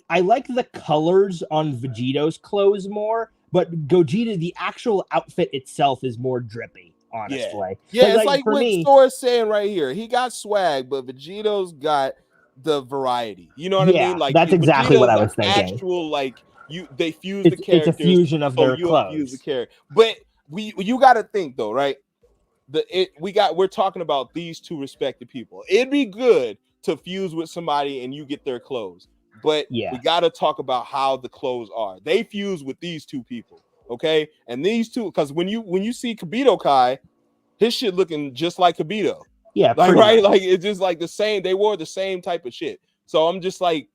I like the colors on Vegito's clothes more. But Gogeta, the actual outfit itself is more drippy, honestly. Yeah, it's like what Sora's saying right here. He got swag, but Vegito's got the variety. You know what I mean? Like that's exactly what I was thinking. Actual they fuse the characters. It's a fusion of their clothes. Fuse the character. But you got to think though, right? We're talking about these two respected people. It'd be good to fuse with somebody and you get their clothes. But we got to talk about how the clothes are. They fuse with these two people, okay? And these two, because when you see Kibito Kai, his shit looking just like Kibito. Yeah, like right, much. Like it's just like the same. They wore the same type of shit. So I'm just like,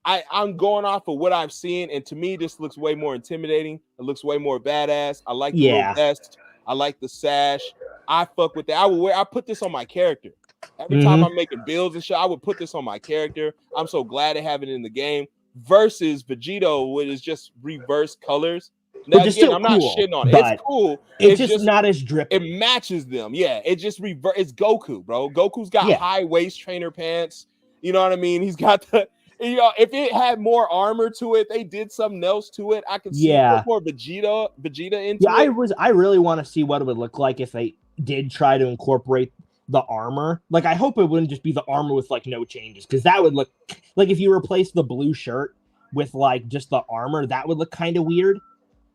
I'm going off of what I've seen, and to me, this looks way more intimidating. It looks way more badass. I like the little vest. I like the sash. I fuck with that. I put this on my character. Every time I'm making builds and shit, I would put this on my character. I'm so glad to have it in the game. Versus Vegito, which is just reverse colors. Now, again, I'm not shitting on it. It's cool. It's just not as drippy. It matches them. Yeah, it just It's Goku, bro. Goku's got high waist trainer pants. You know what I mean? He's got the. If it had more armor to it, they did something else to it. I could see more Vegeta into it. I really want to see what it would look like if they did try to incorporate the armor. Like, I hope it wouldn't just be the armor with like no changes, because that would look like if you replace the blue shirt with like just the armor, that would look kind of weird,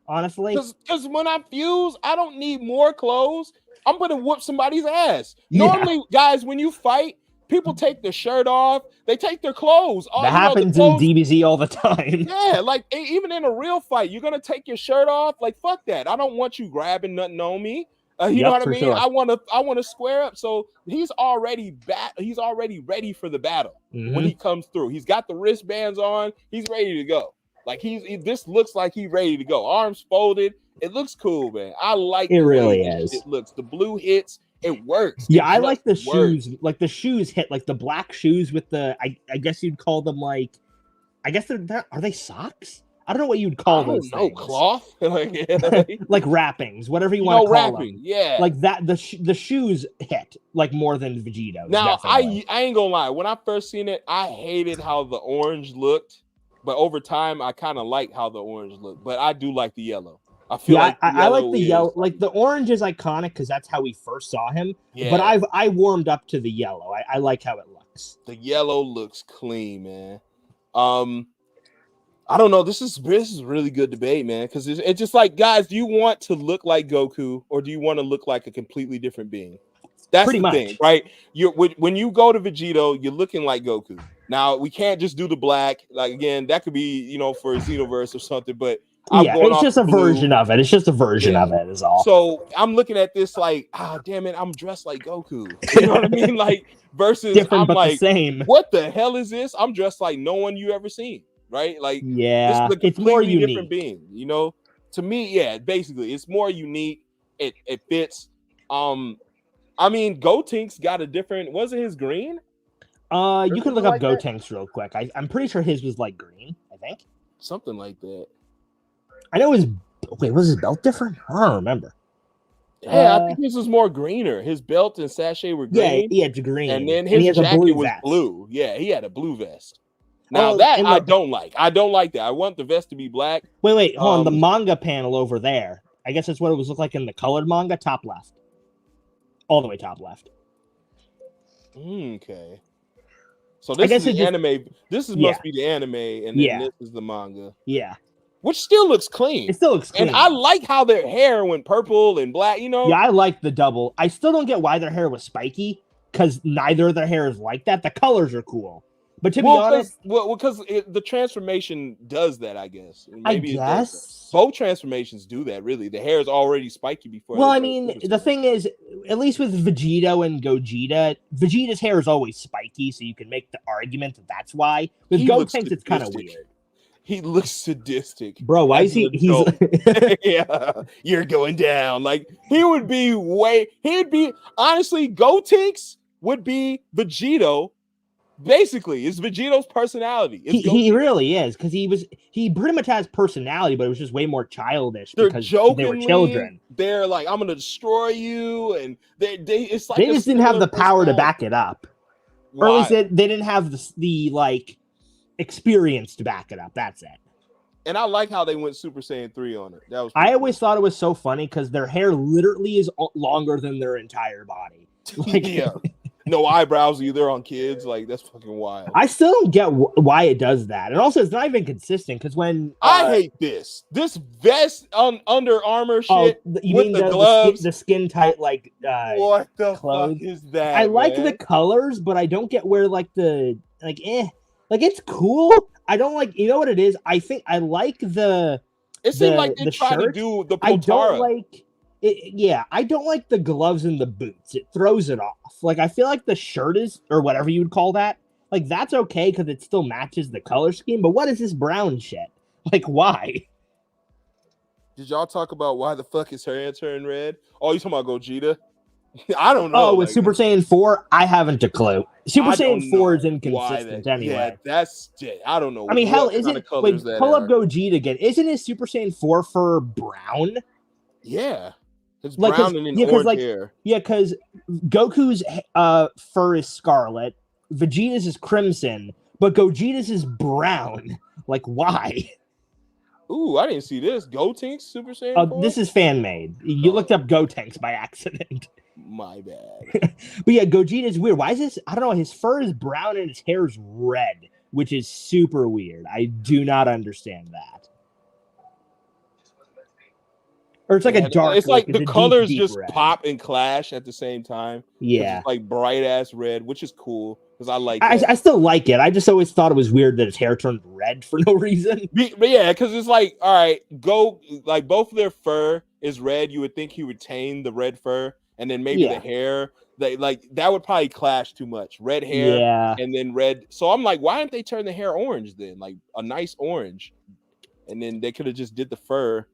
honestly. Because when I fuse, I don't need more clothes. I'm gonna whoop somebody's ass. Normally, guys, when you fight, people take their shirt off. They take their clothes. That happens in DBZ all the time. Yeah, like even in a real fight, you're gonna take your shirt off. Like fuck that. I don't want you grabbing nothing on me. You know what I mean? Sure. I want to square up. So he's already He's already ready for the battle when he comes through. He's got the wristbands on. He's ready to go. Like this looks like he's ready to go. Arms folded. It looks cool, man. I like it. Really is. It looks. The blue hits. It works. Yeah, I like the shoes. Like the shoes hit. Like the black shoes with the. I guess you'd call them like. I guess are they socks? I don't know what you'd call those. No cloth, like wrappings, whatever you want to call them. Yeah, like that. The shoes hit like more than Vegito. Now I ain't gonna lie. When I first seen it, I hated how the orange looked, but over time I kind of like how the orange looked. But I do like the yellow. I feel like I like the yellow. Like the orange is iconic because that's how we first saw him. Yeah. But I warmed up to the yellow. I like how it looks. The yellow looks clean, man. I don't know. This is really good debate, man. Because it's just like, guys, do you want to look like Goku or do you want to look like a completely different being? That's Pretty the much. thing, right? When you go to Vegito, you're looking like Goku. Now we can't just do the black. Like again, that could be for a Xenoverse or something. But I'm going it's off just a version of it. It's just a version of it, is all. So I'm looking at this like, damn it, I'm dressed like Goku. You know what I mean? Like versus Different I'm but like, the same. what the hell is this? I'm dressed like no one you ever seen, right? Like, this is a it's more completely unique. different being. To me, yeah, basically, it's more unique. It fits. I mean, Gotink's got a different. Was it his green? You can look up Gotenks real quick. I'm pretty sure his was like green. I think something like that. I know his. Wait, was his belt different? I don't remember. Yeah, I think his was more greener. His belt and sachet were green. Yeah, it's green. And then his jacket was blue. Yeah, he had a blue vest. Now I don't like. I don't like that. I want the vest to be black. Wait, hold on. The manga panel over there. I guess that's what it was look like in the colored manga, top left. All the way top left. Okay. So this is the anime. This must be the anime, and then this is the manga. Yeah. Which still looks clean. It still looks clean. And I like how their hair went purple and black, Yeah, I like the double. I still don't get why their hair was spiky, because neither of their hair is like that. The colors are cool. But to be honest... because the transformation does that, I guess. Maybe I guess. Both transformations do that, really. The hair is already spiky before. Well, I mean, the thing is, at least with Vegito and Gogeta, Vegeta's hair is always spiky, so you can make the argument that that's why. With Gotenks, it's kind of weird. He looks sadistic. Bro, why is he? He's yeah, you're going down. Like he'd be honestly, Gotenks would be Vegito. Basically, it's Vegito's personality. He really is, because he pretty much has personality, but it was just way more childish because they were children. They're like, I'm gonna destroy you, and it's like they just didn't have the power to back it up. Why? Or at least they didn't have the like experience to back it up. That's it. And I like how they went Super Saiyan 3 on it. That was I always thought it was so funny because their hair literally is longer than their entire body. Like, yeah. No eyebrows either on kids. Like, that's fucking wild. I still don't get why it does that. And also, it's not even consistent because when... I hate this. This vest on Under Armour shit you with mean the gloves. The skin tight, like, what the clothes. fuck is that, I like the colors, but I don't get where, like, like, it's cool. I don't like... You know what it is? I think I like the... It seemed like they tried to do the Potara. I don't like... I don't like the gloves and the boots. It throws it off. Like, I feel like the shirt is, or whatever you would call that, like, that's okay because it still matches the color scheme. But what is this brown shit? Like, why? Did y'all talk about why the fuck his hair turned red? Oh, you talking about Gogeta? I don't know. Oh, with Super Saiyan 4, I haven't a clue. Super Saiyan 4 is inconsistent anyway. Yeah, I don't know. I mean, hell, isn't... Wait, pull up Gogeta again. Isn't his Super Saiyan 4 for brown? Yeah. It's brown and orange hair. Yeah, because Goku's fur is scarlet, Vegeta's is crimson, but Gogeta's is brown. Like, why? Ooh, I didn't see this. Gotenks Super Saiyan 4? This is fan-made. You looked up Gotenks by accident. My bad. But yeah, Gogeta's weird. Why is this? I don't know. His fur is brown and his hair is red, which is super weird. I do not understand that. Or it's like a dark. It's like the colors deep just red. pop and clash at the same time. Yeah, it's like bright ass red, which is cool because I like. I still like it. I just always thought it was weird that his hair turned red for no reason. But yeah, because it's like, all right, like both of their fur is red. You would think he retain the red fur, and then maybe the hair. That would probably clash too much. Red hair, and then red. So I'm like, why didn't they turn the hair orange then? Like a nice orange, and then they could have just did the fur.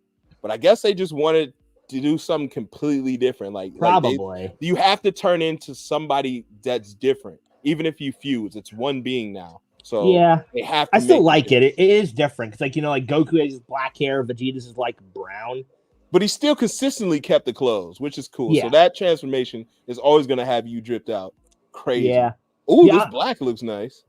But I guess they just wanted to do something completely different. Probably. You have to turn into somebody that's different. Even if you fuse, it's one being now. So yeah, they have to I still like it. It is different. Because like Goku has black hair, Vegeta's is like brown. But he still consistently kept the clothes, which is cool. Yeah. So that transformation is always gonna have you dripped out. Crazy. Yeah. Ooh, this black looks nice.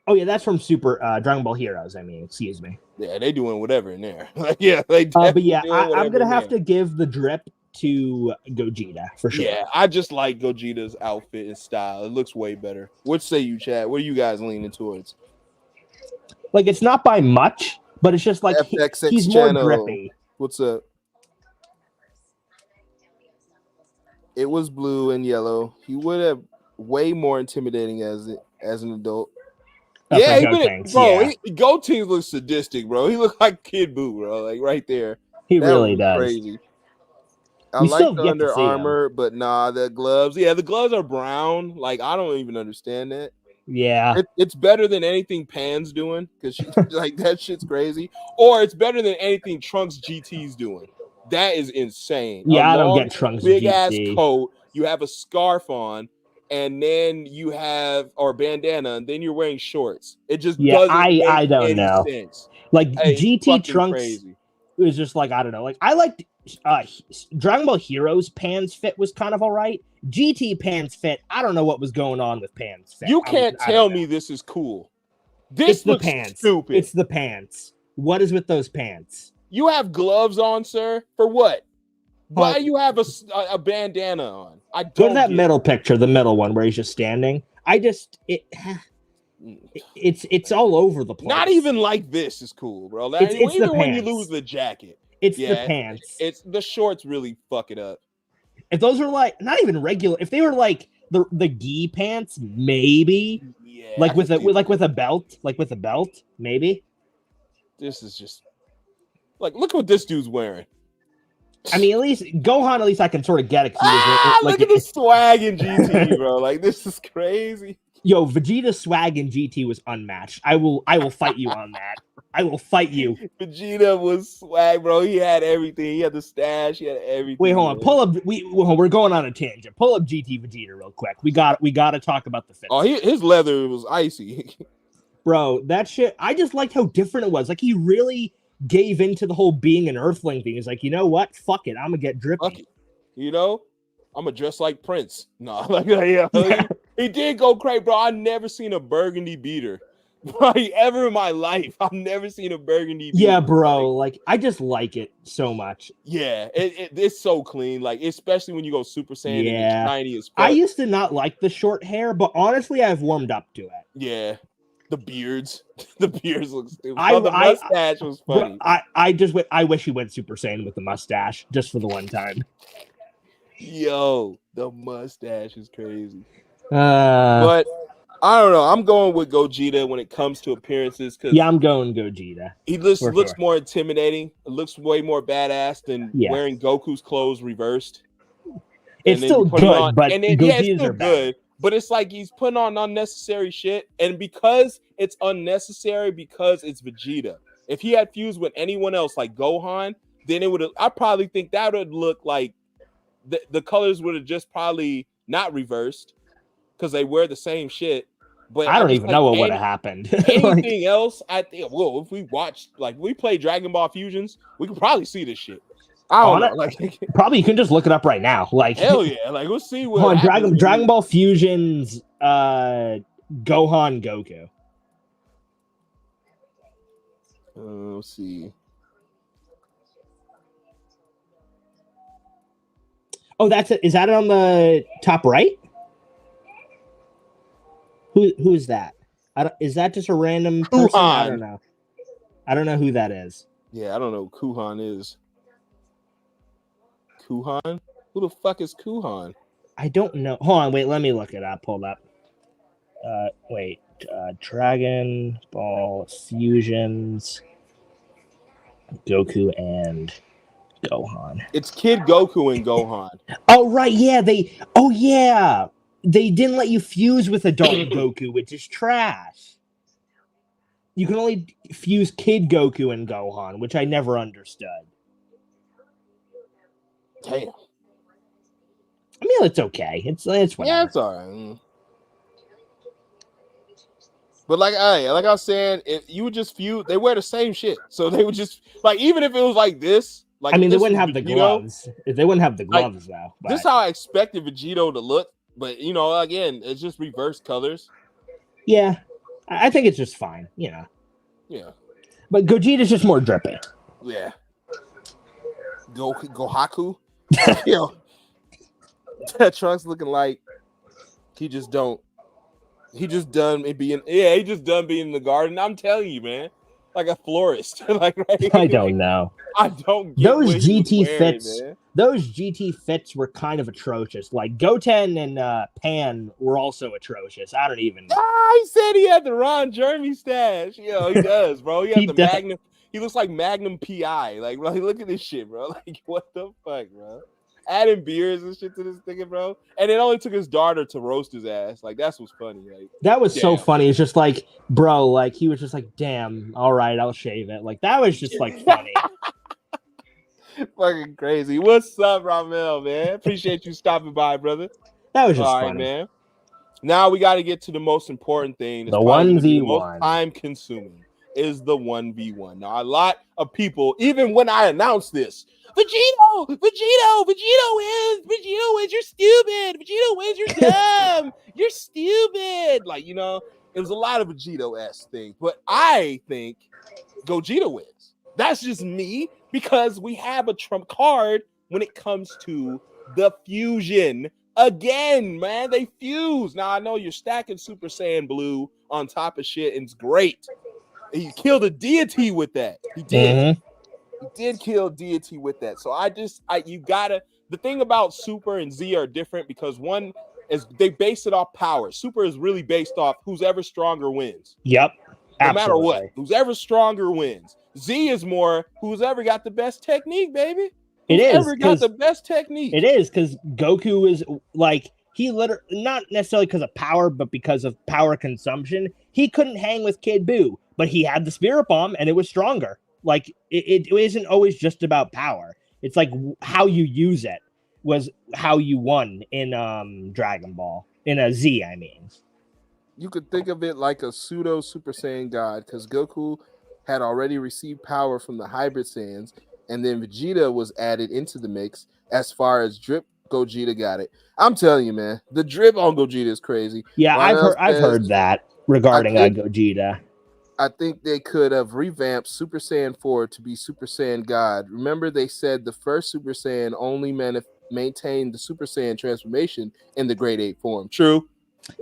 Oh yeah, that's from Super Dragon Ball Heroes. I mean, excuse me. Yeah, they doing whatever in there. They but yeah, I'm gonna have to give the drip to Gogeta for sure. Yeah, I just like Gogeta's outfit and style. It looks way better. What say you, Chad? What are you guys leaning towards? Like, it's not by much, but it's just like FXX he's more channel. drippy. What's up? It was blue and yellow. He would have way more intimidating as an adult. Yeah, Gotenks looks sadistic, bro. He looked like Kid Buu, bro. Like right there. He that really was does. Crazy. I We like still the get to Under see him. Armour, but nah, the gloves. Yeah, the gloves are brown. Like I don't even understand that. Yeah, it's better than anything Pan's doing because like that shit's crazy. Or it's better than anything Trunks GT's doing. That is insane. Yeah, I don't get Trunks big GT. ass coat. You have a scarf on, and then you have or bandana, and then you're wearing shorts. It just doesn't make I don't any know. sense. Like Hey, GT Trunks crazy. is just like I don't know. Like I liked Dragon Ball Heroes Pan's fit was kind of all right. GT Pan's fit, I don't know what was going on with Pan's fit. You can't tell me this is cool. This looks stupid. It's the pants. What is with those pants? You have gloves on, sir. For what? Why you have a bandana on? I don't. Go to that middle picture, the middle one where he's just standing. It's all over the place. Not even like this is cool, bro. It's even the when you pants. lose the jacket. It's the pants. It's the shorts really fuck it up. If those are like not even regular, if they were like the gi pants, maybe. Yeah. Like with a belt, maybe. This is just like look what this dude's wearing. I mean, at least Gohan. At least I can sort of get it. Look at the swag in GT, bro. Like this is crazy. Yo, Vegeta's swag in GT was unmatched. I will fight you on that. I will fight you. Vegeta was swag, bro. He had everything. He had the stash. He had everything. Wait, hold on. Pull up. We're going on a tangent. Pull up GT Vegeta real quick. We got to talk about the fit. Oh, his leather was icy, bro. That shit. I just liked how different it was. Like he really gave into the whole being an Earthling thing. He's like, you know what? Fuck it. I'm gonna get drippy. You know, I'm gonna dress like Prince. No, he did go crazy, bro. I never seen a burgundy beater. Like ever in my life, I've never seen a burgundy beater. Yeah, bro. Like I just like it so much. Yeah, it's so clean. Like especially when you go Super Saiyan and it's shiny as fuck. I used to not like the short hair, but honestly, I've warmed up to it. Yeah, the beards look stupid. The mustache was funny. I wish he went Super Saiyan with the mustache just for the one time. Yo, the mustache is crazy. But I don't know. I'm going with Gogeta when it comes to appearances. I'm going Gogeta. He looks more intimidating. It looks way more badass than wearing Goku's clothes reversed. It's still good, but Gogeta's are good. But it's like he's putting on unnecessary shit, and because it's unnecessary, because it's Vegeta. If he had fused with anyone else, like Gohan, then it would. I probably think that would look like the colors would have just probably not reversed. Because they wear the same shit, but I don't even know what would have happened. Anything else? I think. Well, if we watched, like, we play Dragon Ball Fusions, we could probly see this shit. I don't know. Like, probably you can just look it up right now. Like, hell yeah! Like, we'll see what Dragon Ball Fusions, Gohan, Goku. Let's see. Oh, that's it. Is that on the top right? Who is that? Is that just a random person? I don't know. I don't know who that is. Yeah, I don't know who Kuhan is. Kuhan? Who the fuck is Kuhan? I don't know. Hold on, wait, let me look it up. Hold up. Dragon Ball Fusions, Goku and Gohan. It's Kid Goku and Gohan. Oh right, yeah, they didn't let you fuse with adult Goku, which is trash. You can only fuse Kid Goku and Gohan, which I never understood. Damn. I mean, it's okay. It's whatever. Yeah, it's all right. But like I was saying, if you would just fuse, they wear the same shit, so they would just like even if it was like this. Like, I mean, they wouldn't have the gloves. They wouldn't have the gloves though. But this is how I expected Vegito to look. But, you know, again, it's just reverse colors. Yeah. I think it's just fine, you know. Yeah. But Gogeta's just more drippy. Yeah. Gohaku? Yo, that Trunks looking like he just done being in the garden. I'm telling you, man, like a florist. Like, right? I don't know. I don't get Those what he was GT wearing, fits. man. Those GT fits were kind of atrocious. Like Goten and Pan were also atrocious. I don't even. He said he had the Ron Jeremy stash. Yo, he does, bro. He has the does. Magnum. He looks like Magnum PI. Like, bro, look at this shit, bro. Like, what the fuck, bro? Adding beers and shit to this thing, bro. And it only took his daughter to roast his ass. Like, that's what's funny. Like, that was damn. so funny. It's just like, bro, like he was just like, damn, all right, I'll shave it. Like that was just like funny. Fucking crazy. What's up, Ramel, man? Appreciate you stopping by, brother. That was just all right, funny, man. Now we got to get to the most important thing. The 1v1. Most time consuming is the 1v1. Now, a lot of people, even when I announced this, Vegito wins. You're stupid. Vegito wins. You're dumb. You're stupid. Like, you know, it was a lot of Vegito-esque things. But I think Gogeta wins. That's just me, because we have a trump card when it comes to the fusion. Again, man, they fuse. Now, I know you're stacking Super Saiyan Blue on top of shit, and it's great. He killed a deity with that. He did. Mm-hmm. He did kill deity with that. So you gotta. The thing about Super and Z are different because one is they base it off power. Super is really based off who's ever stronger wins. Yep. No matter what, who's ever stronger wins. Z is more who's ever got the best technique, baby. It is ever got the best technique. It is because Goku is like he literally not necessarily because of power, but because of power consumption. He couldn't hang with Kid Buu, but he had the Spirit Bomb and it was stronger. Like it isn't always just about power. It's like how you use it was how you won in Dragon Ball in a Z. I mean, you could think of it like a pseudo Super Saiyan God because Goku had already received power from the hybrid Saiyans. And then Vegeta was added into the mix as far as drip. Gogeta got it. I'm telling you, man, the drip on Gogeta is crazy. Yeah, I've heard that regarding Gogeta. I think they could have revamped Super Saiyan 4 to be Super Saiyan God. Remember, they said the first Super Saiyan only maintained the Super Saiyan transformation in the Grade 8 form. True.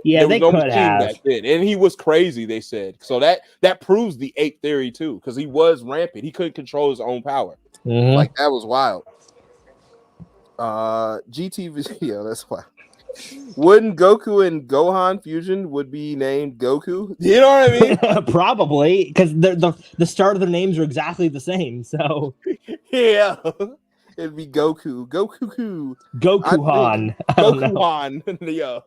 Yeah, they could have. Back then. And he was crazy, they said. So that proves the 8 theory, too, because he was rampant. He couldn't control his own power. Mm-hmm. Like, that was wild. GT, yeah, that's wild. Wouldn't Goku and Gohan fusion would be named Goku? You know what I mean? Probably, because the start of their names are exactly the same. So yeah, it'd be Goku. Goku-ku. Goku-han. Goku-han. Yo.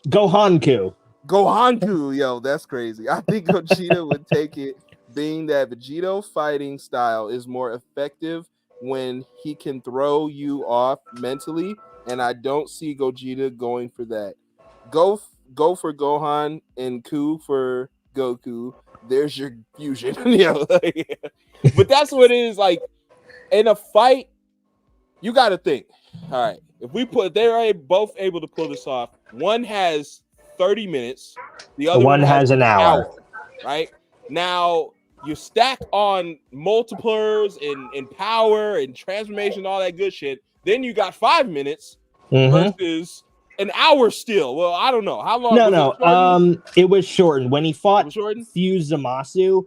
Gohanku. Gohanku. Yo, that's crazy. I think Gogeta would take it, being that Vegito fighting style is more effective when he can throw you off mentally, and I don't see Gogeta going for that. Go for Gohan and Ku for Goku. There's your fusion. But that's what it is. Like in a fight, you got to think. All right, if they're both able to pull this off. One has 30 minutes. The other one has an hour. Right now. You stack on multiplers and power and transformation, all that good shit. Then you got 5 minutes versus an hour still. Well, I don't know. How long? No. It was shortened. When he fought Fuse Zamasu,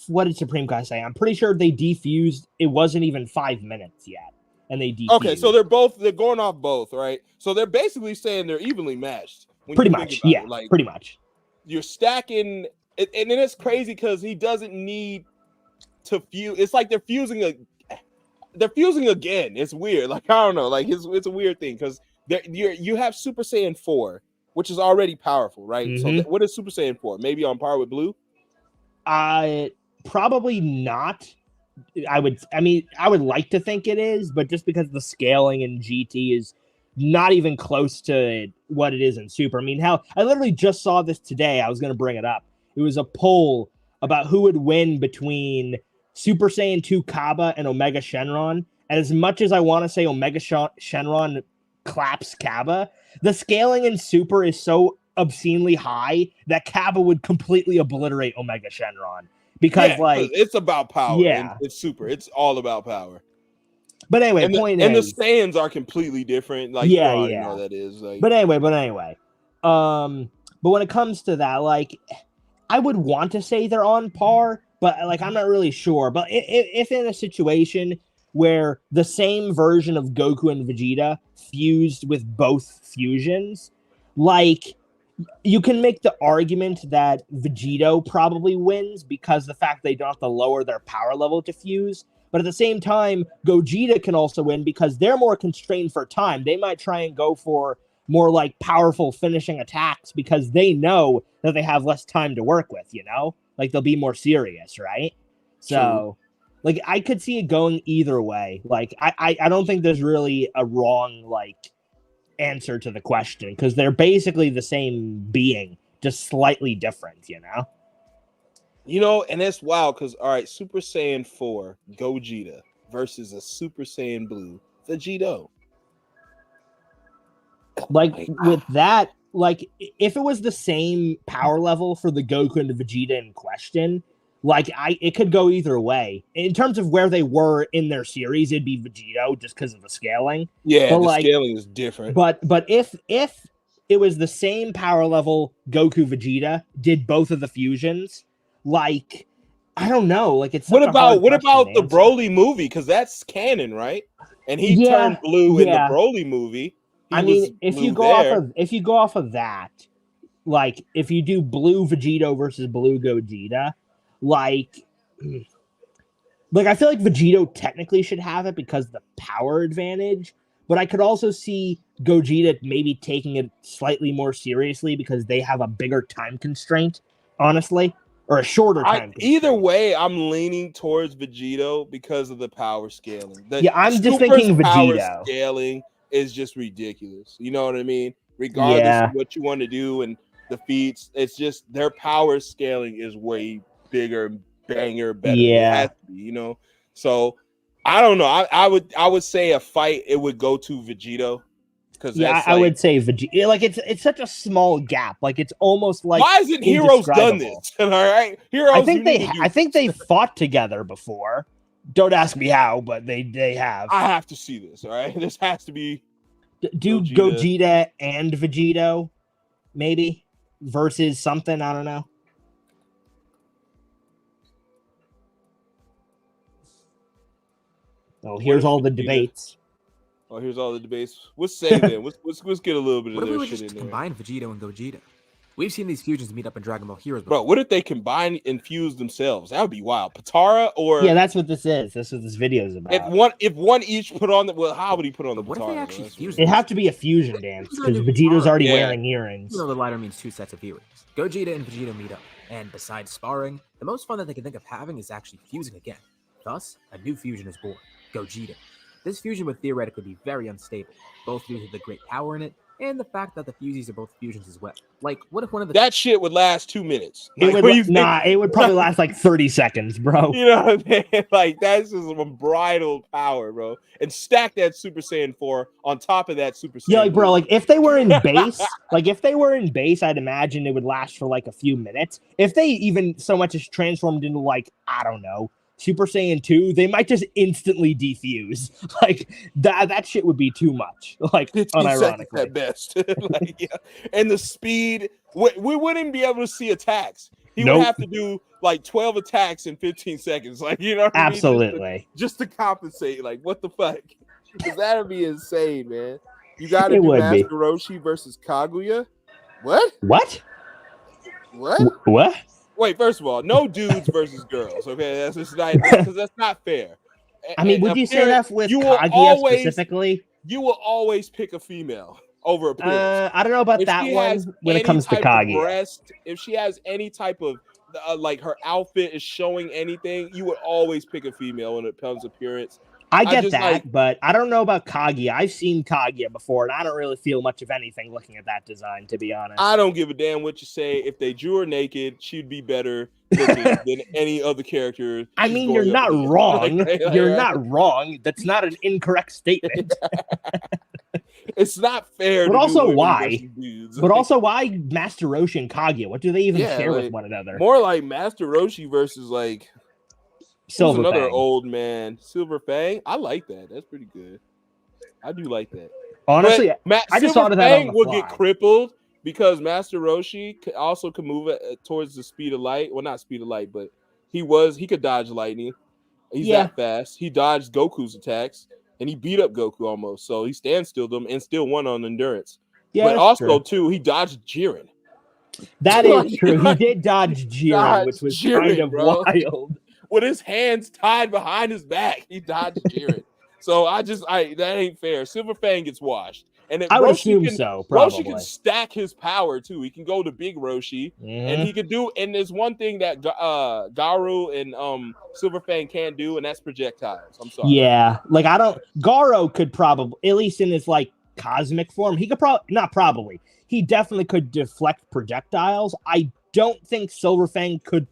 what did Supreme Kai say? I'm pretty sure they defused. It wasn't even 5 minutes yet. And they defused. Okay, so they're going off both, right? So they're basically saying they're evenly matched. Pretty much, yeah. Like, pretty much. You're stacking. And then it's crazy because he doesn't need to fuse. It's like they're fusing again. It's weird. Like, I don't know. Like, it's a weird thing because you have Super Saiyan 4, which is already powerful, right? Mm-hmm. So what is Super Saiyan 4? Maybe on par with Blue? Probably not. I would like to think it is, but just because the scaling in GT is not even close to what it is in Super. I mean, hell, I literally just saw this today. I was going to bring it up. It was a poll about who would win between Super Saiyan 2 Kaba and Omega Shenron. And as much as I want to say Omega Shenron claps Kaba, the scaling in Super is so obscenely high that Kaba would completely obliterate Omega Shenron. Because, it's about power. Yeah. It's Super. It's all about power. But anyway, and point the is, Saiyans are completely different. Like, yeah, you already yeah. know that is. Like, But anyway, but when it comes to that, like, I would want to say they're on par, but like, I'm not really sure. But if in a situation where the same version of Goku and Vegeta fused with both fusions, like, you can make the argument that Vegito probably wins because the fact they don't have to lower their power level to fuse. But at the same time, Gogeta can also win because they're more constrained for time. They might try and go for more like powerful finishing attacks because they know that they have less time to work with, you know? Like they'll be more serious, right? So, like, I could see it going either way. Like, I don't think there's really a wrong, like, answer to the question because they're basically the same being, just slightly different, you know? You know, and that's wild because, all right, Super Saiyan 4 Gogeta versus a Super Saiyan Blue Vegito. Like, with that, like, if it was the same power level for the Goku and the Vegeta in question, like, it could go either way. In terms of where they were in their series, it'd be Vegito just because of the scaling. Yeah, but the like, scaling is different. But if it was the same power level, Goku Vegeta did both of the fusions, like, I don't know, like, it's what about the answer. Broly movie? Because that's canon, right? And he turned blue in the Broly movie. If you go off of that, like, if you do blue Vegito versus blue Gogeta, like I feel like Vegito technically should have it because of the power advantage, but I could also see Gogeta maybe taking it slightly more seriously because they have a bigger time constraint, honestly, or a shorter time constraint. Either way, I'm leaning towards Vegito because of the power scaling. I'm just thinking power Vegito. Scaling is just ridiculous. You know what I mean? Regardless of what you want to do and the feats, it's just their power scaling is way bigger, banger, better. It has to be, you know. So I don't know. I would say a fight, it would go to Vegito. I would say Vegeta. Like, it's such a small gap. Like, it's almost like, why hasn't Heroes done this? All right, Heroes. I think they fought together before. Don't ask me how, but they have. I have to see this. All right, this has to be. Do Gogeta and Vegito, maybe, versus something. I don't know. Oh, here's all the debates. Oh, here's all the debates. Let's say then. Let's get a little bit of their shit in there. Combine Vegito and Gogeta. We've seen these fusions meet up in Dragon Ball Heroes before. Bro, what if they combine and fuse themselves? That would be wild. Patara or that's what this is. That's what this video is about. If one each put on the how would he put on the Patara? What if they actually fuse? It'd have to be a fusion dance because Vegito's already wearing earrings. You know, the latter means two sets of earrings. Gogeta and Vegito meet up, and besides sparring, the most fun that they can think of having is actually fusing again. Thus, a new fusion is born, Gogeta. This fusion would theoretically be very unstable, both due to the great power in it and the fact that the fusees are both fusions as well. Like, what if one of the that shit would last 2 minutes? It would probably last like 30 seconds, bro. You know what I mean? Like, that's just unbridled power, bro. And stack that Super Saiyan 4 on top of that Super Saiyan. Yeah, like, bro, like if they were in base, I'd imagine it would last for like a few minutes. If they even so much as transformed into, like, I don't know, Super Saiyan 2, they might just instantly defuse. Like, that shit would be too much. Like, unironically. At best. Like, yeah. And the speed, we wouldn't be able to see attacks. He would have to do like 12 attacks in 15 seconds. Like, you know what absolutely. I mean? Just to compensate. Like, what the fuck? Because that'd be insane, man. You got to do Master Roshi versus Kaguya. What? What? Wait, first of all, no dudes versus girls. Okay, that's just not, because that's not fair. I mean, would you say that with Kaguya specifically? You will always pick a female over appearance. I don't know about that one when it comes to Kaguya. If she has any type of like her outfit is showing anything, you would always pick a female when it comes to appearance. I get that, but I don't know about Kaguya. I've seen Kaguya before, and I don't really feel much of anything looking at that design, to be honest. I don't give a damn what you say. If they drew her naked, she'd be better looking than any other character. I mean, you're not wrong. You're not wrong. That's not an incorrect statement. It's not fair. But also, why? But also, why Master Roshi and Kaguya? What do they even share with one another? More like Master Roshi versus like Silver another Fang. old man? Silver Fang. I like that. That's pretty good. I do like that. Honestly, I just thought of that on the will fly. get crippled because Master Roshi also can move towards the speed of light. Well, not speed of light, but he could dodge lightning. He's that fast. He dodged Goku's attacks and he beat up Goku almost. So he standstilled them and still won on endurance. Yeah, but also true. too, he dodged Jiren. That is true. He did dodge Jiren, which was kind of wild. With his hands tied behind his back, he dodged Jiren. So that ain't fair. Silver Fang gets washed. And I would assume so, probably. Roshi can stack his power too. He can go to Big Roshi, and he could do. And there's one thing that Garu and Silver Fang can't do, and that's projectiles. I'm sorry. Yeah, like Garo could probably, at least in his like cosmic form, he could he definitely could deflect projectiles. I don't think Silver Fang could.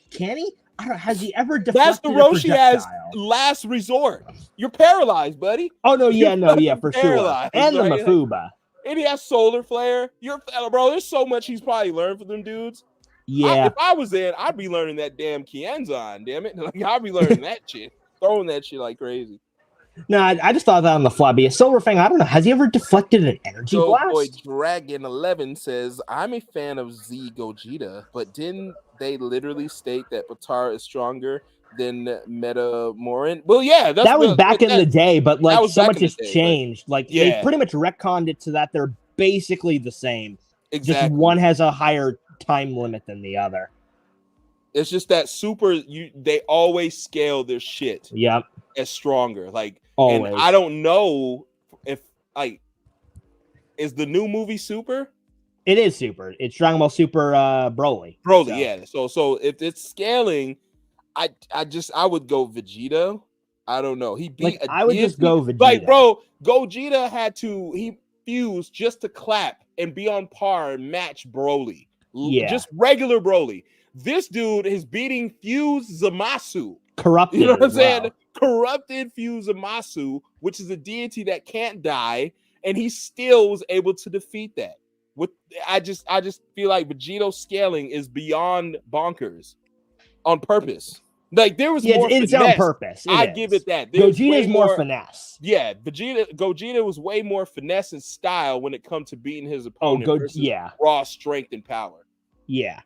Can he? I don't. Has he ever deflected? That's the Roshi has last resort. You're paralyzed, buddy. Oh no, for sure. And the Mafuba. And he has solar flare. Bro. There's so much he's probably learned from them dudes. Yeah. If I was there, I'd be learning that damn Kienzan. Damn it, like I'd be learning that shit, throwing that shit like crazy. No, I just thought that on the fly. But yeah, Silver Fang, I don't know. Has he ever deflected an energy blast? Boy Dragon 11 says, I'm a fan of Z Gogeta, but didn't they literally state that Potara is stronger than Metamoran? Well, yeah, that was back in the day, but like so much has changed. Like yeah. they pretty much retconned it so that they're basically the same. Exactly. Just one has a higher time limit than the other. It's just that they always scale their shit. Yep. As stronger. Like always. And I don't know if is the new movie Super? It is Super. It's Dragon Ball Super Broly. Yeah. So if it's scaling, I would go Vegito. I don't know. He beat I would just go Vegeta. Like, bro, Gogeta he fused just to clap and be on par and match Broly. Yeah. Just regular Broly. This dude is beating Fuse Zamasu. Corrupted. You know what I'm saying? Corrupted Fuse Zamasu, which is a deity that can't die, and he still was able to defeat that. I just feel like Vegito scaling is beyond bonkers on purpose. Like there was more it's finesse. on purpose. I give it that. Gogeta's more finesse. Yeah, Gogeta was way more finesse and style when it comes to beating his opponent versus raw strength and power. Yeah.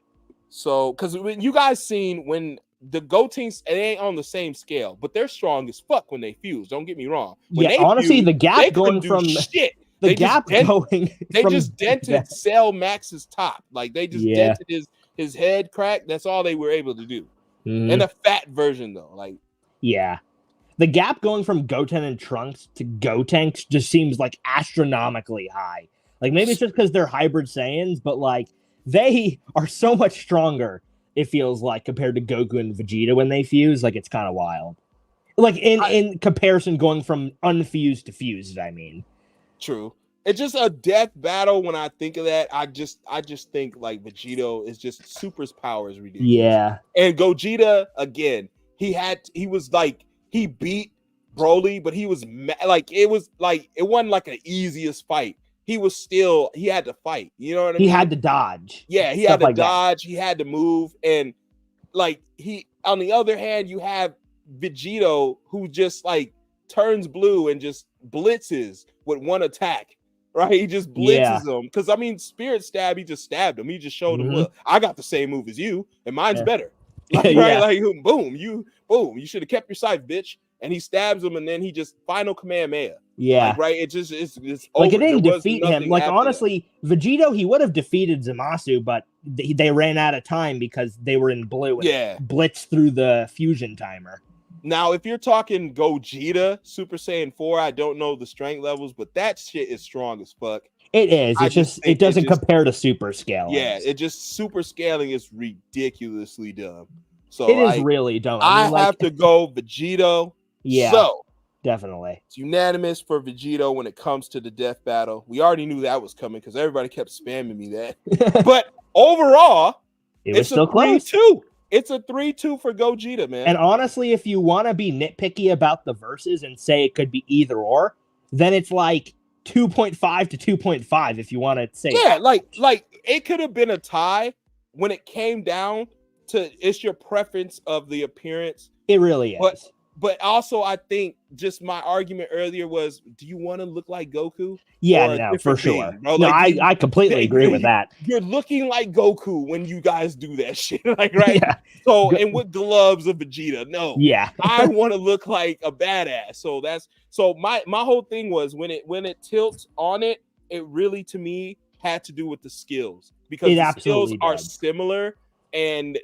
So, because when you guys seen when the Gotenks, it ain't on the same scale, but they're strong as fuck when they fuse. Don't get me wrong. When honestly, the gap going from shit. They just dented Cell Max's top. Like they just dented his head crack. That's all they were able to do. And a fat version though. Like the gap going from Goten and Trunks to Gotenks just seems like astronomically high. Like maybe it's just because they're hybrid Saiyans, but like they are so much stronger, it feels like, compared to Goku and Vegeta when they fuse. Like it's kind of wild. Like in comparison, going from unfused to fused, I mean. True. It's just a death battle. When I think of that, I just think like Vegito is just Super's power is ridiculous. Yeah. And Gogeta again, he beat Broly, but he was it wasn't like an easiest fight. He had to fight. You know what I mean? He had to dodge. Yeah, he had to dodge. He had to move. And like on the other hand, you have Vegito who just like turns blue and just blitzes with one attack. Right? He just blitzes him. Because I mean, Spirit Stab, he just stabbed him. He just showed him, look, I got the same move as you, and mine's better. Like, right? Like boom, you should have kept your sight, bitch. And he stabs him, and then he just final Kamehameha. Yeah. Like, right? It's like over. It didn't defeat him. Like honestly, Vegito, he would have defeated Zamasu, but they ran out of time because they were in blue and blitzed through the fusion timer. Now, if you're talking Gogeta, Super Saiyan 4, I don't know the strength levels, but that shit is strong as fuck. It is. It doesn't compare to super scaling. Yeah, super scaling is ridiculously dumb. So it is really dumb. I mean, have to go Vegito. Yeah. So definitely. It's unanimous for Vegito when it comes to the death battle. We already knew that was coming because everybody kept spamming me that. But overall, it's still close. 3-2. It's a 3-2 for Gogeta, man. And honestly, if you want to be nitpicky about the verses and say it could be either or, then it's like 2.5 to 2.5 if you want to say like it could have been a tie when it came down it's your preference of the appearance. It really is. But also, I think just my argument earlier was, do you want to look like Goku? Yeah, or a no, different for sure. being, bro? No, Like, I completely agree with that. You're looking like Goku when you guys do that shit, like, right? Yeah. So, and with gloves of Vegeta, no. Yeah. I want to look like a badass. So my whole thing was when it tilts on it, it really to me had to do with the skills, because the skills are similar. And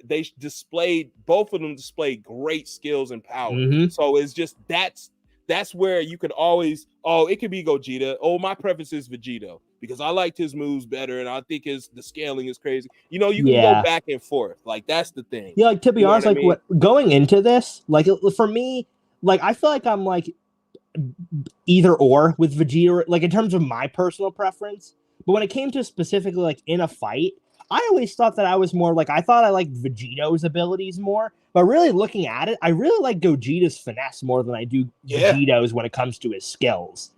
both of them displayed great skills and power. So it's just that's where you could always, it could be Gogeta. My preference is Vegito because I liked his moves better, and I think the scaling is crazy. You can go back and forth. Like, that's the thing. Yeah, like, to be honest, like, going into this, like, for me, like, I feel like I'm like either or with Vegeta, like, in terms of my personal preference. But when it came to specifically like in a fight, I always thought that I was more like, I thought I liked Vegito's abilities more, but really looking at it, I really like Gogeta's finesse more than I do Vegito's when it comes to his skills.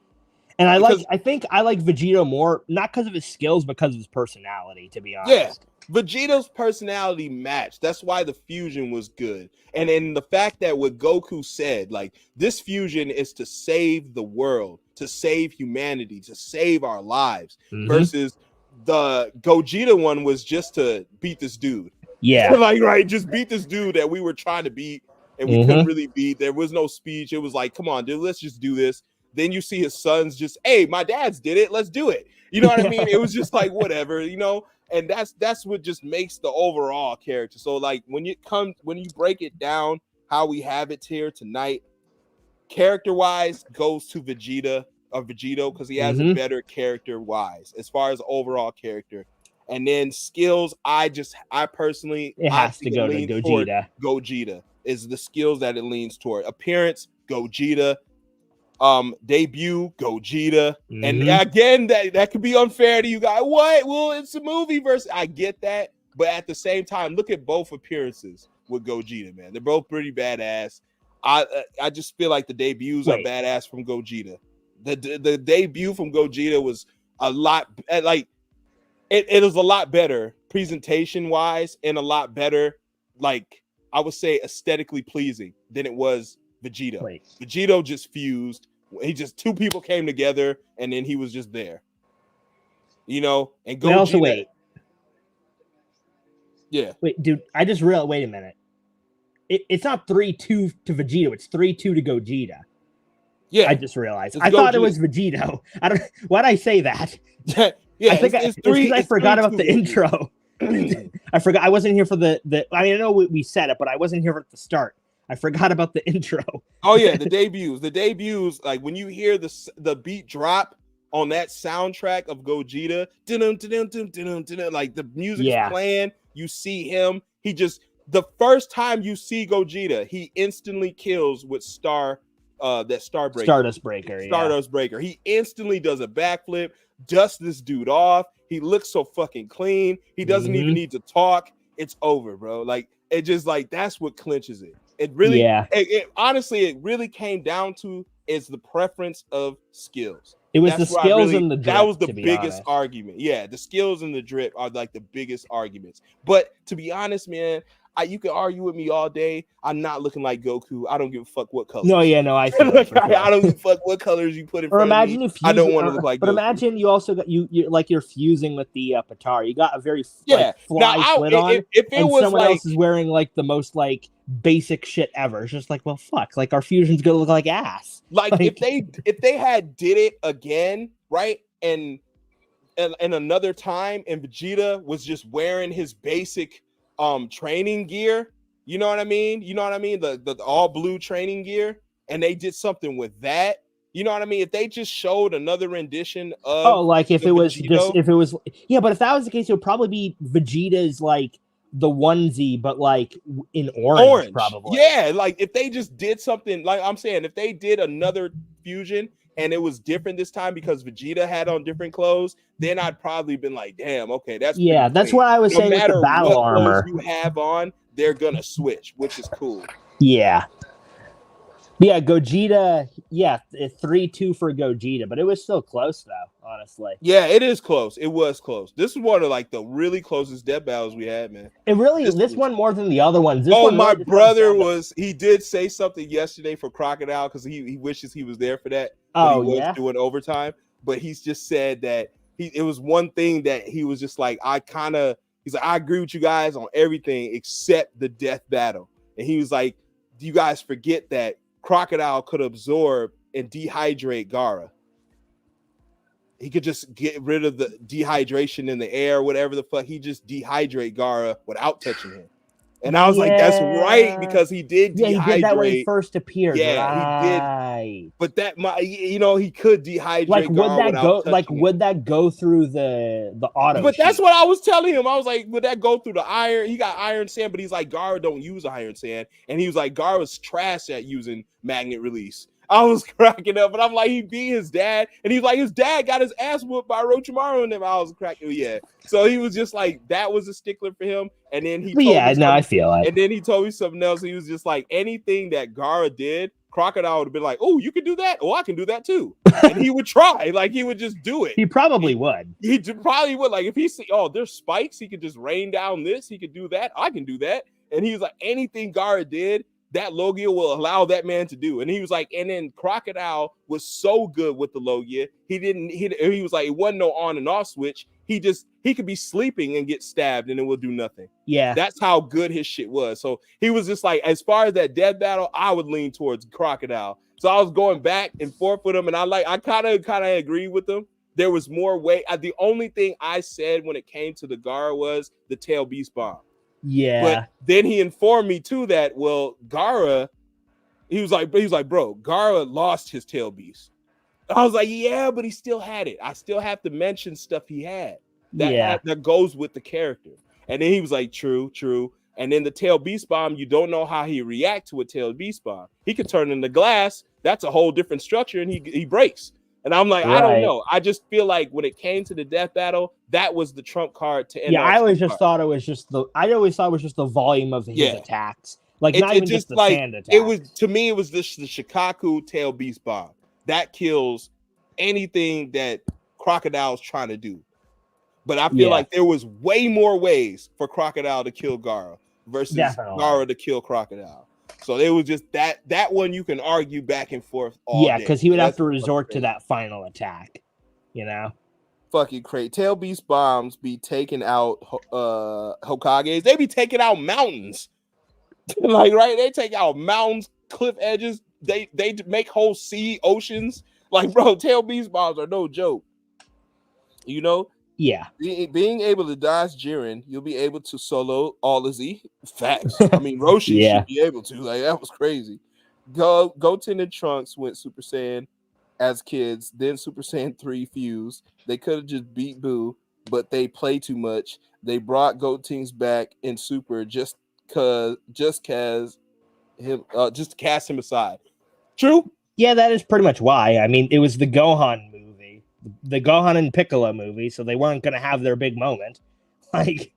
And I think I like Vegito more, not because of his skills, but because of his personality, to be honest. Yeah, Vegito's personality matched. That's why the fusion was good. And then the fact that what Goku said, like, this fusion is to save the world, to save humanity, to save our lives, versus the Gogeta one was just to beat this dude. Yeah. Like, right, just beat this dude that we were trying to beat and we couldn't really beat. There was no speech. It was like, come on, dude, let's just do this. Then you see his sons just, hey, my dad's did it. Let's do it. You know what I mean? It was just like, whatever, and that's what just makes the overall character. So, like, when you break it down, how we have it here tonight, character-wise goes to Vegito, because he has a better character-wise as far as overall character. And then skills, I personally, it has to go to Gogeta. Gogeta is the skills that it leans toward. Appearance, Gogeta. Debut, Gogeta. And again, that could be unfair to you guys. What? Well, it's a movie versus. I get that, but at the same time, look at both appearances with Gogeta, man. They're both pretty badass. I just feel like the debuts are badass from Gogeta. The debut from Gogeta was a lot, like, it was a lot better presentation wise and a lot better, like, I would say aesthetically pleasing than it was Vegito. Vegito just fused. Two people came together and then he was just there. And Gogeta. Also, wait. Yeah. Wait, dude, I just realized, wait a minute. It's not 3-2 to Vegito, it's 3-2 to Gogeta. Yeah. I just realized. I thought it was Vegito. Why'd I say that? Yeah, I think it's because I forgot about the intro. I forgot. I wasn't here for the I mean, I know we said it, but I wasn't here at the start. I forgot about the intro. Oh yeah, the debuts. Like, when you hear the beat drop on that soundtrack of Gogeta, like, the music is playing. You see him. The first time you see Gogeta, he instantly kills with Stardust Breaker. He instantly does a backflip, dusts this dude off. He looks so fucking clean. He doesn't even need to talk. It's over, bro. Like, it just, like, that's what clinches it. It really, honestly, it really came down to is the preference of skills. It was the skills and the drip. That was the biggest argument. Yeah, the skills and the drip are like the biggest arguments. But to be honest, man, you can argue with me all day. I'm not looking like Goku. I don't give a fuck what color. I feel like I don't give a fuck what colors you put in front of me. I don't want to look like Goku. But imagine you also got you're fusing with the Patara. You got a very fly slit on. If it was someone else is wearing like the most like basic shit ever, it's just like, well, fuck. Like, our fusion's gonna look like ass. Like, if they had did it again, right? And another time, and Vegeta was just wearing his basic training gear, you know what I mean? The all blue training gear, and they did something with that. You know what I mean? If they just showed another rendition of but if that was the case, it would probably be Vegeta's like the onesie, but like in orange, probably. Yeah, like if they just did something, like I'm saying, if they did another fusion and it was different this time because Vegeta had on different clothes, then I'd probably been like, damn, okay, that's that's what I was saying with the battle armor you have on, they're gonna switch, which is cool. Yeah. Yeah, Gogeta. Yeah, 3-2 for Gogeta, but it was still close though. Honestly, Yeah, it is close. It was close. This is one of like the really closest death battles we had, man. this one more than the other ones. This Oh, one my really just comes brother down to- was. He did say something yesterday for Crocodile because he wishes he was there for that, but he Oh was yeah, doing overtime. But he's just said that it was one thing that he was just like, he's like, I agree with you guys on everything except the death battle. And he was like, do you guys forget that Crocodile could absorb and dehydrate Gaara? He could just get rid of the dehydration in the air, whatever the fuck. He just dehydrate Gaara without touching him. And I was like, that's right, because he did dehydrate. He did that when he first appeared. Yeah, right. he did. But he could dehydrate. Like, would that go? Like, him. would that go through the auto? But that's what I was telling him. I was like, would that go through the iron? He got iron sand, but he's like, Gaara don't use iron sand, and he was like, Gaara was trash at using magnet release. I was cracking up, but I'm like, he beat his dad, and he's like, his dad got his ass whooped by Orochimaru and them. I was cracking, yeah. So he was just like, that was a stickler for him. And then he told me I feel like. And then he told me something else. He was just like, anything that did, Crocodile would have been like, oh, you can do that? Oh, I can do that too. And he would try, like he would just do it. He probably would. He probably would. Like if he see, oh, there's spikes, he could just rain down this. He could do that. I can do that. And he was like, anything Gaara did, that Logia will allow that man to do. And he was like, and then Crocodile was so good with the Logia. He was like, it wasn't no on and off switch. He could be sleeping and get stabbed and it will do nothing. Yeah. That's how good his shit was. So he was just like, as far as that death battle, I would lean towards Crocodile. So I was going back and forth with him, and I kind of agree with him. There was more weight. The only thing I said when it came to the Gaara was the tail beast bomb. Yeah. But then he informed me too that, well, Gaara, he was like, bro, Gaara lost his tail beast. I was like, yeah, but he still had it. I still have to mention stuff he had that goes with the character. And then he was like, true. And then the tail beast bomb, you don't know how he react to a tail beast bomb. He could turn into glass. That's a whole different structure, and he breaks. And I'm like, I don't know. I just feel like when it came to the death battle, that was the trump card to end. Yeah, I always thought it was just the volume of his attacks. Like not even just the sand attacks. It was, to me, it was the Shikaku tail beast bomb. That kills anything that Crocodile's trying to do. But I feel like there was way more ways for Crocodile to kill Gaara versus Gaara to kill Crocodile. So it was just that one you can argue back and forth all day. Because he would have to resort to that final attack, you know? Fucking crazy. Tail beast bombs be taking out Hokages. They be taking out mountains. Like, right? They take out mountains, cliff edges. They make whole oceans. Like, bro, tail beast bombs are no joke. You know? Yeah. Being able to dodge Jiren, you'll be able to solo all of Z. Facts. I mean, Roshi should be able to. Like, that was crazy. Goten and Trunks went Super Saiyan as kids, then Super Saiyan 3 fused. They could have just beat Boo, but they play too much. They brought Gotenks back in Super just to cast him aside. True? Yeah, that is pretty much why. I mean, it was the Gohan movie, the Gohan and Piccolo movie, so they weren't going to have their big moment. Like,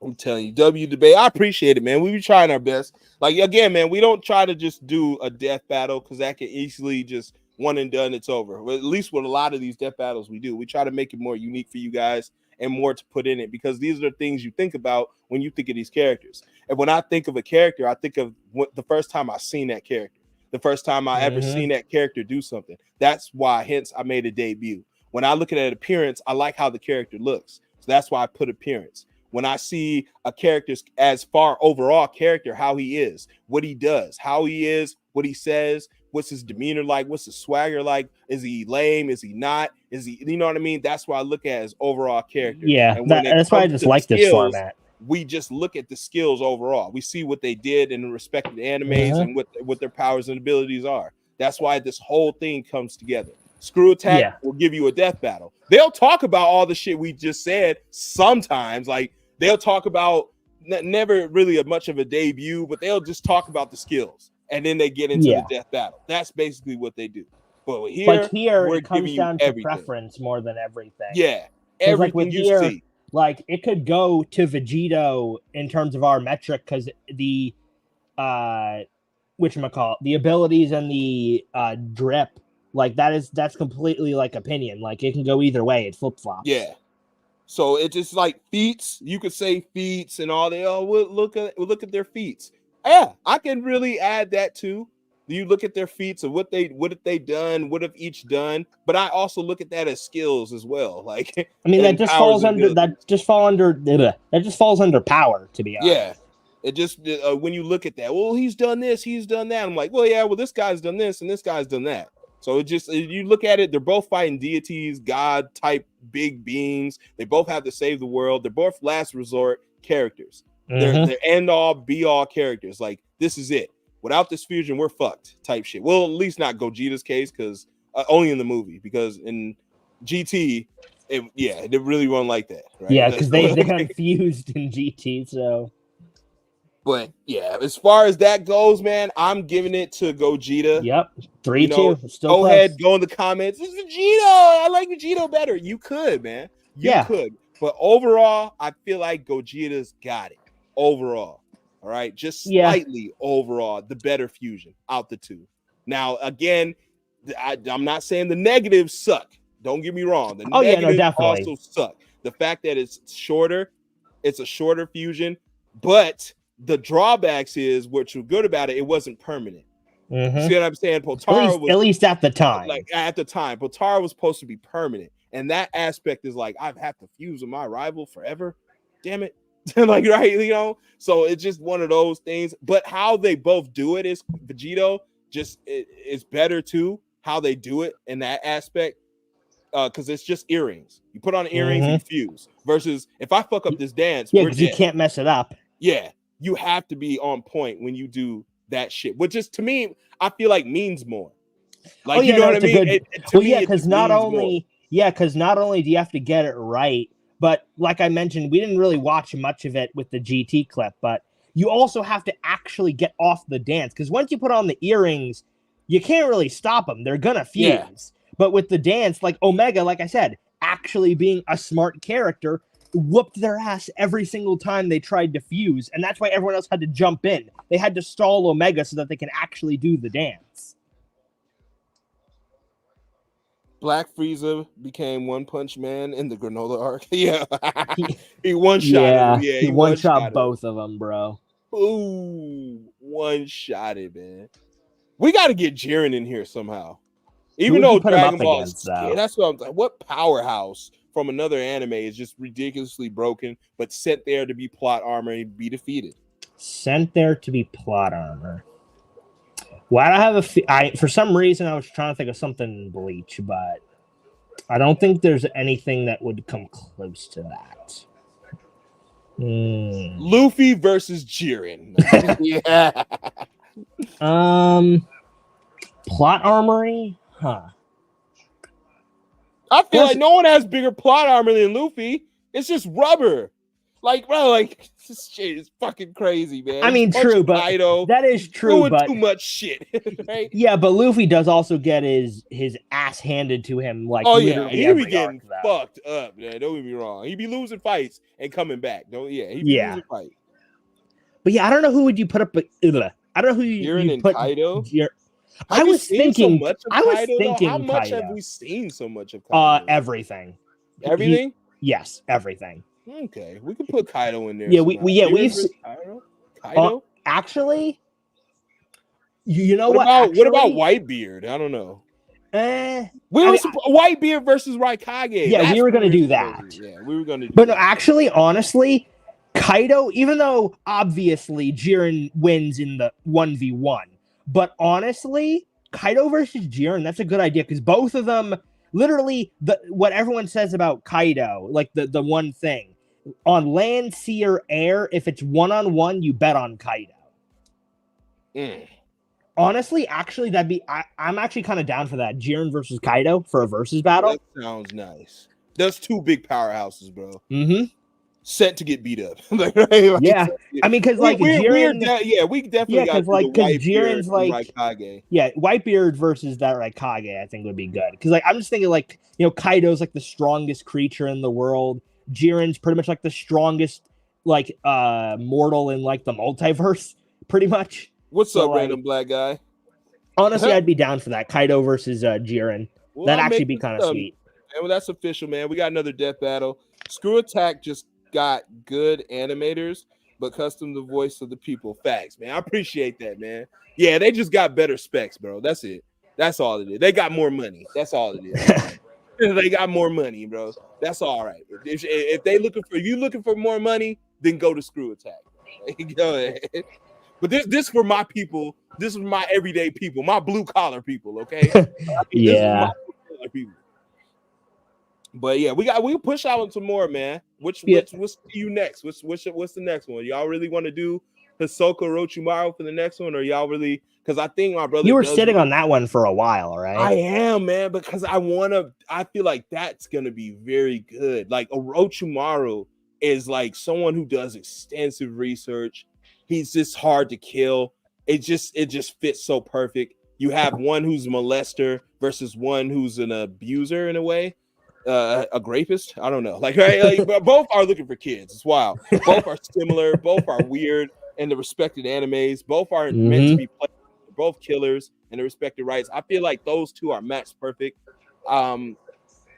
I'm telling you, debate. I appreciate it, man. We be trying our best. Like, again, man, we don't try to just do a death battle because that can easily just one and done, it's over. Well, at least with a lot of these death battles we do, we try to make it more unique for you guys and more to put in it, because these are the things you think about when you think of these characters. And when I think of a character, I think of the first time I seen that character, the first time I ever seen that character do something. That's why, hence, I made a debut. When I look at an appearance, I like how the character looks. So that's why I put appearance. When I see a character as far overall character, how he is, what he does, how he is, what he says, what's his demeanor like, what's his swagger like, is he lame, is he not, is he, you know what I mean? That's why I look at his overall character. Yeah, that's why I just like this format. We just look at the skills overall. We see what they did in the respective animes and what their powers and abilities are. That's why this whole thing comes together. Screw Attack will give you a death battle. They'll talk about all the shit we just said sometimes. Like, they'll talk about never really much of a debut, but they'll just talk about the skills. And then they get into the death battle. That's basically what they do. But here it comes down to preference more than everything. Yeah. Everything you see. Like, it could go to Vegito in terms of our metric, because whatchamacallit, the abilities and the drip, like that's completely like opinion. Like it can go either way. It flip flops. Yeah. So it's just like feats. You could say feats and all. They we'll look at their feats. Yeah, I can really add that too. You look at their feats and what have they done, what have each done. But I also look at that as skills as well. Like I mean, that just falls under power, to be honest. Yeah. It just when you look at that, well, he's done this, he's done that. I'm like, well, yeah, well, this guy's done this and this guy's done that. So it just, you look at it, they're both fighting deities, God type big beings. They both have to save the world. They're both last resort characters. They're end all be all characters. Like, this is it. Without this fusion, we're fucked type shit. Well, at least not Gogeta's case, because only in the movie, because in GT, they really weren't like that. Right? Yeah, because they got fused in GT, so. But yeah, as far as that goes, man, I'm giving it to Gogeta. Yep, 3-2. Still go close. Ahead, go in the comments. It's Vegito. I like Vegito better. You could, man. You could. But overall, I feel like Gogeta's got it. Overall, all right, just slightly overall, the better fusion out the two. Now, again, I'm not saying the negatives suck. Don't get me wrong. The negatives definitely also suck. The fact that it's a shorter fusion, but the drawbacks is what you're good about it. It wasn't permanent. See what I'm saying? Potara at least at the time. Like at the time, Potara was supposed to be permanent, and that aspect is like I have to fuse with my rival forever. Damn it! Like right, So it's just one of those things. But how they both do it is Vegito is better too. How they do it in that aspect, because it's just earrings. You put on earrings, you fuse. Versus if I fuck up this dance, because you can't mess it up. Yeah. You have to be on point when you do that shit, which is to me, I feel like means more. Like, you know what I mean? Because not only do you have to get it right, but like I mentioned, we didn't really watch much of it with the GT clip, but you also have to actually get off the dance, because once you put on the earrings, you can't really stop them. They're gonna fuse. Yeah. But with the dance, like Omega, like I said, actually being a smart character, whooped their ass every single time they tried to fuse, and that's why everyone else had to jump in. They had to stall Omega so that they can actually do the dance. Black Frieza became One Punch Man in the Granola arc. Yeah, he one-shot him. Yeah, he one-shot both of them, bro. Ooh, one-shotted, man. We got to get Jiren in here somehow. Even though Dragon Ball, that's what I'm saying. What powerhouse from another anime is just ridiculously broken, but sent there to be plot armor and be defeated. Sent there to be plot armor. Well, I have for some reason I was trying to think of something in Bleach, but I don't think there's anything that would come close to that. Luffy versus Jiren. Yeah. Plot armory? Huh. I feel like no one has bigger plot armor than Luffy. It's just rubber. Like, bro, like this shit is fucking crazy, man. I mean, true, but that is true, but too much shit, right? Yeah, but Luffy does also get his ass handed to him, like he be getting fucked up, man. Don't get me wrong. He be losing fights and coming back. He be losing fights. But yeah, I don't know who would you put up. I don't know who you put. Kaido. I was thinking. How much have we seen so much of Kaido? Everything. Everything. Yes, everything. Okay, we can put Kaido in there. Yeah, we've seen Kaido. Actually, you know what? What about Whitebeard? I don't know. Whitebeard versus Raikage. Yeah, we were going to do that. Yeah, we were going to. But no, actually, honestly, Kaido, even though obviously Jiren wins in the 1v1, but honestly, Kaido versus Jiren, that's a good idea, because both of them, literally, what everyone says about Kaido, like the one thing, on land, sea, or air, if it's one-on-one, you bet on Kaido. Honestly, actually, I'm actually kind of down for that. Jiren versus Kaido for a versus battle. That sounds nice. That's two big powerhouses, bro. Mm-hmm. Set to get beat up. Yeah, I mean, because like Jiren, we definitely got because Jiren's like Raikage. Yeah, Whitebeard versus that Raikage, I think would be good. Because like I'm just thinking like Kaido's like the strongest creature in the world. Jiren's pretty much like the strongest like mortal in like the multiverse, pretty much. What's So, up, like, random black guy? Honestly, I'd be down for that. Kaido versus Jiren. Well, That'd I'll actually make be this kind of sweet. Man, well, that's official, man. We got another death battle. Screw Attack just got good animators, but custom the voice of the people. Facts, man. I appreciate that, man. Yeah, they just got better specs, bro. That's it. That's all it is. They got more money. That's all it is. They got more money, bro. That's all right. If they looking for you looking for more money, then go to Screw Attack. Go ahead. But this for my people. This is my everyday people, my blue collar people. Okay. Yeah. This is my blue collar people. But yeah, we push out into more, man. What's you next? What's the next one? Y'all really want to do Hisoka Orochimaru for the next one, or y'all really? Because I think my brother. You were sitting on that one for a while, right? I am, man, because I feel like that's gonna be very good. Like Orochimaru is like someone who does extensive research. He's just hard to kill. It just fits so perfect. You have one who's a molester versus one who's an abuser in a way. A rapist, I don't know. Like but both are looking for kids. It's wild. Both are similar. Both are weird in the respected animes. Both are meant to be played. Both killers in the respected rights. I feel like those two are matched perfect. But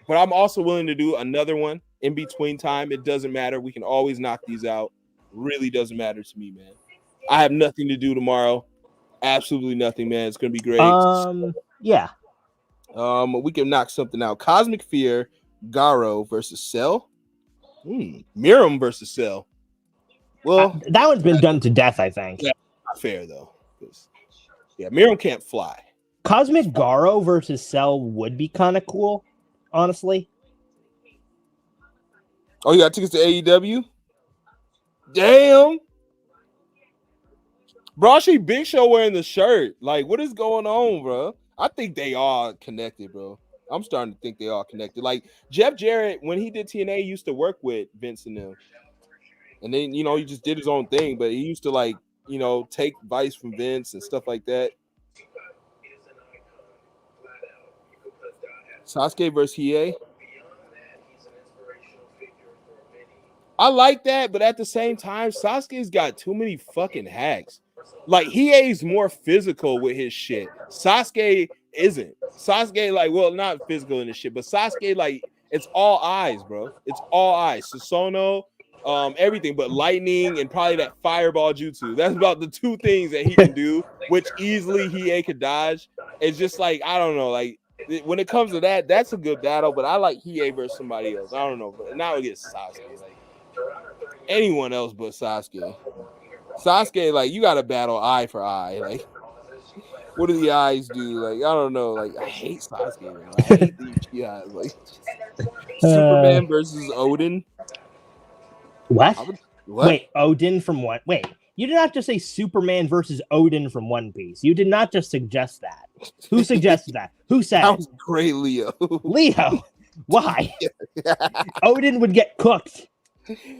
I'm also willing to do another one in between time. It doesn't matter. We can always knock these out. Really doesn't matter to me, man. I have nothing to do tomorrow. Absolutely nothing, man. It's gonna be great. Yeah. We can knock something out. Cosmic Fear, Garo versus Cell. Miram versus Cell. Well, that one's been done to death, I think. Yeah, not fair though. Yeah, Miram can't fly. Cosmic Garo versus Cell would be kind of cool, honestly. Oh, you got tickets to AEW? Damn. Bro, I see Big Show wearing the shirt. Like, what is going on, bro? I think they are connected, bro. I'm starting to think they are connected. Like, Jeff Jarrett, when he did TNA, used to work with Vince and them. And then, he just did his own thing, but he used to, like, take advice from Vince and stuff like that. Sasuke versus Hiei. I like that, but at the same time, Sasuke's got too many fucking hacks. Like, Hiei's more physical with his shit. Sasuke isn't. Sasuke, like, well, not physical in his shit, but Sasuke, like, it's all eyes, bro. It's all eyes. Susono, everything, but lightning and probably that fireball jutsu. That's about the two things that he can do, which easily Hiei could dodge. It's just like, I don't know, like, when it comes to that, that's a good battle, but I like Hiei versus somebody else. I don't know, but now it gets Sasuke. Like, anyone else but Sasuke. Sasuke, like, you got to battle eye for eye. Like, what do the eyes do? Like, I don't know. Like, I hate Sasuke. Man. I hate the Uchihas. Like, Superman versus Odin. What? Wait, Odin from what? Wait, you did not just say Superman versus Odin from One Piece. You did not just suggest that. Who suggested that? Who said that was great, Leo. Leo? Why? Odin would get cooked.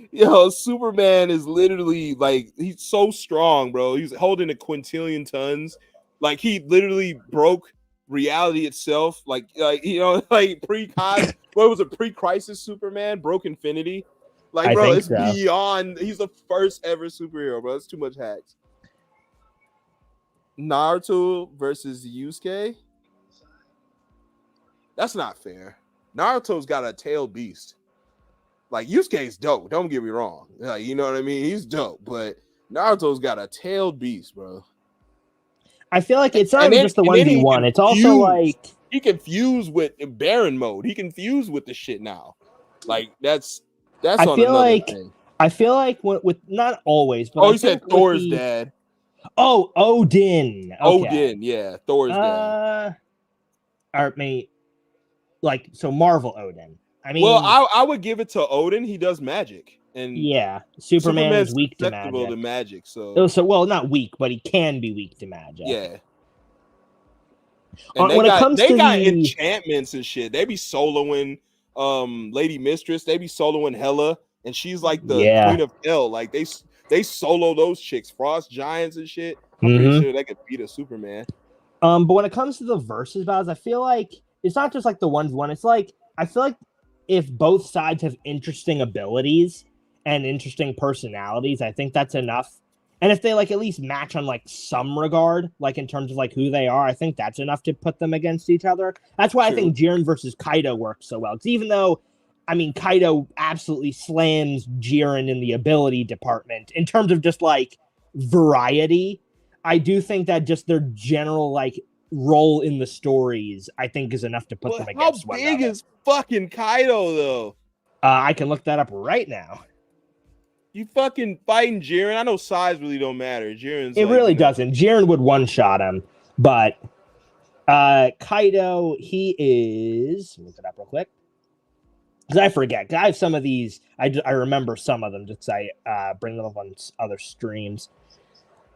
Yo, Superman is literally like, he's so strong, bro. He's holding a quintillion tons. Like, he literally broke reality itself. Like like pre-crisis. What was it? Pre-crisis Superman broke infinity. Like, bro, it's beyond. He's the first ever superhero, bro. It's too much hacks. Naruto versus Yusuke. That's not fair. Naruto's got a tailed beast. Like, Yusuke's dope. Don't get me wrong. Like, you know what I mean? He's dope, but Naruto's got a tailed beast, bro. I feel like it's not just the 1v1. It's also like he can fuse with Baron mode. He can fuse with the shit now. Like, that's I on feel another like thing. I feel like with not always, but you said Thor's dad. Oh, Odin. Okay. Odin, yeah, Thor's dad. Or maybe like so Marvel Odin. I mean, well, I would give it to Odin. He does magic, and yeah, Superman's weak to magic. So well, not weak, but he can be weak to magic. Yeah. And they got enchantments and shit. They be soloing Lady Mistress. They be soloing Hela, and she's like the queen of hell. Like, they solo those chicks, Frost Giants and shit. I'm pretty sure they could beat a Superman. But when it comes to the versus battles, I feel like it's not just like the 1v1. It's like, I feel like if both sides have interesting abilities and interesting personalities, I think that's enough And if they like at least match on like some regard, like in terms of like who they are, I think that's enough to put them against each other. That's why I think Jiren versus Kaido works so well. Because even though, I mean, Kaido absolutely slams Jiren in the ability department in terms of just like variety, I do think that just their general like role in the stories, I think, is enough to put them against one another. How big is fucking Kaido though? I can look that up right now. You fucking fighting Jiren? I know size really don't matter. Jiren's it like, really doesn't. Jiren would one-shot him, but Kaido, he is. Look it up real quick. Because I forget. I have some of these. I remember some of them just I bring them up on other streams.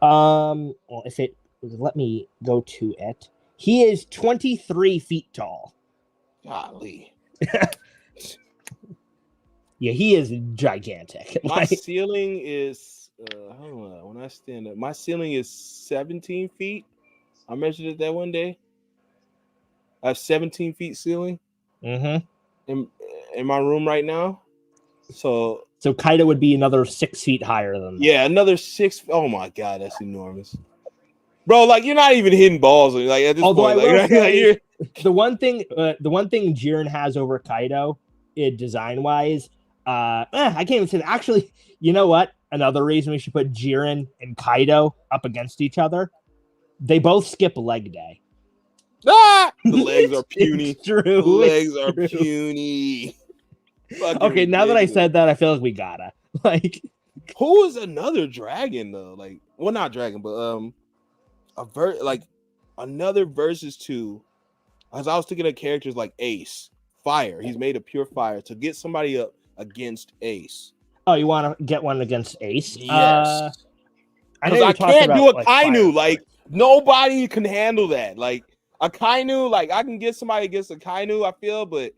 Well, if it let me go to it, he is 23 feet tall. Golly. Yeah, he is gigantic. My ceiling is hold on. When I stand up, my ceiling is 17 feet. I measured it that one day. I have 17 feet ceiling. In my room right now. So Kaido would be another 6 feet higher than that. Yeah, another 6. Oh my god, that's enormous, bro. Like you're not even hitting balls. Like at this Although point, I will say, like, the one thing Jiren has over Kaido, design wise, I can't even say that. Actually, you know what? Another reason we should put Jiren and Kaido up against each other. They both skip leg day. Ah! The legs are puny. True. The legs are puny. Okay, now that I said that, I feel like we gotta. Like, who is another dragon though? Like, well, not dragon, but another versus 2. As I was thinking of characters like Ace, fire. He's made of pure fire to get somebody up against Ace. Oh, you want to get one against Ace? Yes. Because I can't do a Kainu. Like nobody can handle that. Like a Kainu, like I can get somebody against a Kainu, I feel, but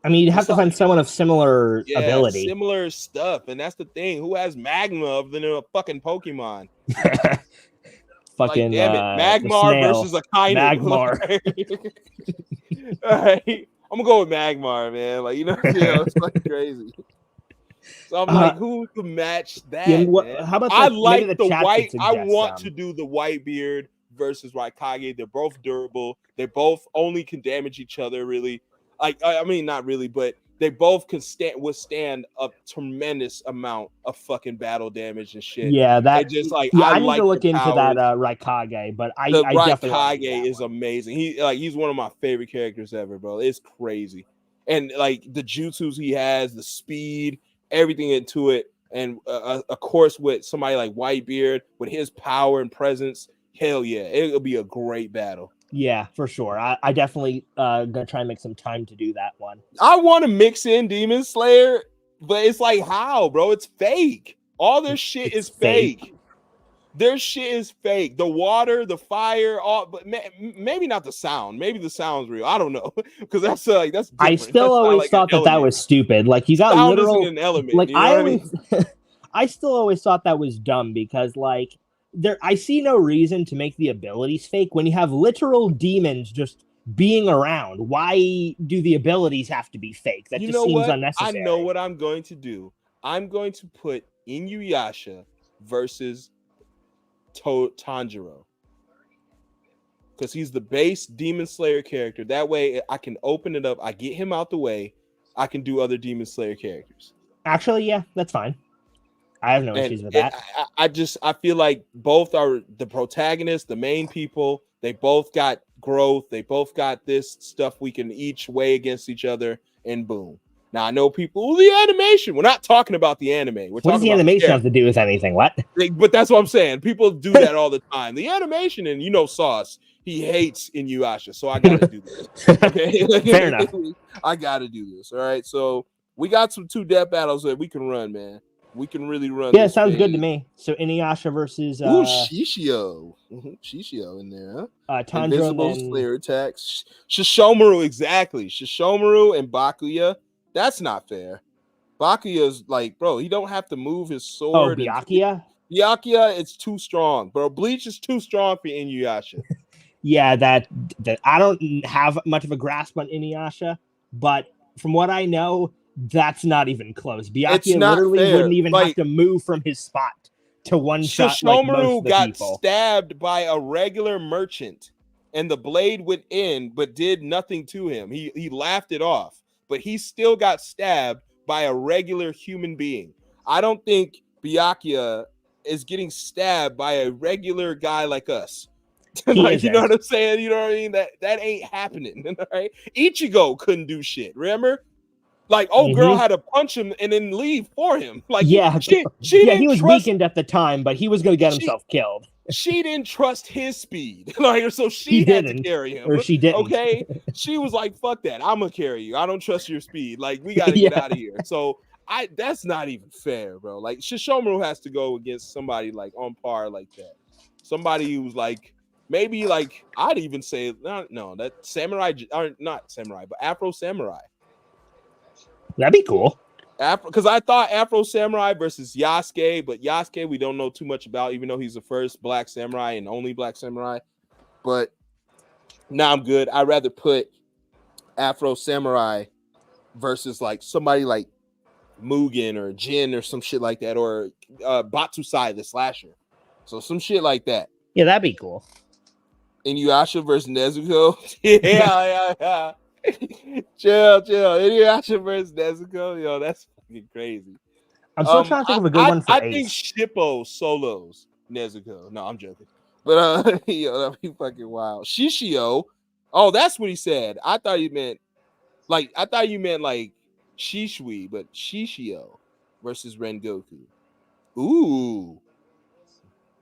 I mean, you have to find someone of similar ability. Similar stuff, and that's the thing. Who has magma other than a fucking Pokemon? Fucking like, damn it, Magmar versus a Kainu. Magmar. All right, I'm gonna go with Magmar, man. Like it's fucking crazy. So I'm like, who could match that? Yeah, how about I like the white. I want some. To do the Whitebeard versus Raikage. They're both durable. They both only can damage each other, really. Like, I mean, not really, but they both can withstand a tremendous amount of fucking battle damage and shit. Yeah, that just like I need like to look into that powers. Raikage, but I Raikage is amazing. He's one of my favorite characters ever, bro. It's crazy, and like the jutsus he has, the speed, everything into it, and of course with somebody like Whitebeard with his power and presence, hell yeah, it'll be a great battle. Yeah, for sure. I definitely gonna try and make some time to do that one. I want to mix in Demon Slayer, but it's like how, bro? It's fake. All their shit is fake. Their shit is fake. The water, the fire, all, but maybe not the sound. Maybe the sound's real. I don't know because that's different. I still always thought that was stupid. Like you got sound literal isn't an element. Like you know I still always thought that was dumb because like. I see no reason to make the abilities fake when you have literal demons just being around. Why do the abilities have to be fake? That just seems unnecessary. I know what I'm going to do. I'm going to put Inuyasha versus Tanjiro because he's the base Demon Slayer character. That way I can open it up. I get him out the way. I can do other Demon Slayer characters. Actually, yeah, that's fine. I have no issues with that. I feel like both are the protagonists, the main people. They both got growth. They both got this stuff we can each weigh against each other, and boom. Now I know people. The animation. We're not talking about the anime. What does the animation have to do with anything? What? But that's what I'm saying. People do that all the time. The animation, and Sauce. He hates Inuyasha, so I got to do this. Okay, fair enough. I got to do this. All right. So we got some 2 death battles that we can run, man. We can really run. Yeah, it sounds good to me. So Inuyasha versus Shishio. Shishio in there, huh? Tanjiro Invisible Slayer attacks. Shishomaru, exactly. Shishomaru and Bakuya. That's not fair. Bakuya's like, bro, he don't have to move his sword. Oh, Byakuya? Byakuya, it's too strong, bro. Bleach is too strong for Inuyasha. Yeah, that I don't have much of a grasp on Inuyasha, but from what I know, that's not even close. Byakuya literally wouldn't even have to move from his spot to one shot like most Shishomaru of the got people. stabbed by a regular merchant, and the blade went in, but did nothing to him. He laughed it off, but he still got stabbed by a regular human being. I don't think Byakuya is getting stabbed by a regular guy like us. Like, you know what I'm saying? You know what I mean? That ain't happening. Right? Ichigo couldn't do shit. Remember? Like, girl had to punch him and then leave for him. Like, she didn't he was trust. weakened at the time, but he was going to get himself killed. She didn't trust his speed, like, so she He had didn't, to carry him, or she didn't. Okay, she was like, "Fuck that, I'm gonna carry you. I don't trust your speed. Like, we got to get out of here." So that's not even fair, bro. Like, Shishomaru has to go against somebody like on par like that. Somebody who's like, maybe like, I'd even say no, that samurai, or not samurai, but Afro Samurai. That'd be cool. Because I thought Afro Samurai versus Yasuke, but Yasuke we don't know too much about, even though he's the first black samurai and only black samurai. But now I'm good. I'd rather put Afro Samurai versus like somebody like Mugen or Jin or some shit like that, or Batsusai the Slasher. So some shit like that. Yeah, that'd be cool. Inuyasha versus Nezuko. Yeah. chill. Inuyasha versus Nezuko. Yo, that's fucking crazy. I'm still trying to think of a good one for I Ace. think Shippo solos Nezuko. No, I'm joking. But yo, that'd be fucking wild. Shishio. Oh, that's what he said. I thought you meant like Shishui, but Shishio versus Rengoku. Ooh.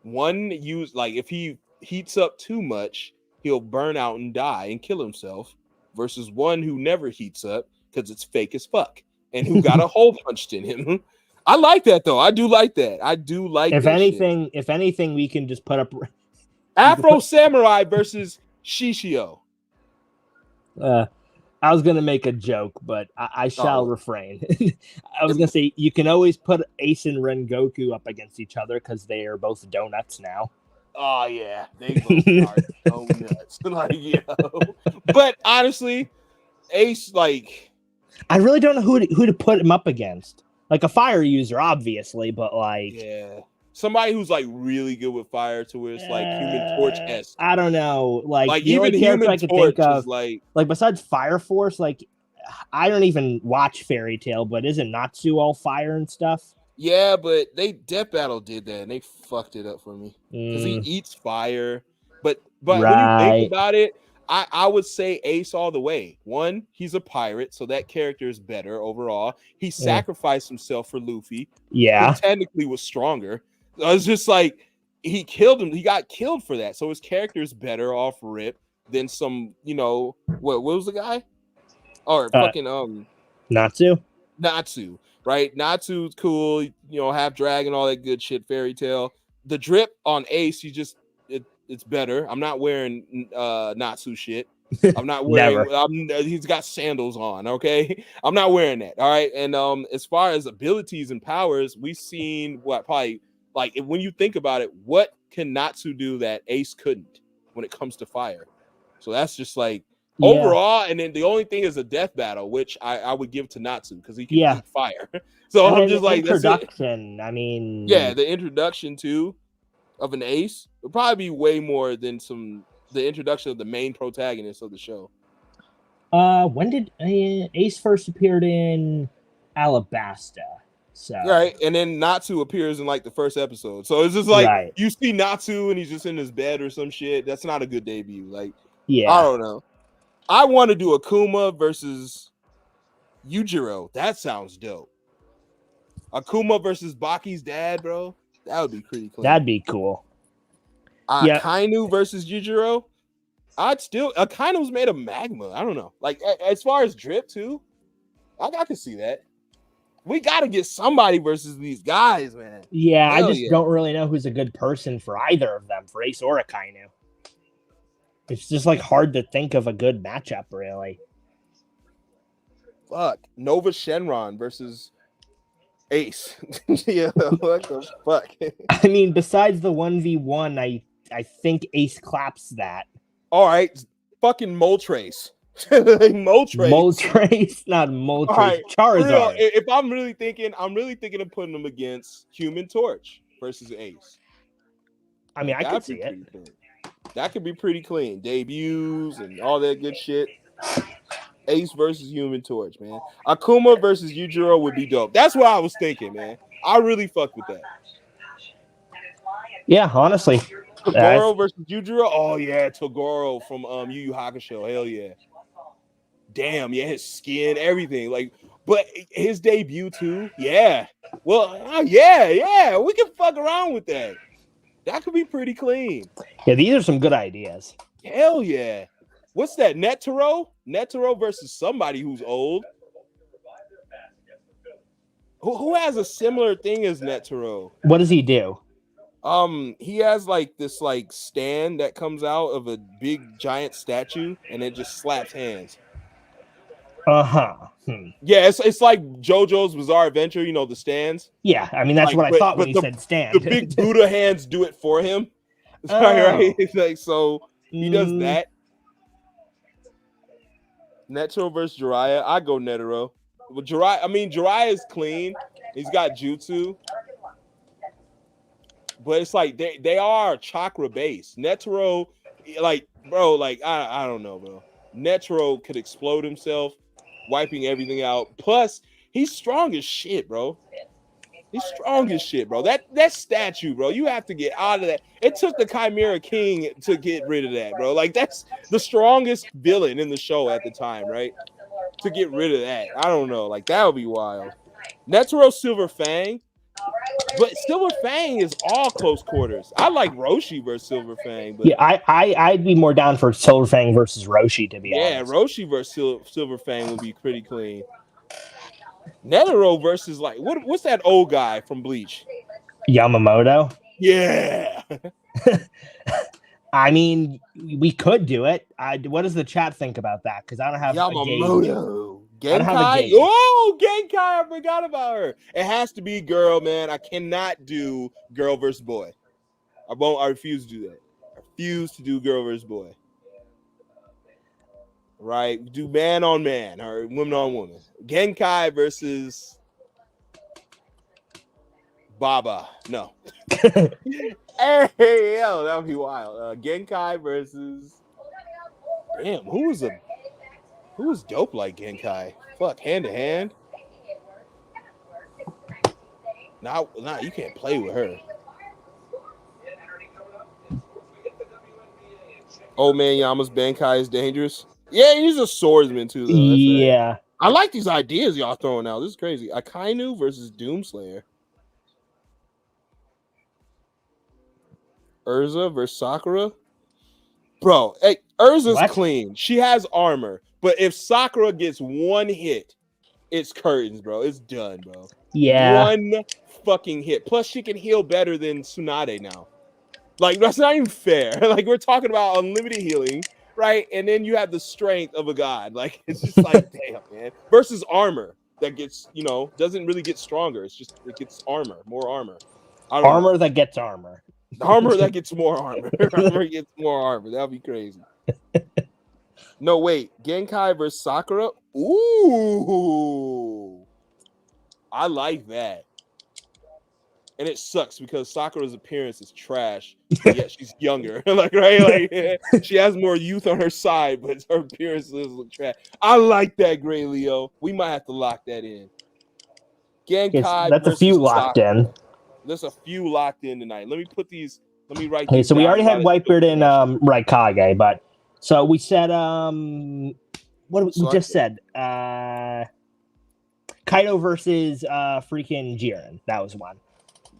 One use, like, if he heats up too much, he'll burn out and die and kill himself, versus one who never heats up because it's fake as fuck and who got a hole punched in him. I like that though. I do like that. If anything, we can just put up Afro Samurai versus Shishio. I was gonna make a joke, but I shall refrain. I was gonna say you can always put Ace and Rengoku up against each other because they are both donuts now. Oh yeah, they both are donuts. Like, yo. But honestly, Ace, like, I really don't know who to put him up against. Like a fire user, obviously, but like, yeah, somebody who's like really good with fire, to where it's like Human Torch-esque. I don't know, like the even only character Human I could Torch think of, is like besides Fire Force, like I don't even watch Fairy Tail, but isn't Natsu all fire and stuff? Yeah, but Death Battle did that and they fucked it up for me because he eats fire. But when you think about it, I would say Ace all the way. One, he's a pirate, so that character is better overall. He sacrificed himself for Luffy. Yeah, who technically was stronger. So it's just like he killed him. He got killed for that. So his character is better off rip than some, what was the guy? Or fucking Natsu, right? Natsu's cool, half dragon, all that good shit, fairy tale. The drip on Ace, it's better. I'm not wearing Natsu shit. I'm not wearing he's got sandals on, okay? I'm not wearing that. All right. And as far as abilities and powers, we've seen probably like when you think about it, what can Natsu do that Ace couldn't when it comes to fire? So that's just like overall, and then the only thing is a death battle, which I would give to Natsu because he can eat fire. So and I'm just like, introduction. I mean, the introduction too of an Ace would probably be way more than the introduction of the main protagonist of the show. When did Ace first appeared in Alabasta? So right, and then Natsu appears in like the first episode. So it's just like you see Natsu and he's just in his bed or some shit. That's not a good debut. Like, I don't know. I want to do Akuma versus Yujiro. That sounds dope. Akuma versus Baki's dad, bro. That would be pretty cool. That'd be cool. Kainu versus Yujiro. Akainu's made of magma. I don't know. Like, as far as drip too, I can see that. We got to get somebody versus these guys, man. Yeah, I just don't really know who's a good person for either of them, for Ace or Akainu. It's just like hard to think of a good matchup, really. Fuck. Nova Shenron versus Ace. Yeah, what the fuck? I mean, besides the 1v1, I think Ace claps that. All right. Fucking Moltres. Moltres, not Moltres. Right. Charizard. If I'm really thinking of putting them against Human Torch. versus Ace. I mean, I could see it. Clean. That could be pretty clean. Debuts and all that good shit. Ace versus Human Torch, man. Akuma versus Yujiro would be dope. That's what I was thinking, man. I really fucked with that. Yeah, honestly. Togoro versus Yujiro. Oh yeah, Togoro from Yu Yu Hakusho. Hell yeah. Damn, yeah, his skin, everything. Like, but his debut too. Yeah. Well, yeah. We can fuck around with that. That could be pretty clean. Yeah, these are some good ideas. Hell yeah. What's that? Netero? Netero versus somebody who's old. Who has a similar thing as Netero? What does he do? He has like this like stand that comes out of a big giant statue and it just slaps hands. Yeah, it's like JoJo's Bizarre Adventure, you know, the stands. Yeah, I mean that's what I thought when you said stand. The big Buddha hands do it for him. Right? It's like so he does that. Netero versus Jiraiya. I go Netero. Well, Jiraiya is clean. He's got jutsu. But it's like they are chakra based. Netero, like, bro, like I don't know, bro. Netero could explode himself, wiping everything out. Plus, he's strong as shit, bro. He's strong as shit, bro. That statue, bro, you have to get out of that. It took the Chimera King to get rid of that, bro. Like, that's the strongest villain in the show at the time, right? To get rid of that. I don't know. Like, that would be wild. Netero Silver Fang. But Silver Fang is all close quarters. I like Roshi versus Silver Fang. But yeah, I'd be more down for Silver Fang versus Roshi, to be honest. Yeah, Roshi versus Silver Fang would be pretty clean. Netero versus like what's that old guy from Bleach? Yamamoto. Yeah. I mean, we could do it. What does the chat think about that? Because I don't have Yamamoto. Genkai. Oh, Genkai! I forgot about her. It has to be girl, man. I cannot do girl versus boy. I refuse to do that. I refuse to do girl versus boy. Right? Do man on man or woman on woman. Genkai versus Baba. No. Hey, yo, that would be wild. Genkai versus. Damn, who was dope like Genkai? Fuck, hand to hand. Nah, you can't play with her. Old man Yama's Bankai is dangerous. Yeah, he's a swordsman too, though. That's yeah. Right. I like these ideas y'all throwing out. This is crazy. Akainu versus Doomslayer. Urza versus Sakura. Bro, hey, Urza's clean. She has armor. But if Sakura gets one hit, it's curtains, bro. It's done, bro. Yeah. One fucking hit. Plus, she can heal better than Tsunade now. Like, that's not even fair. Like, we're talking about unlimited healing, right? And then you have the strength of a god. Like, it's just like, damn, man. Versus armor that gets, doesn't really get stronger. It's just, it gets armor, more armor. Armor that gets armor. Armor that gets more armor. Armor gets more armor. That'd be crazy. No, wait. Genkai versus Sakura? Ooh. I like that. And it sucks because Sakura's appearance is trash, yet she's younger. She has more youth on her side, but her appearance look trash. I like that, Gray Leo. We might have to lock that in. Genkai that's a few locked Sakura. in. There's a few locked in tonight. Let me write Okay, these so we down. already had Whitebeard and Raikage, but so we said what we just said? Kaido versus freaking Jiren. That was one.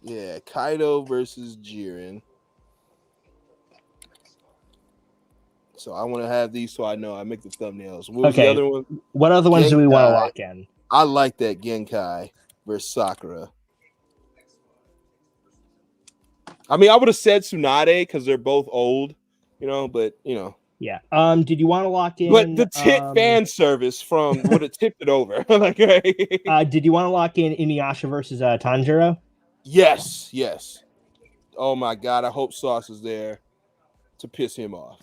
Yeah, Kaido versus Jiren. So I want to have these so I know I make the thumbnails. What was the other one? What other ones do we want to lock in? I like that Genkai versus Sakura. I mean, I would have said Tsunade because they're both old, but Yeah. Did you want to lock in? But the fan service from would have tipped it over. Did you want to lock in Inuyasha versus Tanjiro? Yes. Oh my god! I hope Sauce is there to piss him off.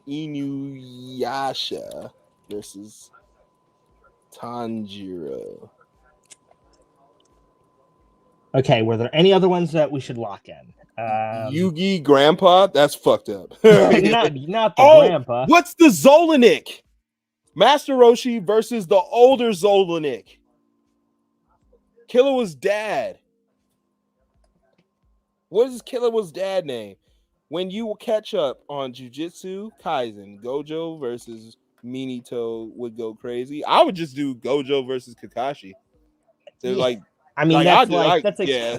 Inuyasha versus Tanjiro. Okay, were there any other ones that we should lock in? Yugi Grandpa? That's fucked up. not the grandpa. What's the Zolanik? Master Roshi versus the older Zolanik. Killua's dad. What is Killua's dad name? When you catch up on Jujutsu Kaisen, Gojo versus Minato would go crazy. I would just do Gojo versus Kakashi. They're Yeah. like, I mean, yeah.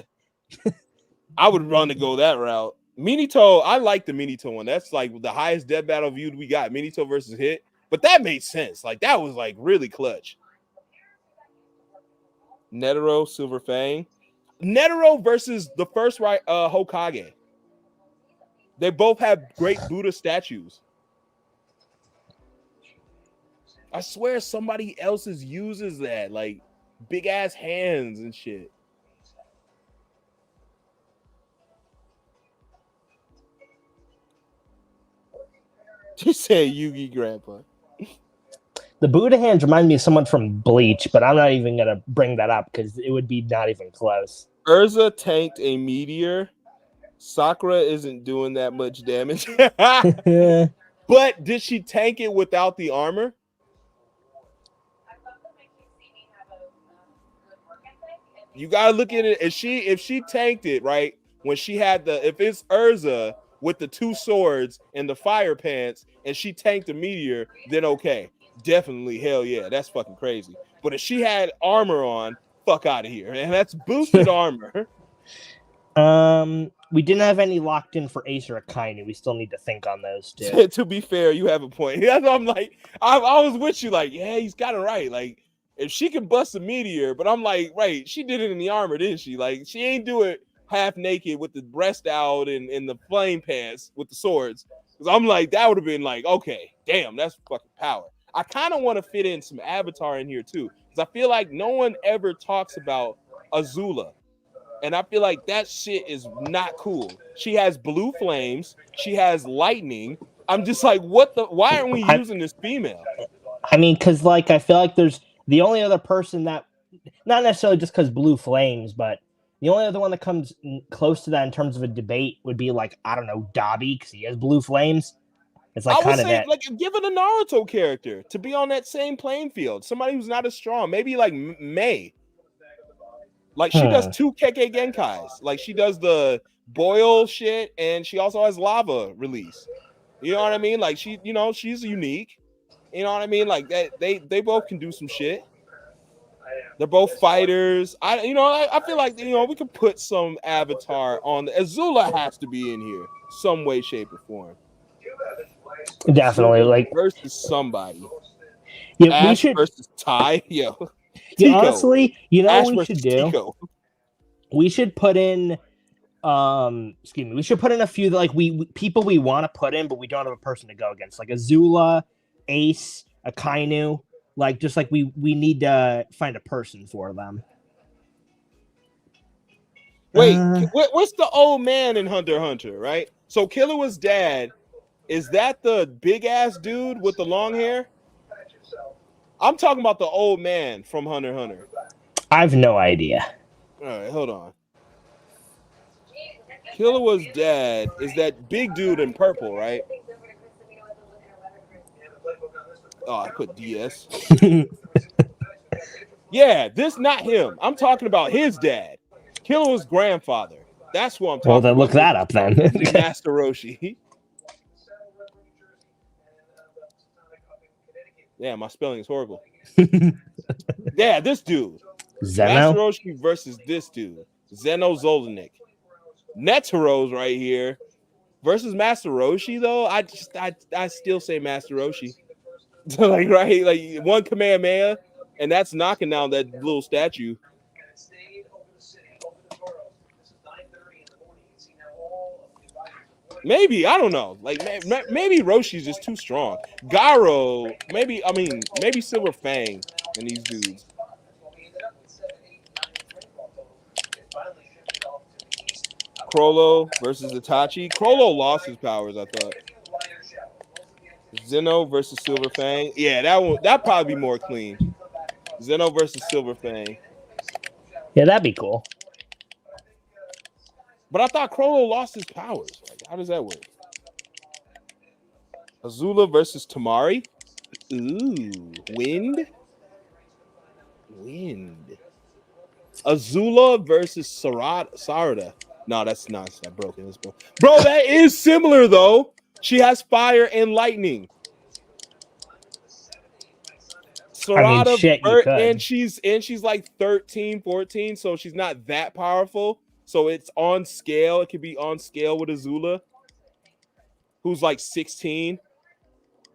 I would run to go that route. Minato, I like the Minato one. That's like the highest death battle viewed we got. Minato versus Hit, but that made sense. Like that was like really clutch. Netero, Silver Fang. Netero versus the first Hokage. They both have great Buddha statues. I swear somebody else's uses that, like big ass hands and shit. Just say Yugi Grandpa. The Buddha hands remind me of someone from Bleach, but I'm not even gonna bring that up because it would be not even close. Urza tanked a meteor. Sakura isn't doing that much damage. But did she tank it without the armor? You gotta look at it. If she tanked it, right? When she had if it's Urza with the two swords and the fire pants, and she tanked the meteor, then okay. Definitely, hell yeah, that's fucking crazy. But if she had armor on, fuck out of here. And that's boosted armor. We didn't have any locked in for Ace or Akainu. We still need to think on those two. To be fair, you have a point. That's what I'm like, I was with you, like, yeah, he's got it right. Like, if she can bust a meteor, but I'm like, right, she did it in the armor, didn't she? Like, she ain't do it half naked with the breast out and the flame pants with the swords. Because I'm like, that would have been like, okay, damn, that's fucking power. I kind of want to fit in some Avatar in here too, because I feel like no one ever talks about Azula. And I feel like that shit is not cool. She has blue flames. She has lightning. I'm just like, why aren't we using this female? I mean, because like, I feel like there's the only other person that, not necessarily just because blue flames, but the only other one that comes close to that in terms of a debate would be like, I don't know, Dabi, because he has blue flames. It's like I would kind of say, that. like, give it a Naruto character to be on that same playing field. Somebody who's not as strong. Maybe like Mei. Like she does 2 Kekkei Genkais. Like she does the boil shit, and she also has lava release. You know what I mean? Like she, she's unique. You know what I mean? Like that they both can do some shit. They're both fighters. I feel like we could put some Avatar on. Azula has to be in here, some way, shape, or form. Definitely, like versus somebody. Yeah, Ash we should versus Ty. Yo, yeah, honestly, Ash what we should do? Tico. We should put in, we should put in a few like people we want to put in, but we don't have a person to go against, like Azula, Ace, Akainu. Like just like we need to find a person for them. Wait, what's the old man in Hunter x Hunter, right? So Killua's dad, is that the big ass dude with the long hair? I'm talking about the old man from Hunter x Hunter. I have no idea. All right, hold on. Killua's dad is that big dude in purple, right? Oh, I put DS. Yeah, this not him. I'm talking about his dad. Killua's grandfather. That's what I'm talking about. Well, then look that up then. Master Roshi. Yeah, my spelling is horrible. Yeah, this dude. Zeno? Master Roshi versus this dude. Zeno Zolanik. Netero's right here. Versus Master Roshi, though, I still say Master Roshi. Like, right? Like, one Kamehameha, and that's knocking down that little statue. Maybe, I don't know. Like, maybe Roshi's just too strong. Garo, maybe Silver Fang and these dudes. Crollo versus Itachi. Crollo lost his powers, I thought. Zeno versus Silver Fang. Yeah, that'd probably be more clean. Zeno versus Silver Fang. Yeah, that'd be cool. But I thought Chrollo lost his powers. Like, how does that work? Azula versus Tamari. Ooh, wind. Azula versus Sarada. No, that's not. It's not broken. It's broken. Bro, that is similar though. She has fire and lightning. Sarada, you could. and she's like 13, 14, so she's not that powerful. So it's on scale. It could be on scale with Azula, who's like 16.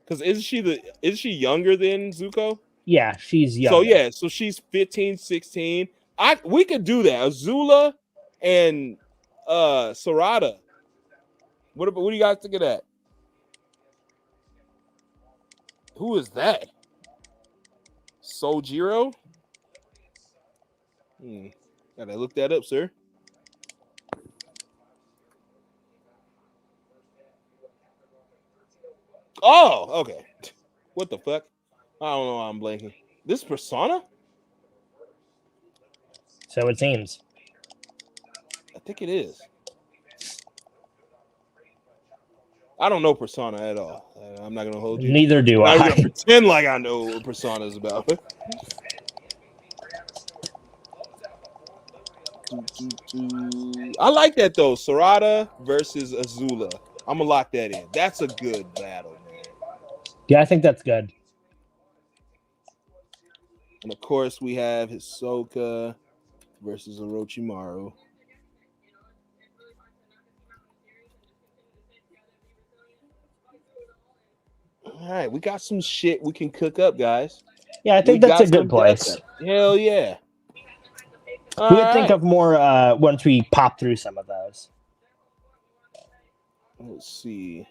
Because is she younger than Zuko? Yeah, she's young. So yeah, so she's 15, 16. We could do that. Azula and Sarada. What do you guys think of that? Who is that? Sojiro? Gotta look that up, sir. Oh, okay. What the fuck? I don't know why I'm blanking. This Persona? So it seems. I think it is. I don't know Persona at all. I'm not gonna hold you. Neither do I. I'm gonna pretend like I know what Persona is about. I like that though. Sarada versus Azula. I'm gonna lock that in. That's a good battle, man. Yeah, I think that's good. And of course, we have Hisoka versus Orochimaru. All right, we got some shit we can cook up, guys. Yeah, I think that's a good place. Hell yeah. We can think of more once we pop through some of those. Let's see.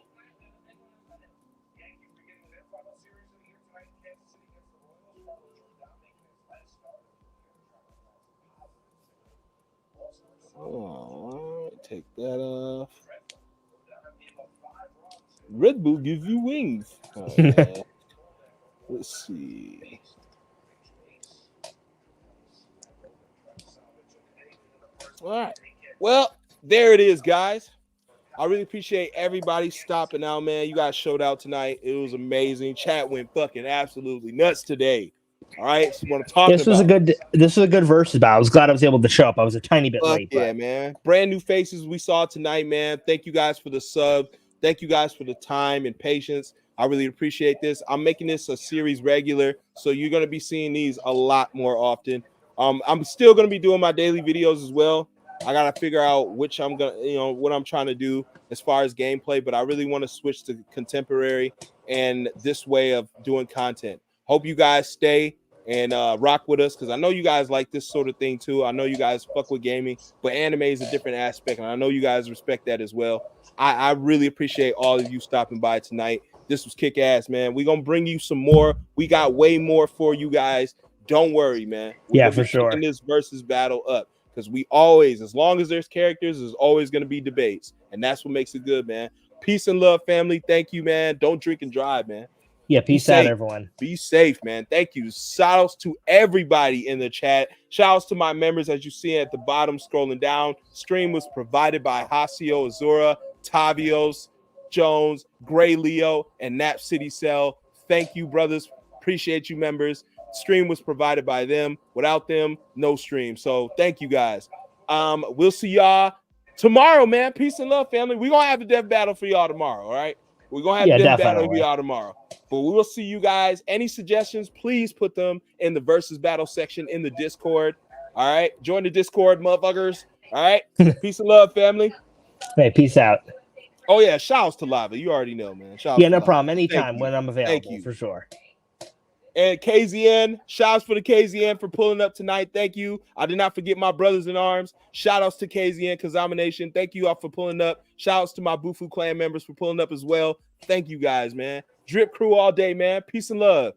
Oh, take that off. Red Bull gives you wings. Right. Let's see. All right. Well, there it is, guys. I really appreciate everybody stopping out, man. You guys showed out tonight. It was amazing. Chat went fucking absolutely nuts today. All right, so what I'm talking This was a good versus battle. I was glad I was able to show up. I was a tiny bit late. Yeah, man. Brand new faces we saw tonight, man. Thank you guys for the sub. Thank you guys for the time and patience. I really appreciate this. I'm making this a series regular, so you're gonna be seeing these a lot more often. I'm still gonna be doing my daily videos as well. I gotta figure out which I'm gonna, what I'm trying to do as far as gameplay, but I really want to switch to contemporary and this way of doing content. Hope you guys stay and rock with us, because I know you guys like this sort of thing too. I know you guys fuck with gaming, but anime is a different aspect, and I know you guys respect that as well. I really appreciate all of you stopping by tonight. This was kick ass, man. We're gonna bring you some more. We got way more for you guys. Don't worry, man. We're gonna be picking this versus battle up, because we always, as long as there's characters, there's always gonna be debates, and that's what makes it good, man. Peace and love, family. Thank you, man. Don't drink and drive, man. Yeah, peace out, everyone. Be safe, man. Thank you. Shout outs to everybody in the chat. Shout outs to my members, as you see at the bottom, scrolling down. Stream was provided by Hasio Azura, Tavios, Jones, Gray Leo, and Nap City Cell. Thank you, brothers. Appreciate you, members. Stream was provided by them. Without them, no stream. So thank you guys. We'll see y'all tomorrow, man. Peace and love, family. We're gonna have a death battle for y'all tomorrow, all right? We're gonna have a death battle for y'all tomorrow. But we will see you guys. Any suggestions, please put them in the versus battle section in the Discord. All right. Join the Discord, motherfuckers. All right. Peace and love, family. Hey, peace out. Oh, yeah. Shouts to Lava. You already know, man. Yeah, no problem. Anytime when I'm available. Thank you. For sure. And KZN, shouts for the KZN for pulling up tonight. Thank you. I did not forget my brothers in arms. Shout outs to KZN, Kazamination. Thank you all for pulling up. Shout outs to my Bufu clan members for pulling up as well. Thank you guys, man. Drip crew all day, man. Peace and love.